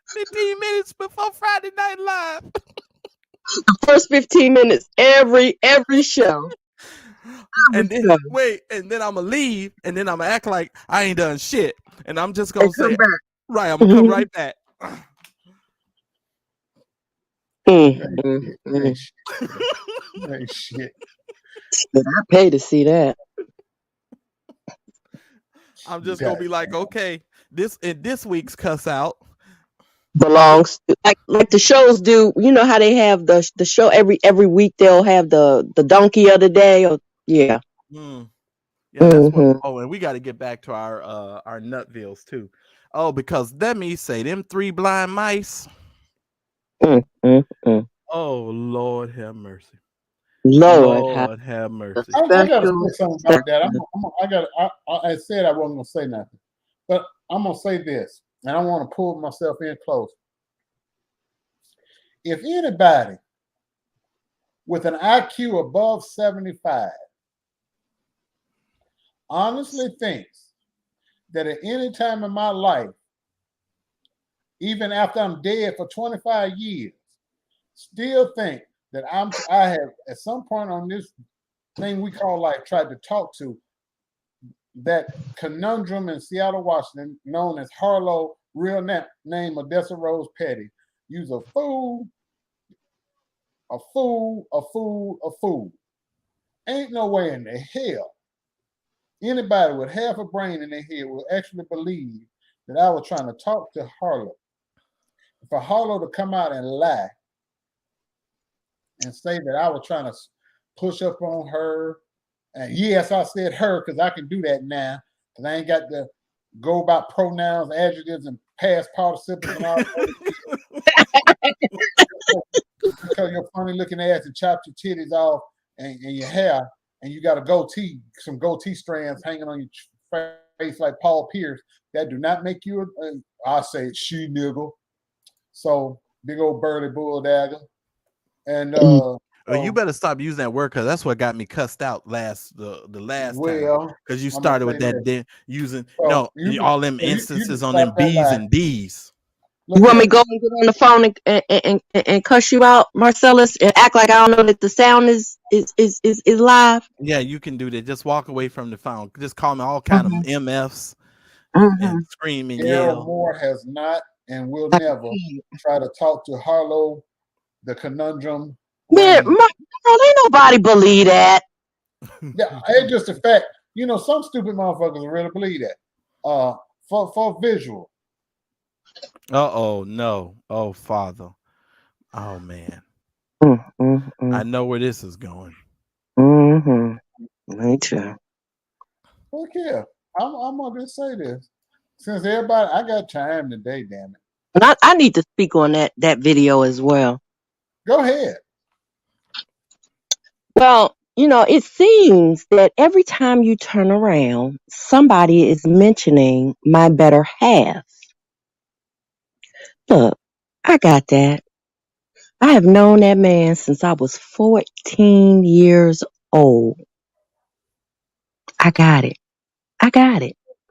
15 minutes before Friday Night Live. The first 15 minutes every show. And then and then I'm gonna leave, and then I'm gonna act like I ain't done shit, and I'm just gonna say, right, I'm gonna come right back. Shit. I pay to see that. I'm just gonna be like, okay, this week's cuss out belongs to, like the shows do. You know how they have the show every week. They'll have the donkey of the day. Or Yeah, that's what. Mm-hmm. Oh, and we got to get back to our Nutvilles too. Oh, because let me say them 3 blind mice. Mm-hmm. Oh, Lord have mercy. Lord, how Lord have mercy. I got to special. say something about that. I said I wasn't going to say nothing, but I'm going to say this, and I want to pull myself in close. If anybody with an IQ above 75 honestly thinks that at any time in my life, even after I'm dead for 25 years, still think that I have at some point on this thing we call life tried to talk to that conundrum in Seattle, Washington, known as Harlow, real name Odessa Rose Petty, use a fool, a fool, a fool, a fool. Ain't no way in the hell anybody with half a brain in their head will actually believe that I was trying to talk to Harlow. For Harlow to come out and lie and say that I was trying to push up on her, and yes, I said her because I can do that now because I ain't got to go about pronouns, adjectives, and past participles and all that. Because your funny looking ass and chopped your titties off and your hair, and you got a goatee, some goatee strands hanging on your face like Paul Pierce, that do not make you I say she niggle. So big old burly bull dagger. And you better stop using that word because that's what got me cussed out the last time. Because you started with that using all them instances on them B's and D's. You want me to go and get on the phone and cuss you out, Marcellus, and act like I don't know that the sound is live? Yeah, you can do that. Just walk away from the phone. Just call me all kind of MFs and scream and yell. Moore has not and will never try to talk to Harlow, the conundrum. Man, ain't nobody believe that. Yeah, it's just a fact. You know, some stupid motherfuckers really believe that. For visual. No. Oh, Father. Oh, man. I know where this is going. Me too. Look here. I'm going to just say this. Since everybody, I got time today, damn it. And I need to speak on that video as well. Go ahead. Well, you know, it seems that every time you turn around, somebody is mentioning my better half. Look, I got that. I have known that man since I was 14 years old. I got it.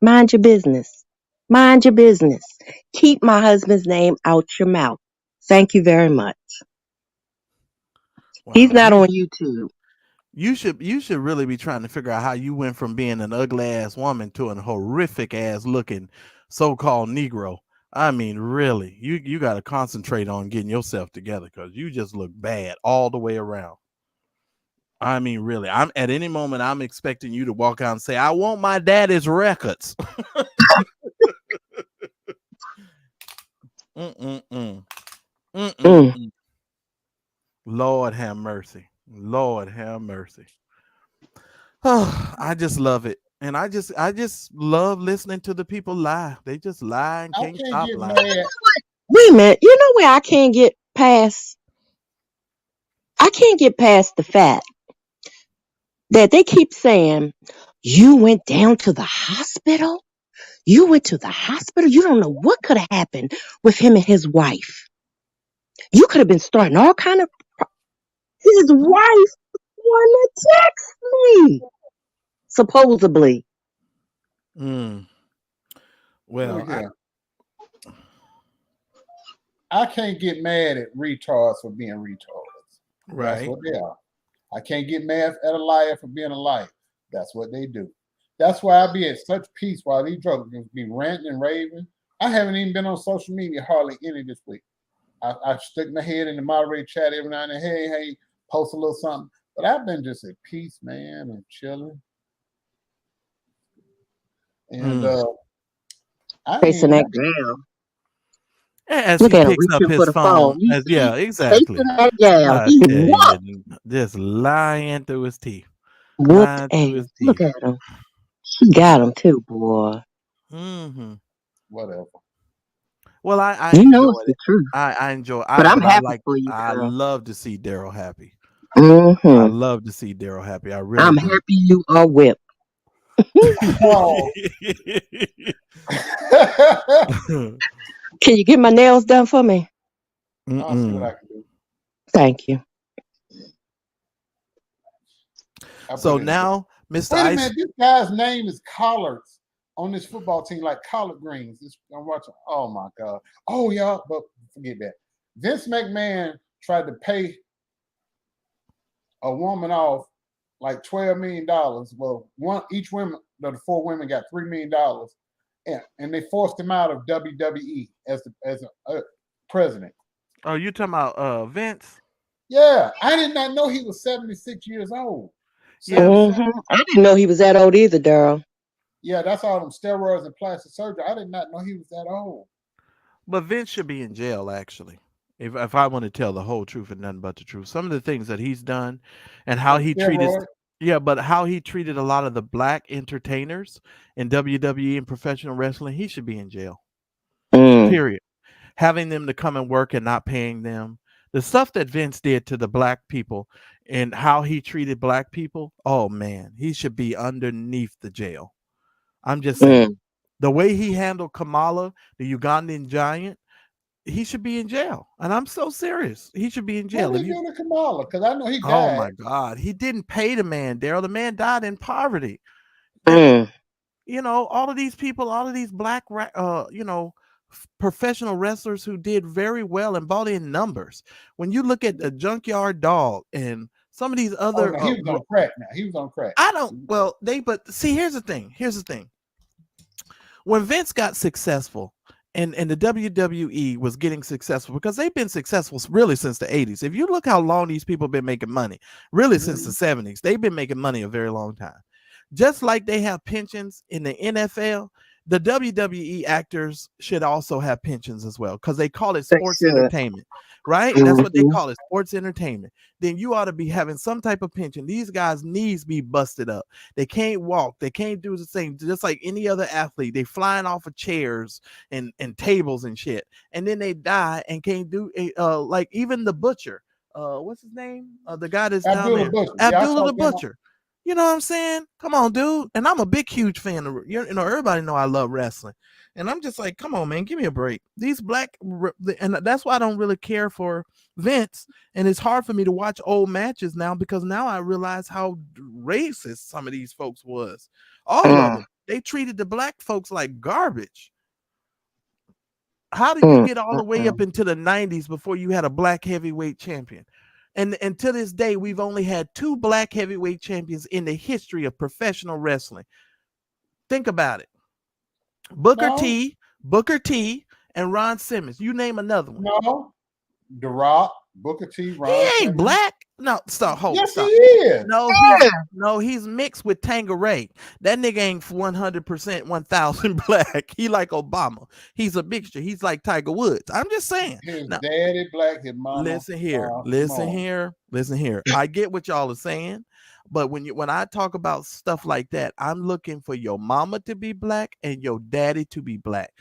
Mind your business. Mind your business. Keep my husband's name out your mouth. Thank you very much. Wow. He's not on YouTube. You should really be trying to figure out how you went from being an ugly ass woman to an horrific ass looking so-called Negro. I mean, really, you got to concentrate on getting yourself together because you just look bad all the way around. I mean, really, I'm at any moment I'm expecting you to walk out and say, "I want my daddy's records." Lord have mercy. Lord have mercy. Oh, I just love it. And I just love listening to the people lie. They just lie and can't stop lying. Wait a minute. You know where I can't get past? I can't get past the fact that they keep saying, you went down to the hospital? You went to the hospital? You don't know what could have happened with him and his wife. You could have been starting all kind of... His wife wanted to text me. Supposedly. Well, I can't get mad at retards for being retards. Right. That's what they are. I can't get mad at a liar for being a liar. That's what they do. That's why I be at such peace while these drugs be ranting and raving. I haven't even been on social media hardly any this week. I stick my head in the moderator chat every now and then. Hey, post a little something. But I've been just at peace, man, and chilling. And facing that gal. As he picks up his phone. Yeah, exactly. Just lying through his teeth. Look at him. He got him too, boy. Mm-hmm. Whatever. Well, I You know it's enjoyed the it. truth. I enjoy. But I'm But I happy like. for you, I girl. love to see Daryl happy. I Mm-hmm. love to see Daryl happy. I really I'm do. happy you are whipped. Oh. Can you get my nails done for me? I'll see what Mm-mm. I can do. Thank you. I So put it in. now, Mr. Wait a Ice. minute. This guy's name is Collards on this football team, like collard greens. I'm watching. Oh my god. Oh y'all, but forget that. Vince McMahon tried to pay a woman off like $12 million. Well, each woman, the 4 women got $3 million, and they forced him out of WWE as a president. Oh, you talking about Vince? Yeah, I did not know he was 76 years old. Yeah. 77. I didn't know he was that old either, Daryl. Yeah, that's all them steroids and plastic surgery. I did not know he was that old. But Vince should be in jail, actually. If I want to tell the whole truth and nothing but the truth, some of the things that he's done, and how For he treated, steroids. yeah, but how he treated a lot of the black entertainers in WWE and professional wrestling, he should be in jail. Mm. Period. Having them to come and work and not paying them, the stuff that Vince did to the black people, and how he treated black people. Oh man, he should be underneath the jail. I'm just saying. The way he handled Kamala, the Ugandan giant, he should be in jail. And I'm so serious. He should be in jail. What did he do to Kamala? Because I know he died. Oh my God. He didn't pay the man, Daryl. The man died in poverty. You know, all of these people, all of these black, professional wrestlers who did very well and bought in numbers. When you look at the Junkyard Dog and some of these other, he was on crack now. He was on crack. but see, here's the thing. When Vince got successful and the WWE was getting successful, because they've been successful really since the 80s. If you look how long these people have been making money, really since the 70s, they've been making money a very long time. Just like they have pensions in the NFL, the WWE actors should also have pensions as well, because they call it sports entertainment, right? That's what they call it, sports entertainment. Then you ought to be having some type of pension. These guys' knees be busted up. They can't walk. They can't do the same. Just like any other athlete, they flying off of chairs and tables and shit. And then they die and can't do like even the butcher. What's his name? The guy that's down there. Abdullah the Butcher. You know what I'm saying? Come on, dude. And I'm a big, huge fan of, everybody know I love wrestling. And I'm just like, come on, man, give me a break. These black, and that's why I don't really care for Vince. And it's hard for me to watch old matches now, because now I realize how racist some of these folks was. All of them. They treated the black folks like garbage. How did you get all the way up into the 90s before you had a black heavyweight champion? And to this day, we've only had 2 black heavyweight champions in the history of professional wrestling. Think about it. Booker T, and Ron Simmons. You name another one. No. The Rock, Booker T, Ron He ain't Simmons. black. No, stop. Yes, he is. No, he's mixed with Tangeray. That nigga ain't 100%, 1,000 black. He like Obama. He's a mixture. He's like Tiger Woods. I'm just saying. His daddy black, his mama. Listen here. I get what y'all are saying, but when I talk about stuff like that, I'm looking for your mama to be black and your daddy to be black.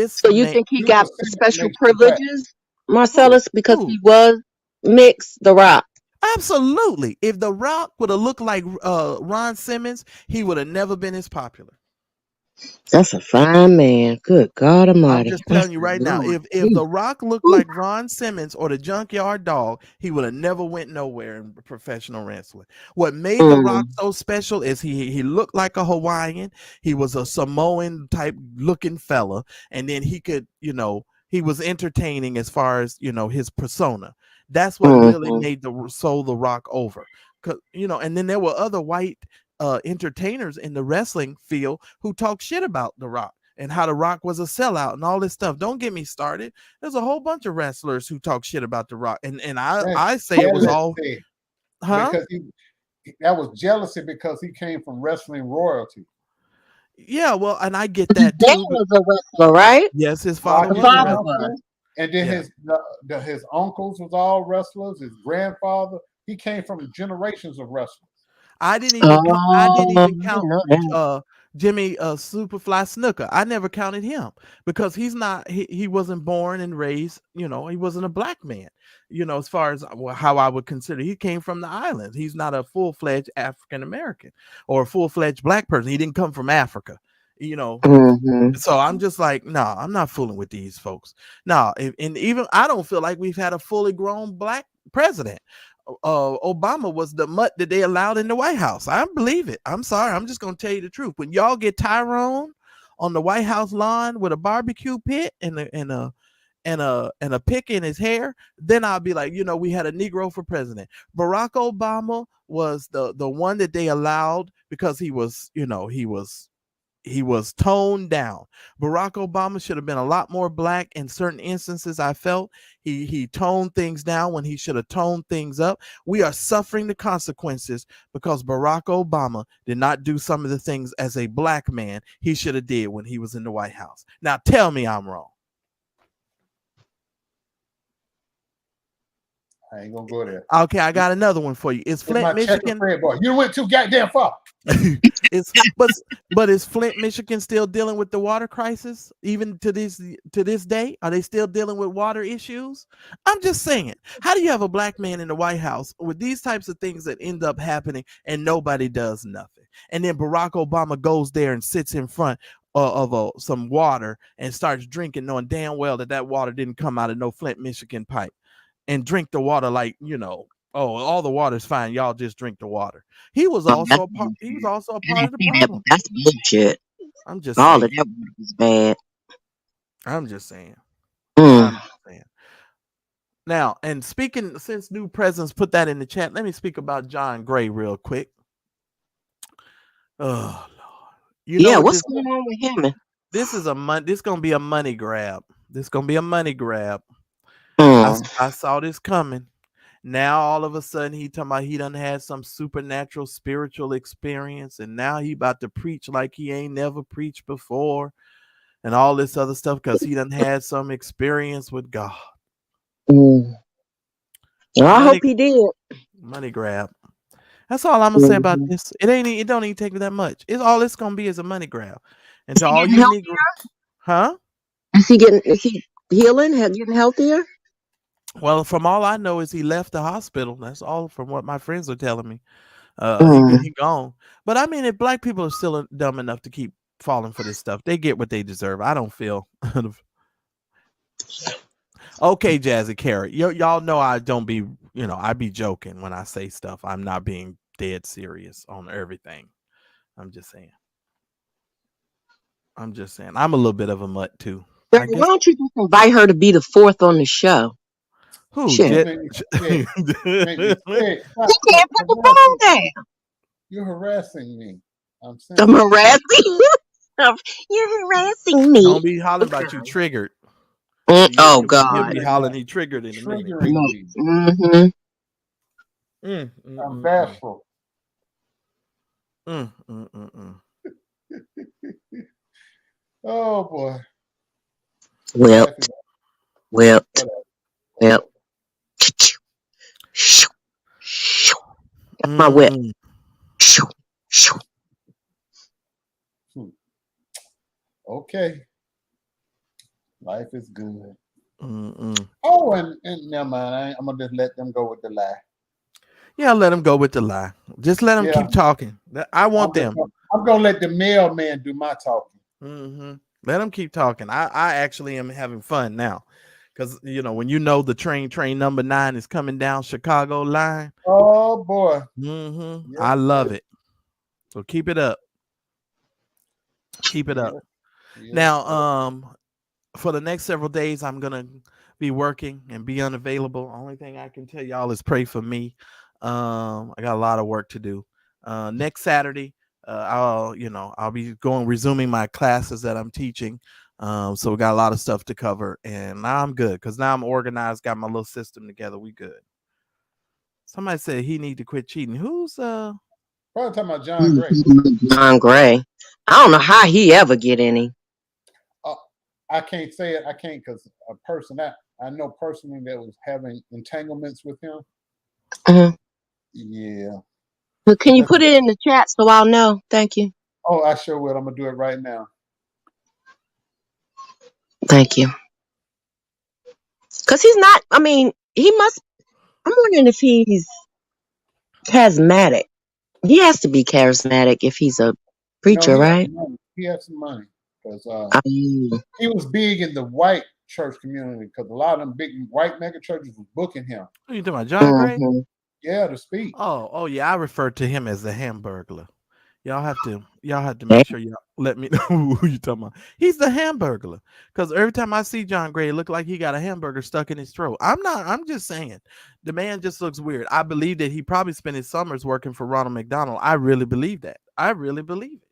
So you think he got special privileges, Marcellus, because he was mixed? The Rock. Absolutely. If The Rock would have looked like Ron Simmons, he would have never been as popular. That's a fine man. Good God Almighty. I'm just telling you right now, if The Rock looked like Ron Simmons or the Junkyard Dog, he would have never went nowhere in professional wrestling. What made The Rock so special is he looked like a Hawaiian. He was a Samoan type looking fella, and then he could, he was entertaining as far as his persona. That's what really made The Rock over. And then there were other white entertainers in the wrestling field who talk shit about The Rock and how The Rock was a sellout and all this stuff. Don't get me started. There's a whole bunch of wrestlers who talk shit about The Rock, and I say it was all, because that was jealousy because he came from wrestling royalty. Yeah, well, and I get that too. He was a wrestler, right? Yes, his father was. And then his uncles was all wrestlers. His grandfather, he came from generations of wrestlers. I didn't even count Jimmy Superfly Snuka. I never counted him because he wasn't born and raised, he wasn't a black man, as far as how I would consider. He came from the island. He's not a full-fledged African American or a full-fledged black person. He didn't come from Africa, So I'm just like, no, I'm not fooling with these folks. No, and even I don't feel like we've had a fully grown black president. Obama was the mutt that they allowed in the White House. I believe it. I'm sorry. I'm just gonna tell you the truth. When y'all get Tyrone on the White House lawn with a barbecue pit and a pick in his hair, then I'll be like, we had a Negro for president. Barack Obama was the one that they allowed because he was toned down. Barack Obama should have been a lot more black in certain instances. I felt he toned things down when he should have toned things up. We are suffering the consequences because Barack Obama did not do some of the things as a black man he should have did when he was in the White House. Now tell me I'm wrong. I ain't gonna go there. Okay, I got another one for you. Is Flint, Michigan? You went too goddamn far. But is Flint, Michigan still dealing with the water crisis even to this day? Are they still dealing with water issues? I'm just saying, how do you have a black man in the White House with these types of things that end up happening and nobody does nothing? And then Barack Obama goes there and sits in front of some water and starts drinking, knowing damn well that water didn't come out of no Flint, Michigan pipe, and drink the water like, all the water's fine. Y'all just drink the water. He was also a part of the problem. That's bullshit. I'm just all saying. of that was bad. I'm just saying. Mm. I'm just saying. Now, and speaking, since New Presence put that in the chat, let me speak about John Gray real quick. Oh Lord. What's going on with him? This is gonna be a money grab. I saw this coming. Now all of a sudden he talking about he done had some supernatural spiritual experience, and now he about to preach like he ain't never preached before, and all this other stuff because he done had some experience with God. Well, I hope he did. Money grab. That's all I'm gonna say about this. It don't even take that much. All it's gonna be is a money grab. And to all you Negro, huh? Is he healing? Getting healthier? Well, from all I know is he left the hospital. That's all from what my friends are telling me. He gone. But I mean, if black people are still dumb enough to keep falling for this stuff, they get what they deserve. I don't feel. Okay, Jazzy Carrot. Y'all know I don't be, I be joking when I say stuff. I'm not being dead serious on everything. I'm just saying. I'm a little bit of a mutt too. Why don't you just invite her to be the fourth on the show? Who? You can't put the phone down. You're harassing me. I'm harassing you. You're harassing me. Don't be hollering about you triggered. Oh God! You'll be hollering. He triggered in a minute. I'm bashful. Oh boy. Well. My whip. Okay. Life is good. Oh, and never mind. I'm gonna just let them go with the lie. Yeah, let them go with the lie. Just let them keep talking. I want them. I'm gonna let the mailman do my talking. Let them keep talking. I actually am having fun now. Because, when the train number 9 is coming down Chicago line. Oh, boy. Yep. I love it. So keep it up. Yep. Now, for the next several days, I'm going to be working and be unavailable. Only thing I can tell y'all is pray for me. I got a lot of work to do. Next Saturday, I'll be resuming my classes that I'm teaching. So we got a lot of stuff to cover, and now I'm good because now I'm organized, got my little system together. We good. Somebody said he need to quit cheating. Who's probably talking about John Gray. John Gray. I don't know how he ever get any. I can't say it. I can't because a person that I know personally that was having entanglements with him. Yeah. But can you put it in the chat so I'll know? Thank you. Oh, I sure will. I'm gonna do it right now. Thank you. Because he's not, I mean, he must, I'm wondering if he's charismatic. He has to be charismatic if he's a No, preacher, he has right? some money. He has some money because Um, he was big in the white church community because a lot of them big white mega churches was booking him. Who you talking about, John Gray? mhm. Yeah, to speak. Oh yeah, I refer to him as the Hamburglar. Y'all have to make sure y'all let me know who you talking about. He's the Hamburglar. Because every time I see John Gray, it look like he got a hamburger stuck in his throat. I'm just saying. The man just looks weird. I believe that he probably spent his summers working for Ronald McDonald. I really believe that. I really believe it.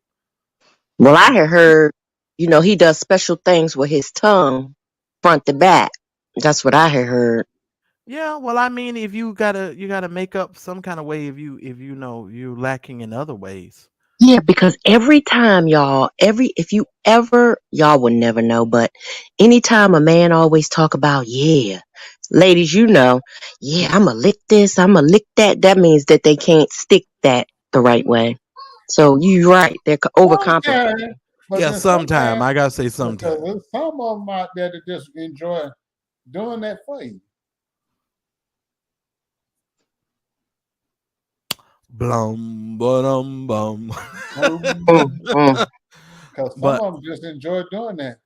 Well, I had heard, he does special things with his tongue, front to back. That's what I had heard. Yeah, well, I mean, if you gotta make up some kind of way if you know you're lacking in other ways. Yeah, because every time if you ever, y'all would never know, but anytime a man always talk about, yeah, ladies, yeah, I'm going to lick this, I'm going to lick that, that means that they can't stick that the right way. So you're right, they're overcompensating. Sometimes, but Yeah, then sometime. I gotta say because sometime. there's some of them out there that just enjoy doing that for you. Blum, ba-dum, bum. Mm. Because some But of them just enjoy doing that.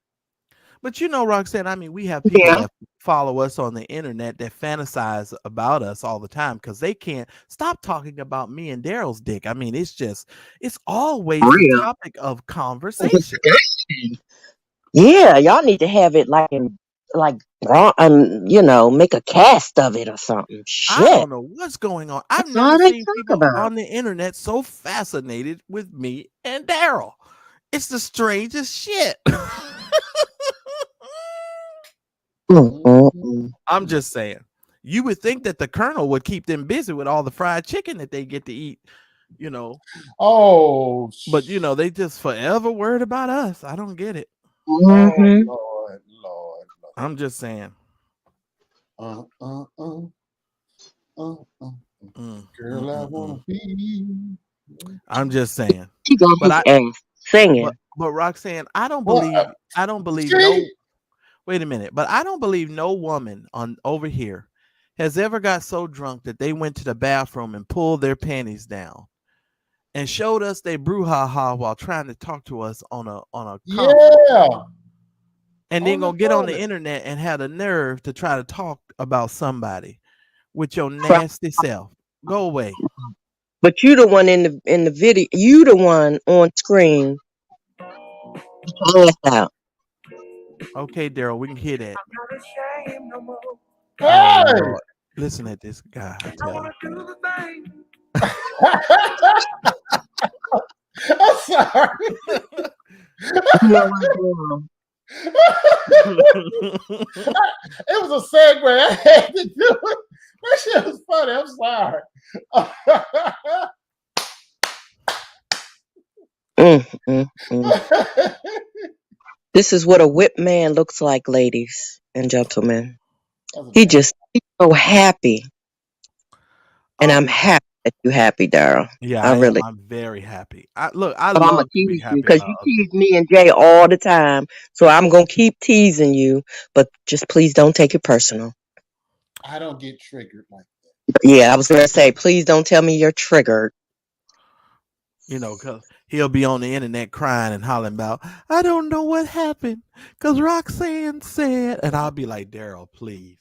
But Roxanne, I mean, we have people Yeah. that follow us on the internet that fantasize about us all the time because they can't stop talking about me and Daryl's dick. I mean, it's always the Real. topic of conversation. Yeah, y'all need to have it like make a cast of it or something. I Shit. don't know what's going on. I've That's all never they seen talk people about. on the internet so fascinated with me and Daryl. It's the strangest shit. Mm. I'm just saying. You would think that the Colonel would keep them busy with all the fried chicken that they get to eat, Oh, But they just forever worried about us. I don't get it. Mhm. oh Lord. I'm just saying. Uh. Mm, Girl, I wanna be. I'm just saying. She got But his I ass singing. but Roxanne, I don't Well, believe no see, wait a minute, but I don't believe no woman on over here has ever got so drunk that they went to the bathroom and pulled their panties down and showed us their brouhaha while trying to talk to us on a conference. yeah. And then On the gonna get on the toilet. internet and have the nerve to try to talk about somebody with your nasty self. Go away. But you the one in the video. You the one on screen. Ass out. Okay, Daryl, we can hear that. Oh Hey! Lord. Listen at this guy, I tell you. I'm sorry. You know what, girl? It was a segue. I had to do it. That shit was funny. I'm sorry. This is what a whipped man looks like, ladies and gentlemen. He's so happy. And I'm happy that you're happy, Daryl. Yeah, I really. I'm very happy. I but love I'm gonna to be tease happy you because about you others. tease me and Jay all the time. So I'm gonna keep teasing you, but just please don't take it personal. I don't get triggered like that. Yeah, I was gonna say, please don't tell me you're triggered. Because he'll be on the internet crying and hollering about, I don't know what happened because Roxanne said, and I'll be like, Daryl, please.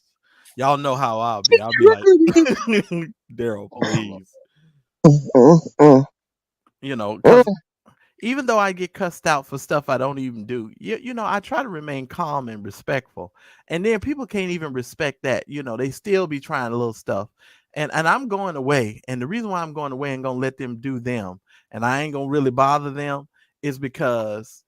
Y'all know how I'll be. I'll be like, Daryl, please. Because even though I get cussed out for stuff I don't even do, I try to remain calm and respectful. And then people can't even respect that. They still be trying a little stuff. And I'm going away. And the reason why I'm going away and gonna let them do them, and I ain't gonna really bother them, is because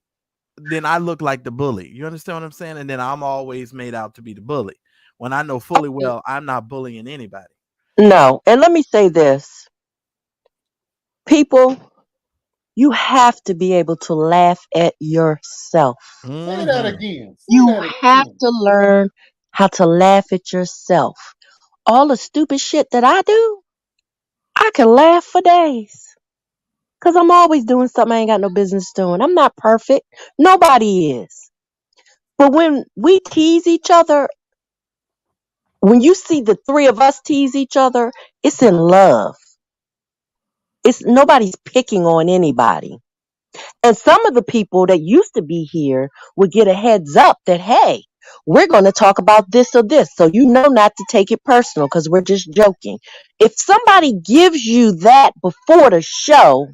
then I look like the bully. You understand what I'm saying? And then I'm always made out to be the bully when I know fully well I'm not bullying anybody. No, and let me say this. People, you have to be able to laugh at yourself. Say that again. You have to learn how to laugh at yourself. All the stupid shit that I do, I can laugh for days. Because I'm always doing something I ain't got no business doing. I'm not perfect. Nobody is. But when we tease each other, when you see the three of us tease each other, it's in love. It's nobody's picking on anybody. And some of the people that used to be here would get a heads up that, hey, we're going to talk about this or this. So you know not to take it personal because we're just joking. If somebody gives you that before the show,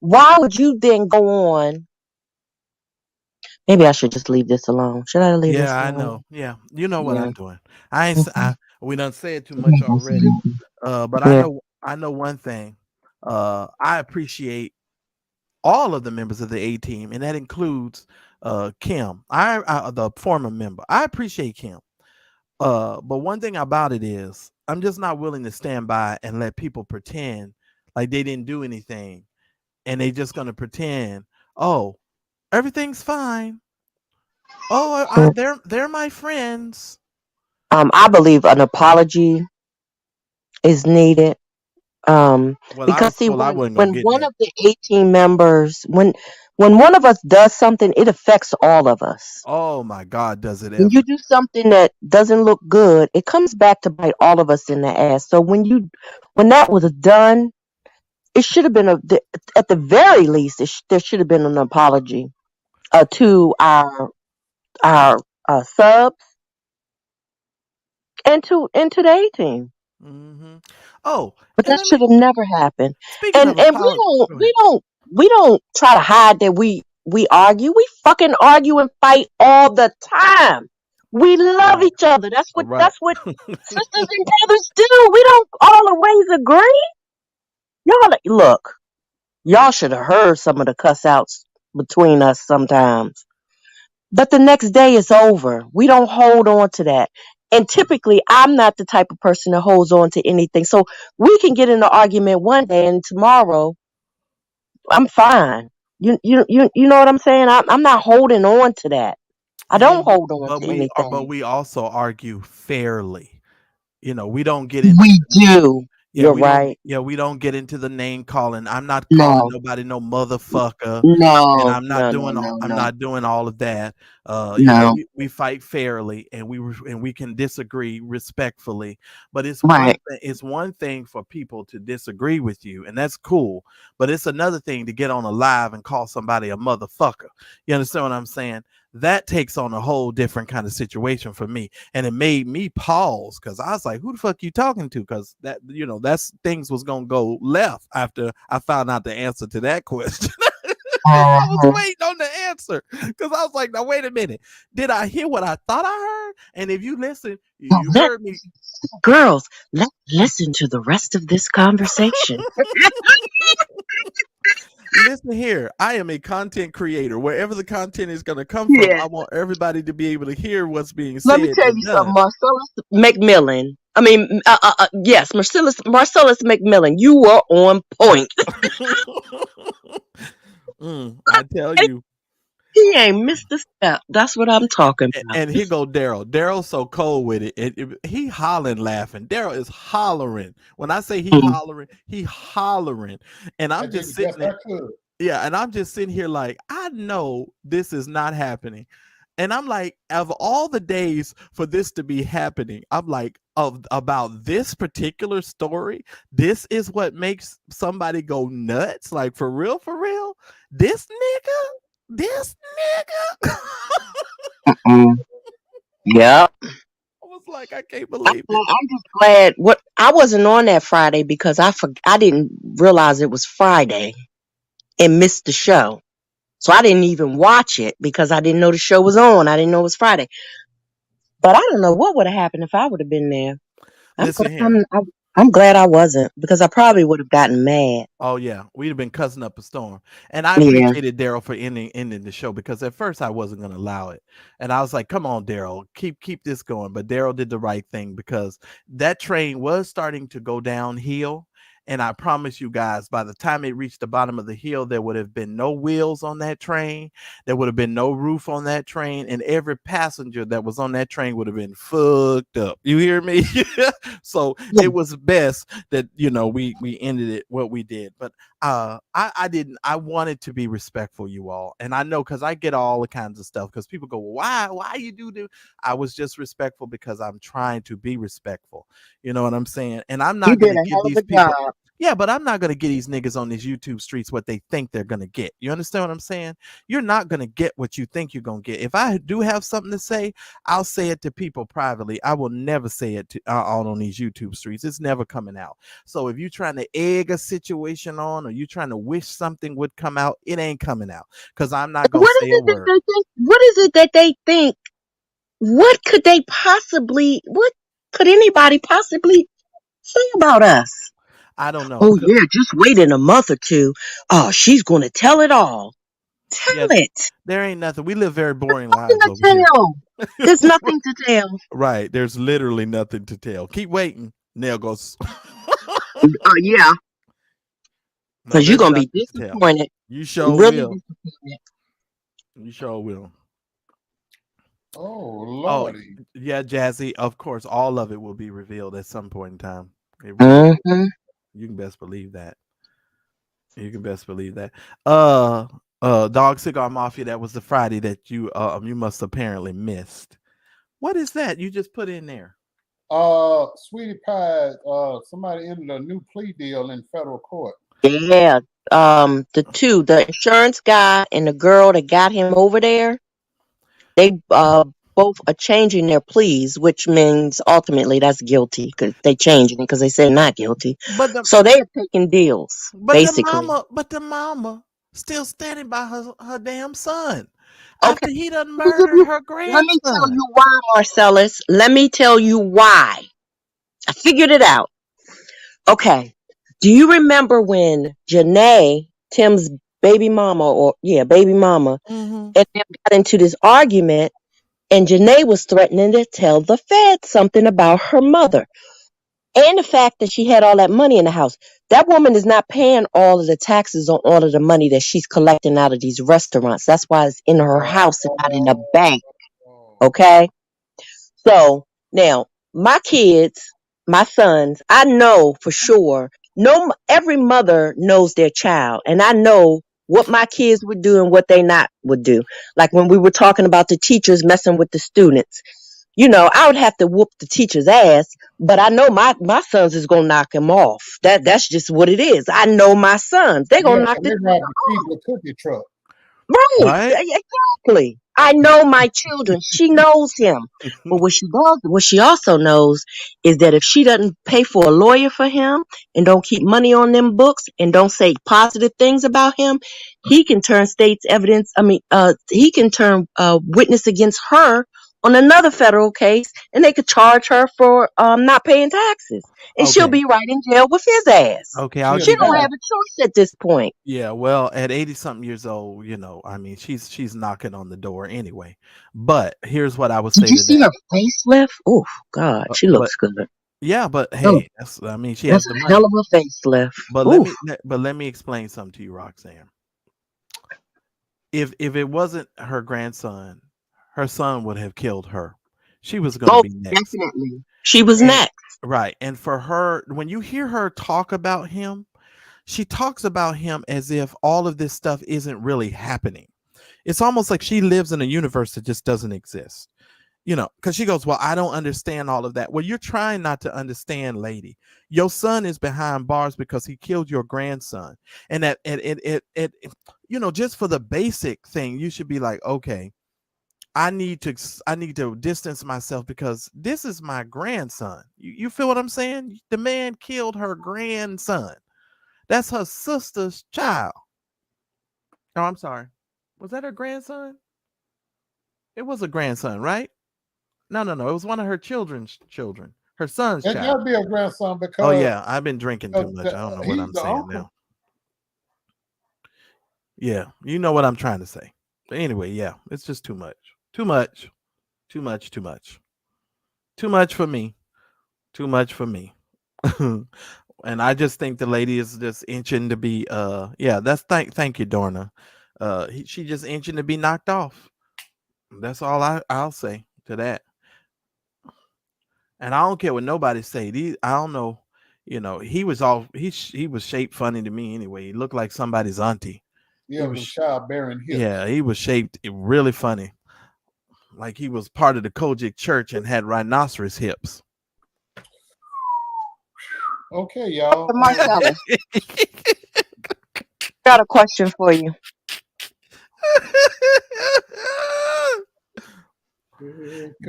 why would you then go on? Maybe I should just leave this alone. Should I leave this Yeah, I alone? know. Yeah, you know what Yeah. I'm doing. We done said too much already. But Yeah. I know one thing. I appreciate all of the members of the A team, and that includes Kim. I the former member. I appreciate Kim. But one thing about it is I'm just not willing to stand by and let people pretend like they didn't do anything, and they just gonna pretend, oh, everything's fine. Oh, they're my friends. I believe an apology is needed. Well, I Because was see, told I when wasn't gonna when get one that. of the 18 members, when one of us does something, it affects all of us. Oh my God, does it When you ever? do something that doesn't look good, it comes back to bite all of us in the ass. So when that was done, it should have been at the very least, there should have been an apology to our subs and to the A team. Mm-hmm. Oh, But and that let should me. have never happened. Speaking And of and we apology, don't go we ahead. don't we don't try to hide that we argue. We fucking argue and fight all the time. We love Right, each other. That's what right. that's what sisters and brothers do. We don't always agree. Look, y'all should have heard some of the cuss outs between us sometimes. But the next day it's over. We don't hold on to that. And typically, I'm not the type of person that holds on to anything. So we can get in an argument one day and tomorrow I'm fine. You know what I'm saying? I'm not holding on to that. I don't And hold on to but anything. we also argue fairly. We don't get into We do. You're right. we don't get into the name calling. I'm not calling No, nobody no motherfucker, and no, no, no, no, I'm no, not doing all of that. no. We fight fairly, and we can disagree respectfully. But Right. it's one thing for people to disagree with you, and that's cool. But it's another thing to get on a live and call somebody a motherfucker. You understand what I'm saying? That takes on a whole different kind of situation for me, and it made me pause because I was like, who the fuck you talking to? Because that's things was gonna go left after I found out the answer to that question. I was Uh-huh. waiting on the answer because I was like, now wait a minute, did I hear what I thought I heard? And if you listen, you Let heard me. girls listen to the rest of this conversation. Listen here, I am a content creator. Wherever the content is going to come from, Yeah. I want everybody to be able to hear what's being Let me said tell and you something, done. Marcellus McMillan. I mean, yes, Marcellus McMillan. You were on point. I tell you. He ain't missed a step. That's what I'm talking about. And here go Daryl. Daryl's so cold with it. He hollering, laughing. Daryl is hollering. When I say he hollering. And I I'm did just the best sitting I there. could. Yeah, and I'm just sitting here like, I know this is not happening. And I'm like, of all the days for this to be happening, I'm like, about this particular story, this is what makes somebody go nuts. Like for real, for real. This nigga. Yep. I was like, I can't believe it. I'm just glad. What I wasn't on that Friday because I didn't realize it was Friday and missed the show. So I didn't even watch it because I didn't know the show was on. I didn't know it was Friday. But I don't know what would have happened if I would have been there. I'm Listen here. I'm glad I wasn't because I probably would have gotten mad. Oh yeah, we'd have been cussing up a storm. And I Yeah. appreciated Daryl for ending the show because at first I wasn't going to allow it, and I was like, "Come on, Daryl, keep this going." But Daryl did the right thing because that train was starting to go downhill, And I promise you guys, by the time it reached the bottom of the hill, there would have been no wheels on that train. There would have been no roof on that train. And every passenger that was on that train would have been fucked up. You hear me? So it was best that, we ended it what we did. But I wanted to be respectful, you all. And I know, because I get all the kinds of stuff, because people go, well, why you do? I was just respectful because I'm trying to be respectful. You know what I'm saying? And I'm not going to give these people. Yeah, but I'm not going to get these niggas on these YouTube streets what they think they're going to get. You understand what I'm saying? You're not going to get what you think you're going to get. If I do have something to say, I'll say it to people privately. I will never say it out on these YouTube streets. It's never coming out. So if you're trying to egg a situation on, or you're trying to wish something would come out, it ain't coming out, because I'm not going to say a word. What is it that they think? What could anybody possibly say about us? I don't know. Oh, yeah, just wait in a month or two. Oh, she's going to tell it all. Tell it. There ain't nothing. We live very boring lives over here. There's nothing to tell. Right. There's literally nothing to tell. Keep waiting. Nell goes. Yeah. Because you're going to be disappointed. You sure really will. You sure will. Oh, Lordy. Oh, yeah, Jazzy. Of course, all of it will be revealed at some point in time. You can best believe that. You can best believe that. Dog Cigar Mafia, that was the Friday that you must apparently missed. What is that you just put in there? Sweetie Pie, somebody entered a new plea deal in federal court. Yeah. The insurance guy and the girl that got him over there, they both are changing their pleas, which means ultimately that's guilty, because they changing it because they said not guilty. So they are taking deals, basically. The mama still standing by her damn son. Okay. After he done murdered her grandson. Let me tell you why, Marcellus. Let me tell you why. I figured it out. Okay. Do you remember when Janae, Tim's baby mama, and them got into this argument, and Janae was threatening to tell the feds something about her mother, and the fact that she had all that money in the house? That woman is not paying all of the taxes on all of the money that she's collecting out of these restaurants. That's why it's in her house and not in the bank. Okay? So now my kids, my sons, I know for sure. Every mother knows their child, and I know what my kids would do and what they not would do. Like when we were talking about the teachers messing with the students, I would have to whoop the teacher's ass, but I know my sons is gonna knock him off. That's just what it is. I know my sons; they're gonna knock the cookie truck. Right? Exactly. I know my children. She knows him. But what she also knows is that if she doesn't pay for a lawyer for him and don't keep money on them books and don't say positive things about him, he can turn state's evidence. He can turn witness against her on another federal case, and they could charge her for not paying taxes, and she'll be right in jail with his ass. Okay, she don't have a choice at this point. Yeah, well, at 80-something years old, she's knocking on the door anyway. But here's what I would say. Did you see her facelift? Oh God, she looks good. Yeah, but hey, she has the money. Hell of a facelift. But let me explain something to you, Roxanne. If it wasn't her grandson, her son would have killed her. She was going to be next. Definitely. She was next. Right. And for her, when you hear her talk about him, she talks about him as if all of this stuff isn't really happening. It's almost like she lives in a universe that just doesn't exist. Because she goes, well, I don't understand all of that. Well, you're trying not to understand, lady. Your son is behind bars because he killed your grandson. And that just for the basic thing, you should be like, okay, I need to distance myself because this is my grandson. You feel what I'm saying? The man killed her grandson. That's her sister's child. Oh, I'm sorry. Was that her grandson? It was a grandson, right? No. It was one of her children's children. Her son's child. It gotta be a grandson because. Oh yeah, I've been drinking too much. I don't know what I'm saying uncle. Now. Yeah, you know what I'm trying to say. But anyway, yeah, it's just too much. Too much for me. Too much for me. And I just think the lady is just inching to be yeah, that's thank you, Dorna. She just inching to be knocked off. That's all I'll say to that. And I don't care what nobody say. I don't know, he was he was shaped funny to me anyway. He looked like somebody's auntie. Yeah, with childbearing hips. Yeah, he was shaped really funny. Like he was part of the Kojic church and had rhinoceros hips. Okay, y'all. Marcellus, got a question for you.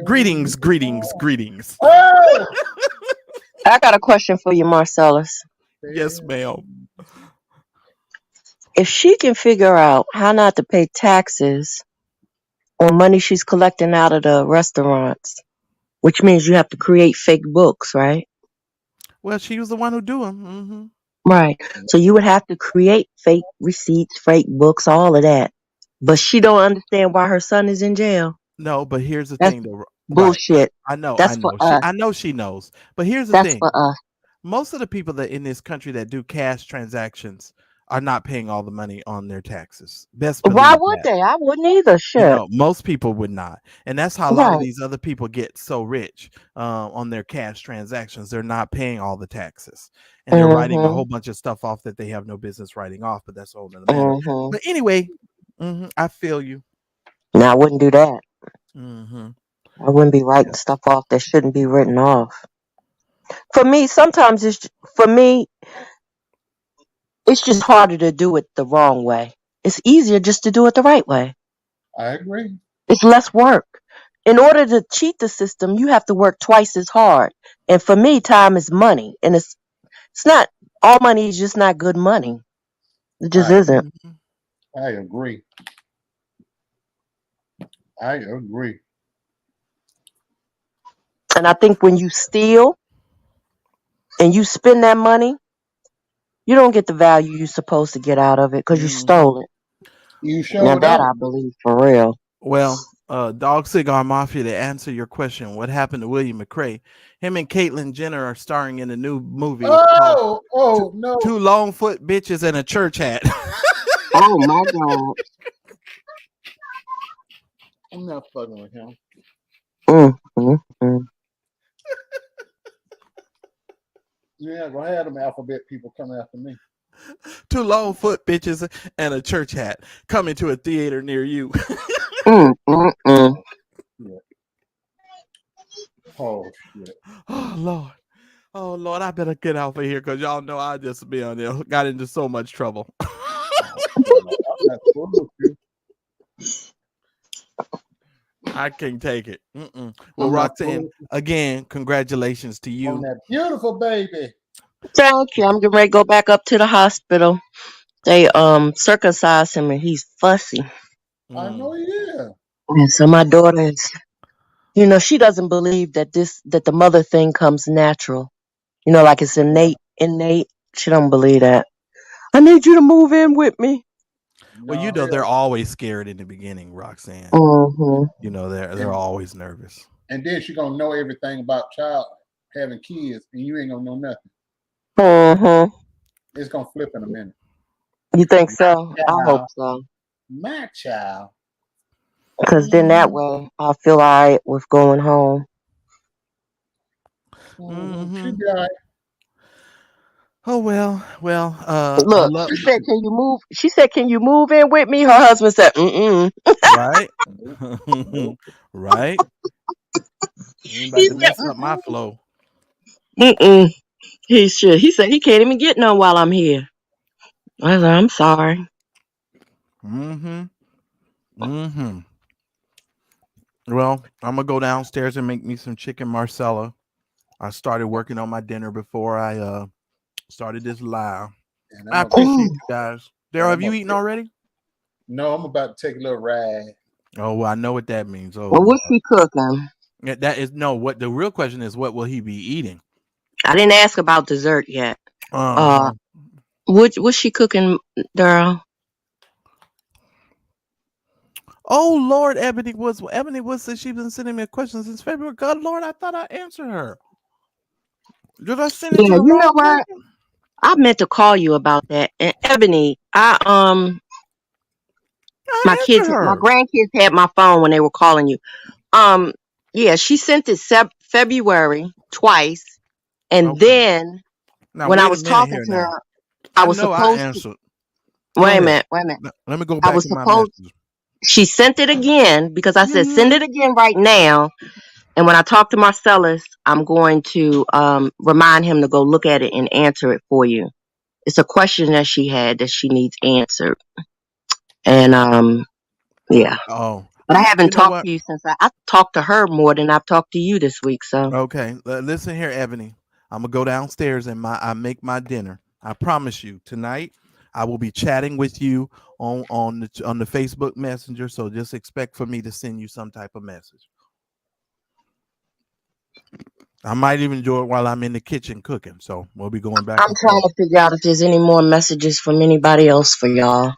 Greetings. Oh! I got a question for you, Marcellus. Yes, ma'am. If she can figure out how not to pay taxes on money she's collecting out of the restaurants, which means you have to create fake books, right? Well, she was the one who do them. Mm-hmm. Right. So you would have to create fake receipts, fake books, all of that. But she don't understand why her son is in jail. No, but here's the That's thing, though. bullshit. Right. I know. That's for us. I know she knows. But here's the That's thing. for us. Most of the people that in this country that do cash transactions are not paying all the money on their taxes. Why would they? I wouldn't either. Shit. Most people would not. And that's how a lot of these other people get so rich on their cash transactions. They're not paying all the taxes. And they're writing a whole bunch of stuff off that they have no business writing off, but that's a whole nother matter. But anyway, I feel you. No, I wouldn't do that. I wouldn't be writing stuff off that shouldn't be written off. For me, sometimes it's just harder to do it the wrong way. It's easier just to do it the right way. I agree. It's less work. In order to cheat the system, you have to work twice as hard. And for me, time is money. And it's not, all money is just not good money. It just isn't. I agree. And I think when you steal and you spend that money, you don't get the value you're supposed to get out of it because you stole it. You showed now that up. I believe for real. Well, Dog Cigar Mafia, to answer your question, what happened to William McRae? Him and Caitlyn Jenner are starring in a new movie. No. Two Longfoot bitches and a church hat. Oh my God. I'm not fucking with him. Yeah, go ahead, them alphabet people coming after me. Two Longfoot bitches and a church hat coming to a theater near you. Yeah. Oh shit. Oh Lord, I better get out of here because y'all know I just got into so much trouble. I can't take it. Well, Roxanne, again, congratulations to you on that beautiful baby. Thank you. I'm getting ready to go back up to the hospital. They circumcised him and he's fussy. I know he is. And so my daughter is, she doesn't believe that the mother thing comes natural. Like it's innate. She don't believe that. I need you to move in with me. Well, they're always scared in the beginning, Roxanne. They're always nervous. And then she's gonna know everything about child having kids, and you ain't gonna know nothing. It's gonna flip in a minute. You think so? I hope so. My child. Because then that way I'll feel all right with going home. She'll be all right. Oh well. Look, she said, "Can you move?" She said, "Can you move in with me?" Her husband said, Right, right. You ain't about to mess up my flow. He should. He said he can't even get none while I'm here. I said, "I'm sorry." Well, I'm gonna go downstairs and make me some chicken marsala. I started working on my dinner before I started this live. I appreciate you guys. Daryl, have you eaten already? No, I'm about to take a little ride. Oh, well, I know what that means. Oh, well, what's he cooking? That is what the real question is. What will he be eating? I didn't ask about dessert yet. What's she cooking, Daryl? Oh Lord, Ebony Woods said she's been sending me a question since February. God, Lord, I thought I answered her. Did I send it to the wrong person? I meant to call you about that. And Ebony, my Answer my her. grandkids had my phone when they were calling you. Yeah, she sent it February twice, and Okay. then Now when I wait a was minute talking here. to Now her, I I was know I supposed to answered. Go wait a ahead. minute, wait a minute. Let me go I back was in my supposed. messages. She sent it again because I said send Mm-hmm. it again right now. And when I talk to Marcellus, I'm going to remind him to go look at it and answer it for you. It's a question that she had that she needs answered. And yeah. Oh, But I haven't you know talked what? to you since I talked to her more than I've talked to you this week. So Okay, listen here, Ebony. I'm gonna go downstairs and I make my dinner. I promise you tonight. I will be chatting with you on the Facebook Messenger. So just expect for me to send you some type of message. I might even do it while I'm in the kitchen cooking. So we'll be going back I'm and trying forth. to figure out if there's any more messages from anybody else for y'all.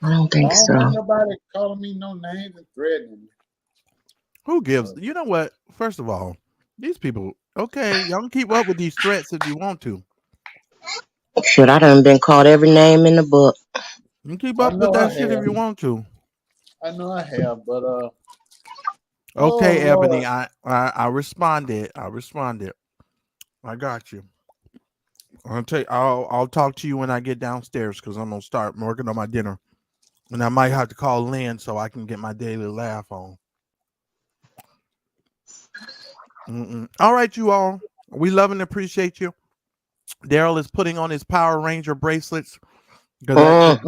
I don't I think don't so. want nobody calling me no names and threatening me. Who gives? You know what? First of all, these people. Okay, y'all can keep up with these threats if you want to. Shit, I done been called every name in the book. You can keep I up with know I that shit if have. you want to. I know I have, but oh Okay, Ebony, Lord. I responded. I responded. I got you. I'll talk to you when I get downstairs because I'm gonna start working on my dinner. And I might have to call Lynn so I can get my daily laugh on. All right, you all. We love and appreciate you. Daryl is putting on his Power Ranger bracelets because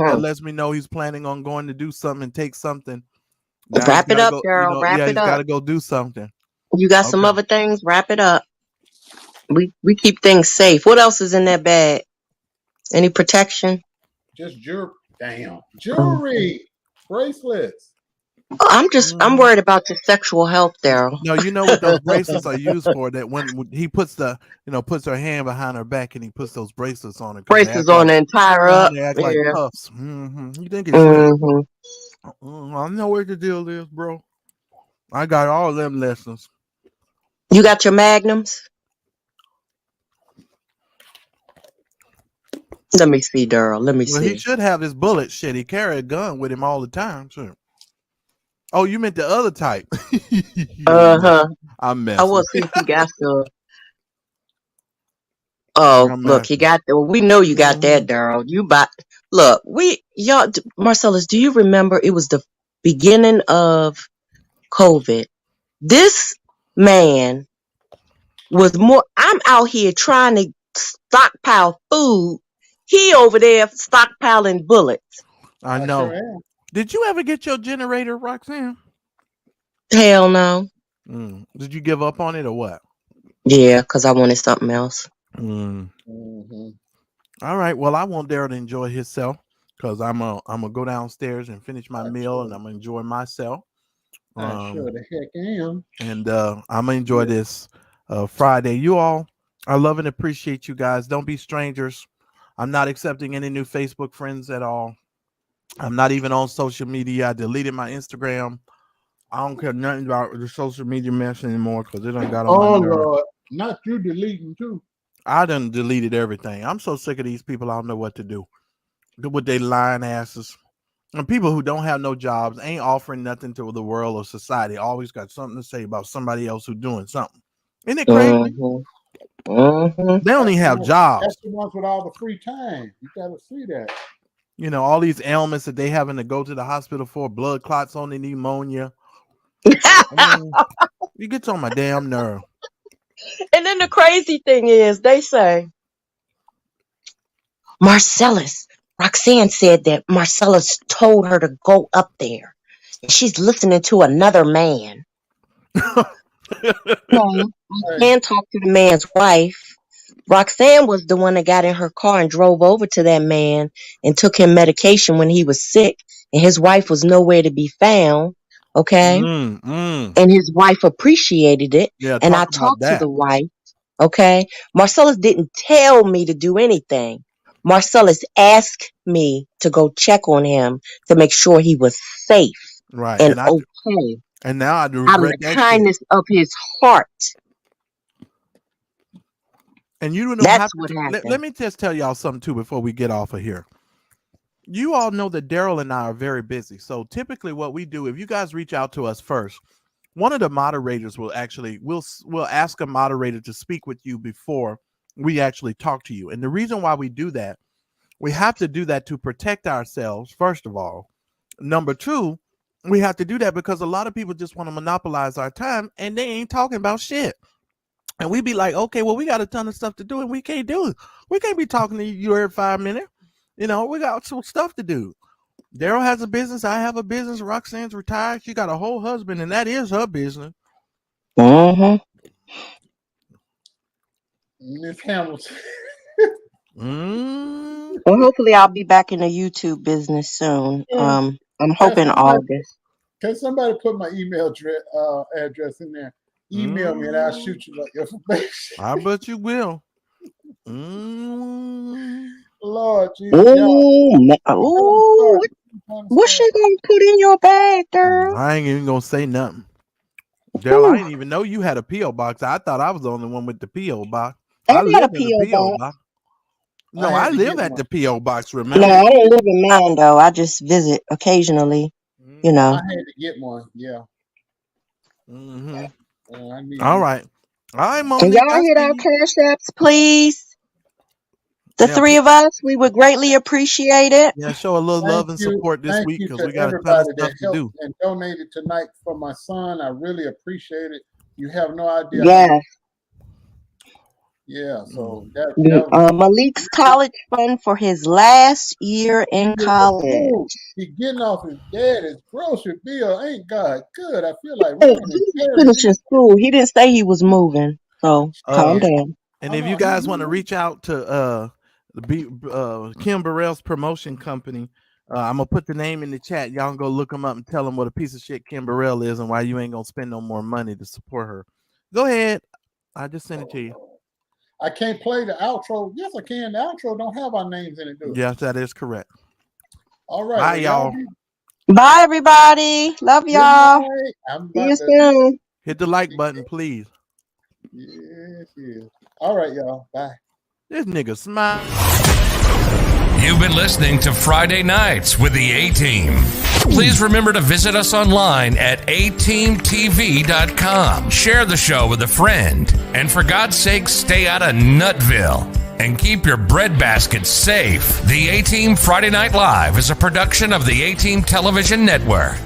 that Mm-hmm. lets me know he's planning on going to do something and take something. Now he's Wrap it got to up, go. girl. Wrap Yeah, it he's got up. to go do something. You got some Okay. other things? Wrap it up. We keep things safe. What else is in that bag? Any protection? Just Mm. jewelry, bracelets. I'm worried about your sexual health, Daryl. No, you know what those bracelets are used for? That when he puts puts her hand behind her back and he puts those bracelets on her because Braces on the entire up. they act like Yeah. cuffs. You think it's slick? Mm-hmm. I know what the deal is, bro. I got all them lessons. You got your magnums? Let me see, Daryl. Let me Well, he see. should have his bullet. Shit, he carry a gun with him all the time. Sure. Oh, you meant the other type. Uh-huh. I'm I will messing. see if you got some. Oh, I'm look, you messing. got that. We know you got that, Daryl. Look, Marcellus, do you remember it was the beginning of COVID? This man was I'm out here trying to stockpile food. He over there stockpiling bullets. I I know. sure am. Did you ever get your generator, Roxanne? Hell no. Did you give up on it or what? Yeah, because I wanted something else. Mm-hmm. All right. Well, I want Daryl to enjoy himself because I'm gonna go downstairs and finish my meal and I'm gonna enjoy myself. I sure the heck am. And I'm gonna enjoy this Friday. You all, I love and appreciate you guys. Don't be strangers. I'm not accepting any new Facebook friends at all. I'm not even on social media. I deleted my Instagram. I don't care nothing about the social media mess anymore because it done got on my Oh nerve. Lord, not you deleting too. I done deleted everything. I'm so sick of these people. I don't know what to do with their lying asses. And people who don't have no jobs ain't offering nothing to the world or society. Always got something to say about somebody else who's doing something. Isn't it crazy? Mm-hmm. Mm-hmm. They don't even have jobs. That's the ones with all the free time. You gotta see that. You know, all these ailments that they having to go to the hospital for, blood clots on the pneumonia. You get on my damn nerve. And then the crazy thing is, they say, Marcellus, Roxanne said that Marcellus told her to go up there. And she's listening to another man. No, Roxanne talked to the man's wife. Roxanne was the one that got in her car and drove over to that man and took him medication when he was sick. And his wife was nowhere to be found. Okay. And his wife appreciated it. Yeah, and I talk about talked to that. the wife. Okay. Marcellus didn't tell me to do anything. Marcellus asked me to go check on him to make sure he was safe Right. and okay. And now I Out of regret the that kindness of his heart. And you don't That's have what to. happened. Let me just tell y'all something too before we get off of here. You all know that Daryl and I are very busy. So typically what we do, if you guys reach out to us first, one of the moderators will actually, we'll ask a moderator to speak with you before we actually talk to you. And the reason why we do that, we have to do that to protect ourselves, first of all. Number two, we have to do that because a lot of people just want to monopolize our time and they ain't talking about shit. And we be like, okay, well, we got a ton of stuff to do and we can't do it. We can't be talking to you every 5 minutes. You know, we got some stuff to do. Daryl has a business. I have a business. Roxanne's retired. She got a whole husband, and that is her business. Mm-hmm. Miss Hamilton. Well, hopefully I'll be back in the YouTube business soon. I'm hoping August. Can somebody put my email address in there? Email me and I'll shoot you like information. I bet you will. Lord Jesus. Ooh, what's she gonna put in your bag, girl? I ain't even gonna say nothing. Daryl, I didn't even know you had a P.O. box. I thought I was the only one with the P.O. box. I got a live in the P.O. box. No, I live at the P.O. box, remember? No, I don't live in mine though. I just visit occasionally, you know. I had to get one, yeah. All right. All right, Monique. Can y'all hit our cash apps, please? The three of us, we would greatly appreciate it. Yeah, show a little love and support this week because we got a ton of stuff to do. And donated tonight for my son. I really appreciate it. You have no idea. Yes. Yeah, so that Malik's college fund for his last year in college. He's getting off his daddy's grocery bill. Ain't God good? I feel like he's finishing school. He didn't say he was moving, so calm down. And if you guys want to reach out to Kim Burrell's promotion company, I'm gonna put the name in the chat. Y'all can go look them up and tell them what a piece of shit Kim Burrell is and why you ain't gonna spend no more money to support her. Go ahead. I just sent it to you. I can't play the outro. Yes, I can. The outro don't have our names in it, do it? Yes, that is correct. All right. Bye, y'all. Bye, everybody. Love y'all. See you soon. Hit the like button, please. Yes. All right, y'all. Bye. This nigga smile. You've been listening to Friday Nights with the A-Team. Please remember to visit us online at ateamtv.com. Share the show with a friend. And for God's sake, stay out of Nutville. And keep your breadbasket safe. The A-Team Friday Night Live is a production of the A-Team Television Network.